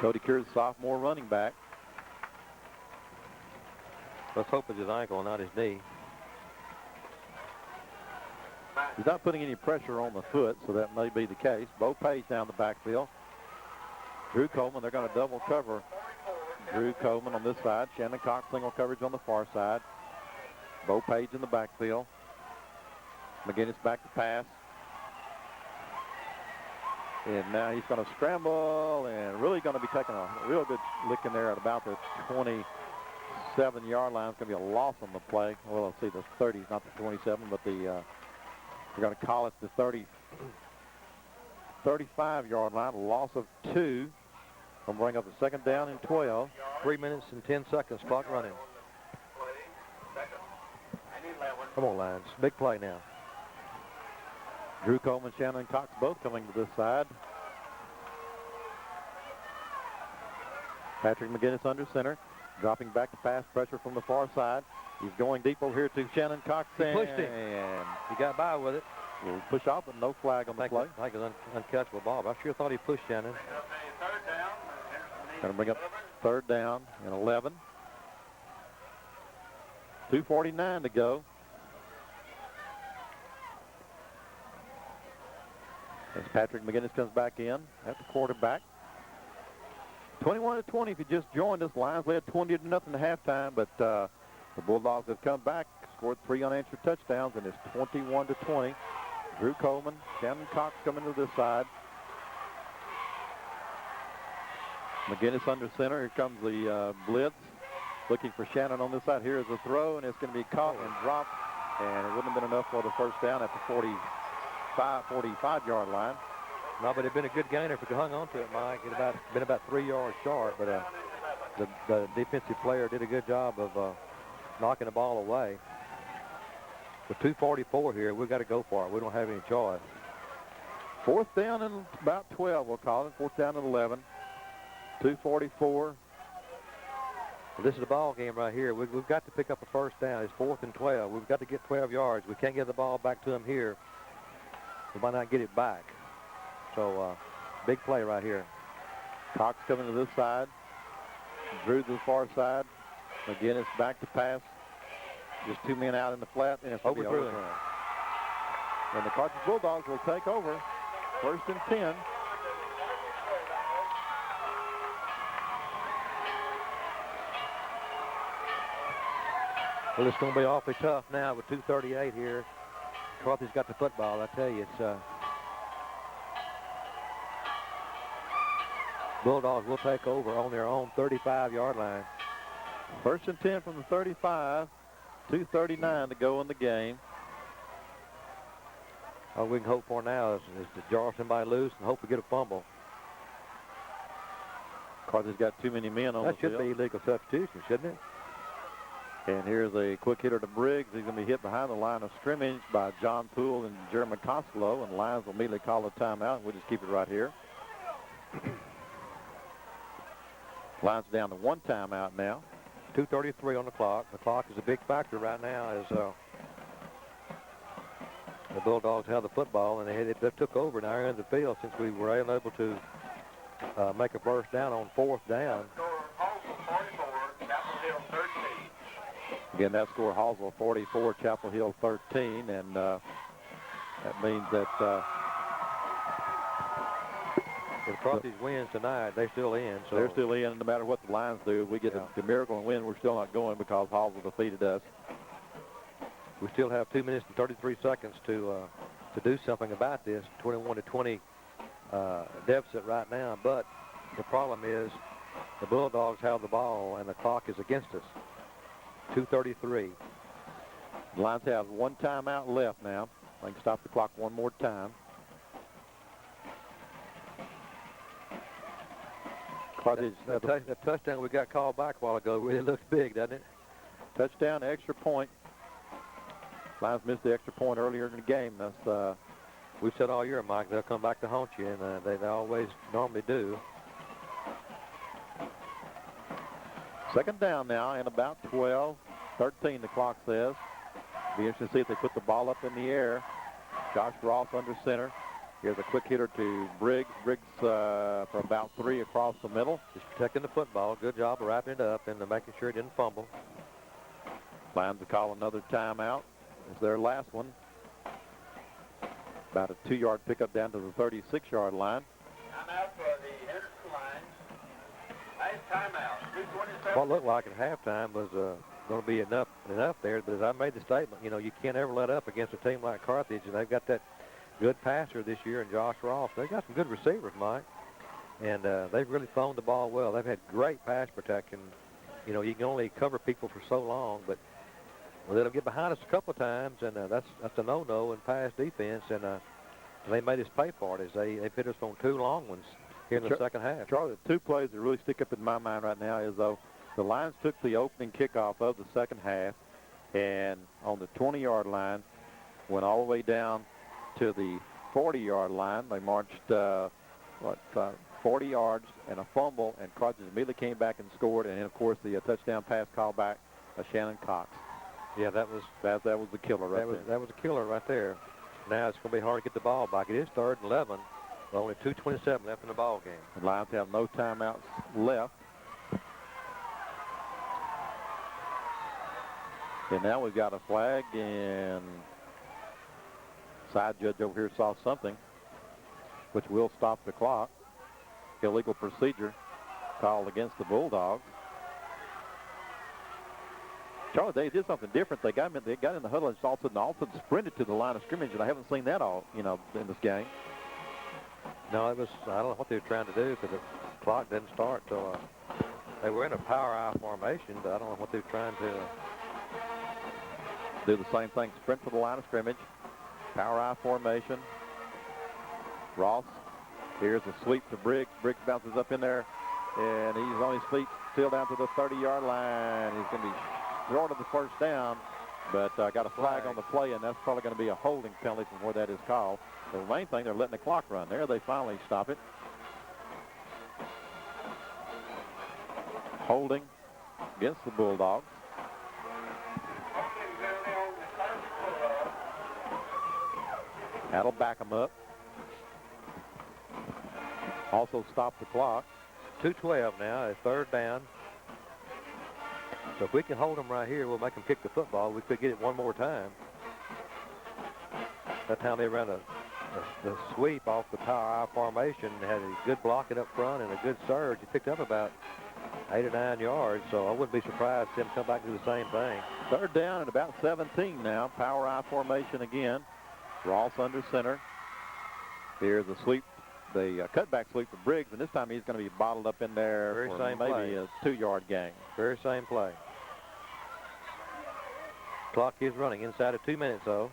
Cody Cure is a sophomore running back. Let's hope it's his ankle, not his knee. He's not putting any pressure on the foot, so that may be the case. Bo Page down the backfield. Drew Coleman, they're going to double cover Drew Coleman on this side. Shannon Cox single coverage on the far side. Bo Page in the backfield. McGinnis back to pass. And now he's going to scramble and really going to be taking a real good lick in there at about the 27-yard line. It's going to be a loss on the play. Well, let's see, the 30 is not the 27, but we're going to call it the 35-yard line, a loss of 2. We'll bring up the 2nd down and 12. 3 minutes and 10 seconds, clock running. Come on, Lions. Big play now. Drew Coleman, Shannon Cox both coming to this side. Patrick McGinnis under center. Dropping back to pass, pressure from the far side. He's going deep over here to Shannon Cox. He pushed him. And he got by with it. Will push off, but no flag on the play. I think it's an uncatchable ball, but I sure thought he pushed Shannon. Going to bring up third down and 11. 2:49 to go. As Patrick McGinnis comes back in at the quarterback. 21-20 if you just joined us. Lions led 20-0 at halftime, but the Bulldogs have come back, scored 3 unanswered touchdowns, and it's 21-20. Drew Coleman, Shannon Cox coming to this side. McGinnis under center. Here comes the blitz. Looking for Shannon on this side. Here is the throw, and it's going to be caught and dropped, and it wouldn't have been enough for the first down at the 45-yard line. No, but it'd been a good gainer if we hung on to it, Mike. It'd been about 3 yards short, but the defensive player did a good job of knocking the ball away. With 2:44 here, we've got to go for it. We don't have any choice. Fourth down and about 12, we'll call it. Fourth down and 11. 2:44. Well, this is the ball game right here. We've got to pick up a first down. It's 4th and 12. We've got to get 12 yards. We can't get the ball back to them here. We might not get it back. So, big play right here. Cox coming to this side. Drew to the far side. McGinnis back to pass. Just 2 men out in the flat, and it's overthrown. And the Carthage Bulldogs will take over. 1st and 10. Well, it's going to be awfully tough now with 2:38 here. Carthage got the football. I tell you, it's Bulldogs will take over on their own 35-yard line. 1st and 10 from the 35. 2:39 to go in the game. All we can hope for now is to jar somebody loose and hope we get a fumble. Carthage got too many men on the field. That should be illegal substitution, shouldn't it? And here's a quick hitter to Briggs. He's going to be hit behind the line of scrimmage by John Poole and Jeremy Costello, and Lions will immediately call a timeout. We'll just keep it right here. Lions down to 1 timeout now. 2:33 on the clock. The clock is a big factor right now as the Bulldogs have the football, and they took over now in the field since we were unable to make a first down on 4th down. Again, that score, Hallsville 44, Chapel Hill 13, and that means that if Carthage wins tonight, they're still in. So they're still in, no matter what the Lions do. If we get the miracle and win, we're still not going because Hallsville defeated us. We still have 2 minutes and 33 seconds to do something about this 21-20 deficit right now. But the problem is the Bulldogs have the ball and the clock is against us. 2:33. The Lions have 1 timeout left now. They can stop the clock one more time. Carthage, the touchdown we got called back a while ago really looks big, doesn't it? Touchdown, extra point. Lions missed the extra point earlier in the game. That's we've said all year, Mike, they'll come back to haunt you, and they always normally do. 2nd down now and about 12. 13 the clock says. Be interesting to see if they put the ball up in the air. Josh Ross under center. Here's a quick hitter to Briggs. Briggs for about 3 across the middle. Just protecting the football. Good job of wrapping it up and making sure it didn't fumble. Lions will call another timeout. It's their last one. About a 2-yard pickup down to the 36-yard line. Timeout for the Henderson Lions. Nice timeout. What looked like at halftime was going to be enough there, but as I made the statement, you can't ever let up against a team like Carthage, and they've got that good passer this year in Josh Ross. They've got some good receivers, Mike, and they've really thrown the ball well. They've had great pass protection. You can only cover people for so long, but they'll get behind us a couple of times, and that's a no-no in pass defense, and they made us pay for it as they hit us on 2 long ones here in the second half. Charlie, the 2 plays that really stick up in my mind right now is, though, the Lions took the opening kickoff of the second half, And on the 20-yard line, went all the way down to the 40-yard line. They marched, 40 yards and a fumble, and Carthage immediately came back and scored. And then, of course, the touchdown pass called back by Shannon Cox. Yeah, that was the killer right there. That was a killer right there. Now it's going to be hard to get the ball back. It is 3rd and 11. Only 2:27 left in the ball game. The Lions have no timeouts left. And now we've got a flag, and side judge over here saw something, which will stop the clock. Illegal procedure called against the Bulldogs. Charlie, they did something different. They got in the huddle and all of a sudden sprinted to the line of scrimmage, and I haven't seen that all, in this game. No, I don't know what they were trying to do because the clock didn't start till they were in a power I formation, but I don't know what they were trying to do. The same thing, sprint to the line of scrimmage, power I formation. Ross, here's a sweep to Briggs. Briggs bounces up in there, and he's on his feet, still down to the 30-yard line. He's going to be short of the first down, but got a flag on the play, and that's probably going to be a holding penalty from where that is called. The main thing, they're letting the clock run. There, they finally stop it. Holding against the Bulldogs. That'll back them up. Also stop the clock. 2:12 now, it's 3rd down. So if we can hold them right here, we'll make them kick the football. We could get it one more time. That time they ran the sweep off the power I formation, had a good blocking up front and a good surge. He picked up about 8 or 9 yards, so I wouldn't be surprised to see him come back and do the same thing. 3rd down at about 17 now. Power I formation again. Ross under center. Here's the sweep, the cutback sweep for Briggs, and this time he's going to be bottled up in there for maybe a 2-yard gain. Very same play. Clock is running inside of 2 minutes, though.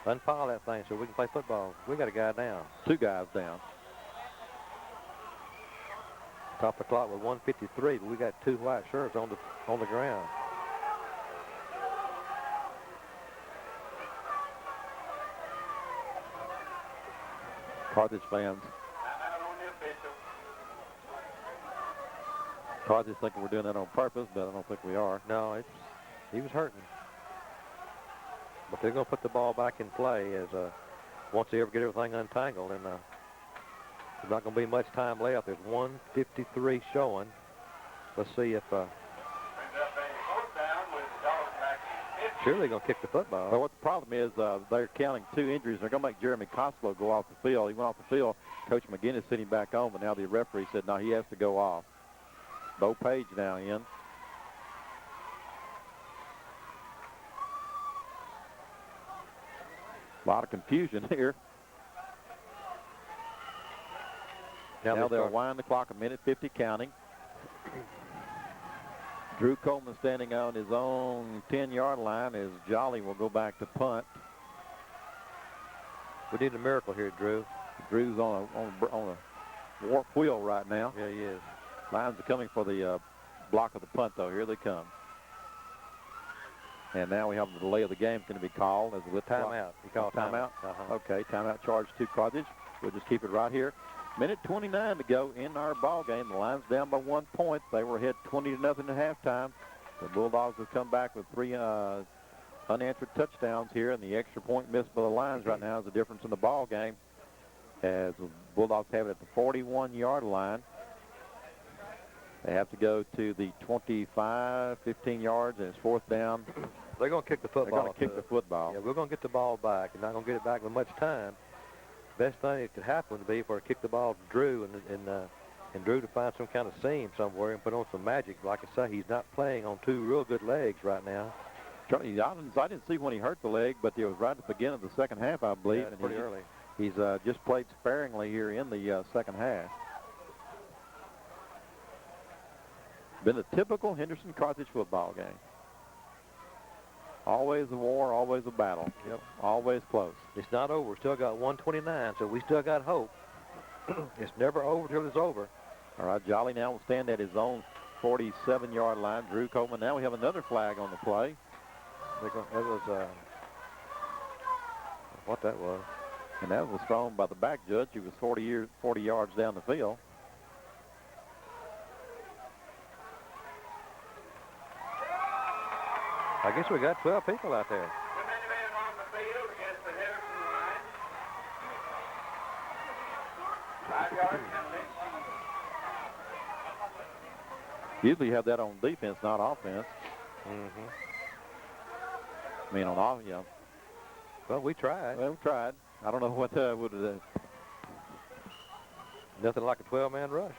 Unpile that thing so we can play football. We got a guy down. 2 guys down. Top of the clock with 1:53, but we got 2 white shirts on the ground. Carthage fans. Carthage thinking we're doing that on purpose, but I don't think we are. No, he was hurting. But they're going to put the ball back in play as once they ever get everything untangled, and there's not going to be much time left. There's 1:53 showing. Let's see if surely they're going to kick the football. Well, what the problem is, they're counting 2 injuries. They're going to make Jeremy Costello go off the field. He went off the field. Coach McGinnis sent him back on, but now the referee said, no, he has to go off. Bo Page now in. A lot of confusion here. Now they'll wind the clock, 1:50 counting. Drew Coleman standing on his own 10-yard line as Jolly will go back to punt. We need a miracle here, Drew. Drew's on a warp wheel right now. Yeah, he is. Lions are coming for the block of the punt, though. Here they come. And now we have the delay of the game going to be called as a timeout. You call timeout? Okay, timeout charge to Carthage. We'll just keep it right here. 1:29 to go in our ball game. The Lions down by 1 point. They were ahead 20-0 at halftime. The Bulldogs have come back with 3 unanswered touchdowns here, and the extra point missed by the Lions right now is the difference in the ball game. As the Bulldogs have it at the 41-yard line. They have to go to the 25, 15 yards, and it's 4th down. They're going to kick the football. They're going to kick the football. Yeah, we're going to get the ball back. They're not going to get it back with much time. Best thing that could happen would be for to kick the ball to Drew and Drew to find some kind of seam somewhere and put on some magic. Like I say, he's not playing on 2 real good legs right now. I didn't see when he hurt the leg, but it was right at the beginning of the second half, I believe. Yeah, pretty early. He's just played sparingly here in the second half. Been a typical Henderson Carthage football game. Always a war, always a battle. Yep. Always close. It's not over. We still got 1:29, so we still got hope. It's never over till it's over. All right, Jolly now will stand at his own 47-yard line. Drew Coleman. Now we have another flag on the play. That was what that was. And that was thrown by the back judge. He was 40 yards down the field. I guess we got 12 people out there. Usually you have that on defense, not offense. Mm-hmm. I mean, on offense, yeah. Well, we tried. Well, we tried. I don't know what would have. Nothing like a 12-man rush.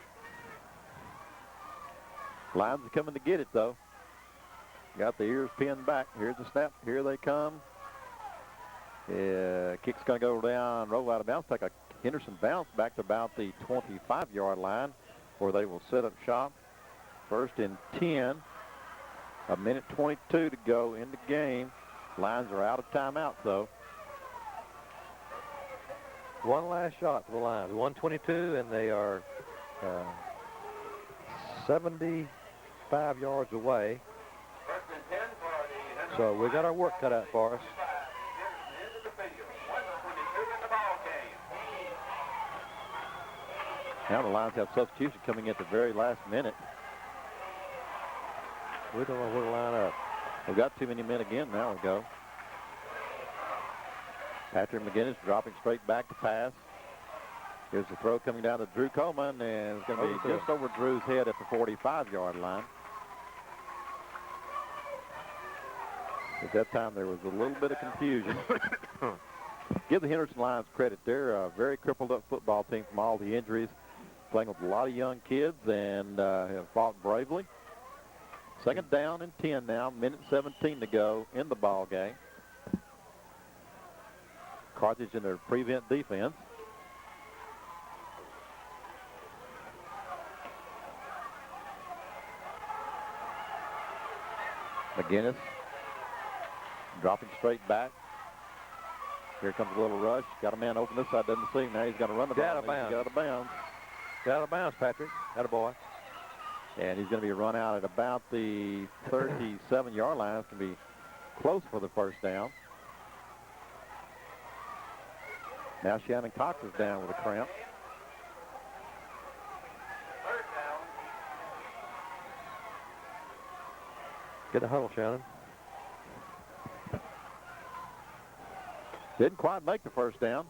Lions are coming to get it, though. Got the ears pinned back. Here's the snap. Here they come. Kick's going to go down, roll out of bounds, take a Henderson bounce back to about the 25-yard line where they will set up shop. 1st and 10. A minute 22 to go in the game. Lions are out of timeout, though. One last shot for the Lions. 122, and they are 75 yards away. So we got our work cut out for us. Now the Lions have substitution coming at the very last minute. We don't know where to line up. We've got too many men again. Now we go. Patrick McGinnis dropping straight back to pass. Here's the throw coming down to Drew Coleman, and it's going to be just over Drew's head at the 45-yard line. At that time, there was a little bit of confusion. Give the Henderson Lions credit. They're a very crippled-up football team from all the injuries, playing with a lot of young kids, and have fought bravely. 2nd down and 10 now, minute 17 to go in the ball game. Carthage in their prevent defense. McGinnis dropping straight back. Here comes a little rush. Got a man open this side, doesn't see him. Now he's going to run the ball. Out of bounds. Out of bounds. Out of bounds, Patrick. Attaboy. And he's going to be run out at about the 37-yard line. It's going to be close for the 1st down. Now Shannon Cox is down with a cramp. Get a huddle, Shannon. Didn't quite make the 1st down.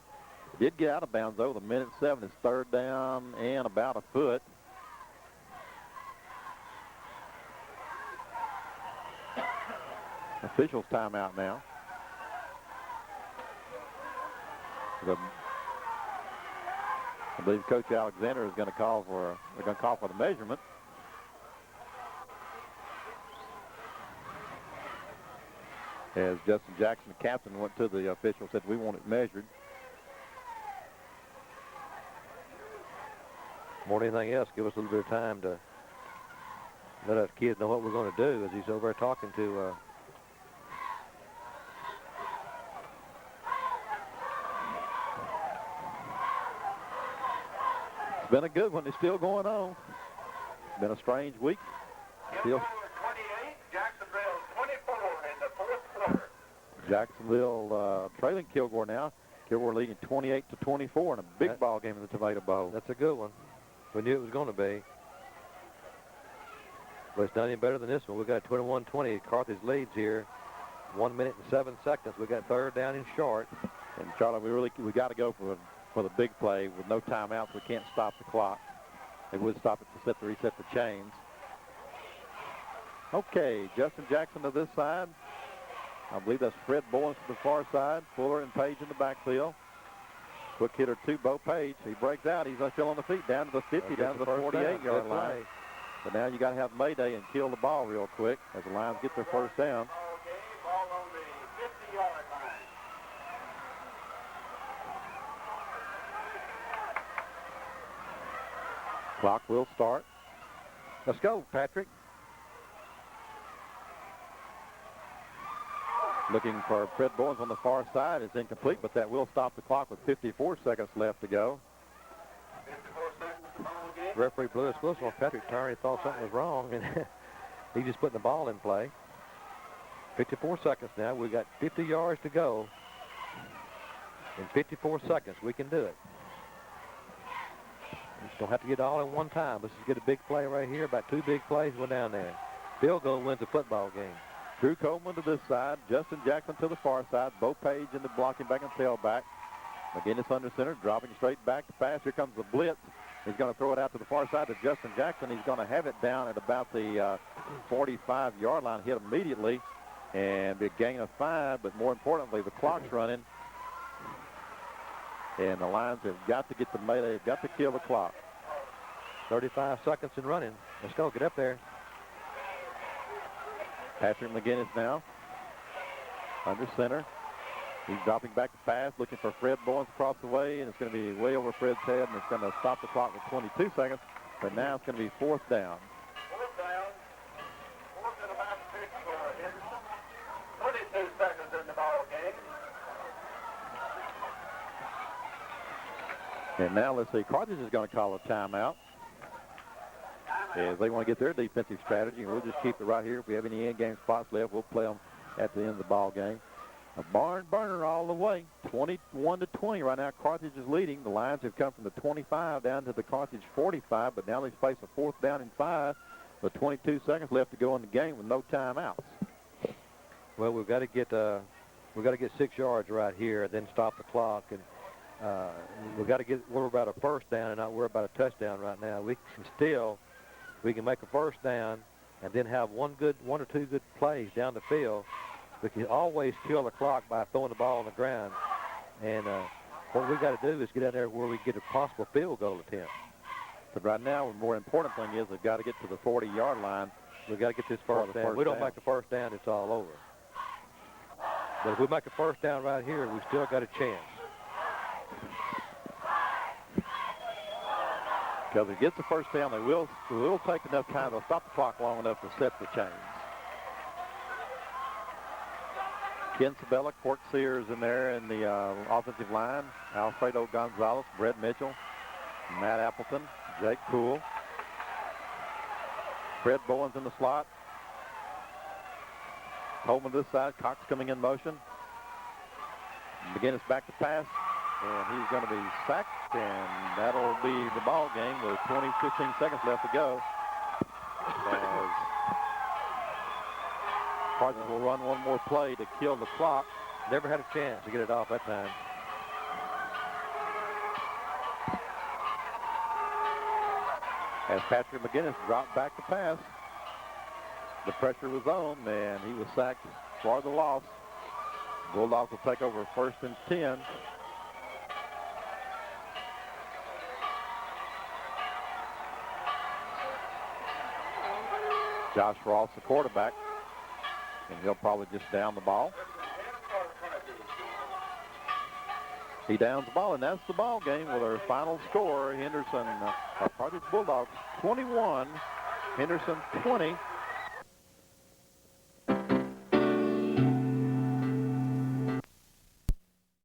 Did get out of bounds, though. The minute 7 is 3rd down and about a foot. Officials timeout now. I believe Coach Alexander is going to call for. They're going to call for the measurement. As Justin Jackson, the captain, went to the official, said we want it measured. More than anything else, give us a little bit of time to let us kids know what we're going to do as he's over there talking to It's been a good one. It's still going on. It's been a strange week. Still. 28, Jacksonville 24 in the 4th quarter. Jacksonville trailing Kilgore now. Kilgore leading 28-24 in a big ball game in the Tomato Bowl. That's a good one. We knew it was going to be. But it's not any better than this one. We've got 21-20. Carthage leads here. 1 minute and 7 seconds. We got 3rd down and short. And Charlie, we got to go for the big play with no timeouts. We can't stop the clock. They would stop it to reset the chains. Okay, Justin Jackson to this side. I believe that's Fred Boylan to the far side. Fuller and Page in the backfield. Quick hitter 2, Bo Page. He breaks out. He's still on the feet, down to the 50, down to the 48-yard line. But now you got to have Mayday and kill the ball real quick as the Lions get their 1st down. Ball on the 50-yard line. Clock will start. Let's go, Patrick. Looking for Fred Bowens on the far side. Is incomplete, but that will stop the clock with 54 seconds left to go. 54 seconds to ball game. Referee blew his whistle. Patrick Tyree thought something was wrong, and he just put the ball in play. 54 seconds now. We've got 50 yards to go. In 54 seconds, we can do it. We just don't have to get it all in one time. Let's just get a big play right here. About 2 big plays. We're down there. Field goal wins the football game. Drew Coleman to this side. Justin Jackson to the far side. Bo Page in the blocking back and tailback. McGinnis under center, dropping straight back to pass. Here comes the blitz. He's going to throw it out to the far side to Justin Jackson. He's going to have it down at about the 45-yard line. Hit immediately and be a gain of 5. But more importantly, the clock's running. And the Lions have got to get the melee. They've got to kill the clock. 35 seconds and running. Let's go. Get up there. Patrick McGinnis now under center. He's dropping back to pass, looking for Fred Bowens across the way, and it's going to be way over Fred's head, and it's going to stop the clock with 22 seconds. But now it's going to be 4th down. 4th down. 4th and about 6 for Henderson. 22 seconds in the ball game. And now let's see, Carthage is going to call a timeout. As they want to get their defensive strategy, and we'll just keep it right here. If we have any in-game spots left, we'll play them at the end of the ball game. A barn burner all the way, 21-20 right now. Carthage is leading. The Lions have come from the 25 down to the Carthage 45, but now they face a 4th down and 5 with 22 seconds left to go in the game with no timeouts. Well, we've got to get 6 yards right here, and then stop the clock, and we've got to worry about a 1st down and not worry about a touchdown right now. We can make a 1st down and then have one or two good plays down the field. We can always kill the clock by throwing the ball on the ground. And what we got to do is get out there where we get a possible field goal attempt. But right now, the more important thing is they've got to get to the 40-yard line. We've got to get this 1st down. If we don't make a 1st down, it's all over. But if we make a 1st down right here, we still got a chance. Because if it gets the 1st down, they will take enough time. They'll stop the clock long enough to set the chains. Ken Sabella, Court Sears in there in the offensive line. Alfredo Gonzalez, Brett Mitchell, Matt Appleton, Jake Poole. Fred Bowens in the slot. Coleman this side, Cox coming in motion. McGinnis back to pass, and he's going to be sacked, and that'll be the ball game with 15 seconds left to go. As Carthage will run one more play to kill the clock. Never had a chance to get it off that time. As Patrick McGinnis dropped back to pass, the pressure was on, and he was sacked for the loss. Bulldogs will take over 1st and 10. Josh Ross, the quarterback, and he'll probably just down the ball. He downs the ball, and that's the ball game with our final score. Henderson, Carthage Bulldogs 21, Henderson 20.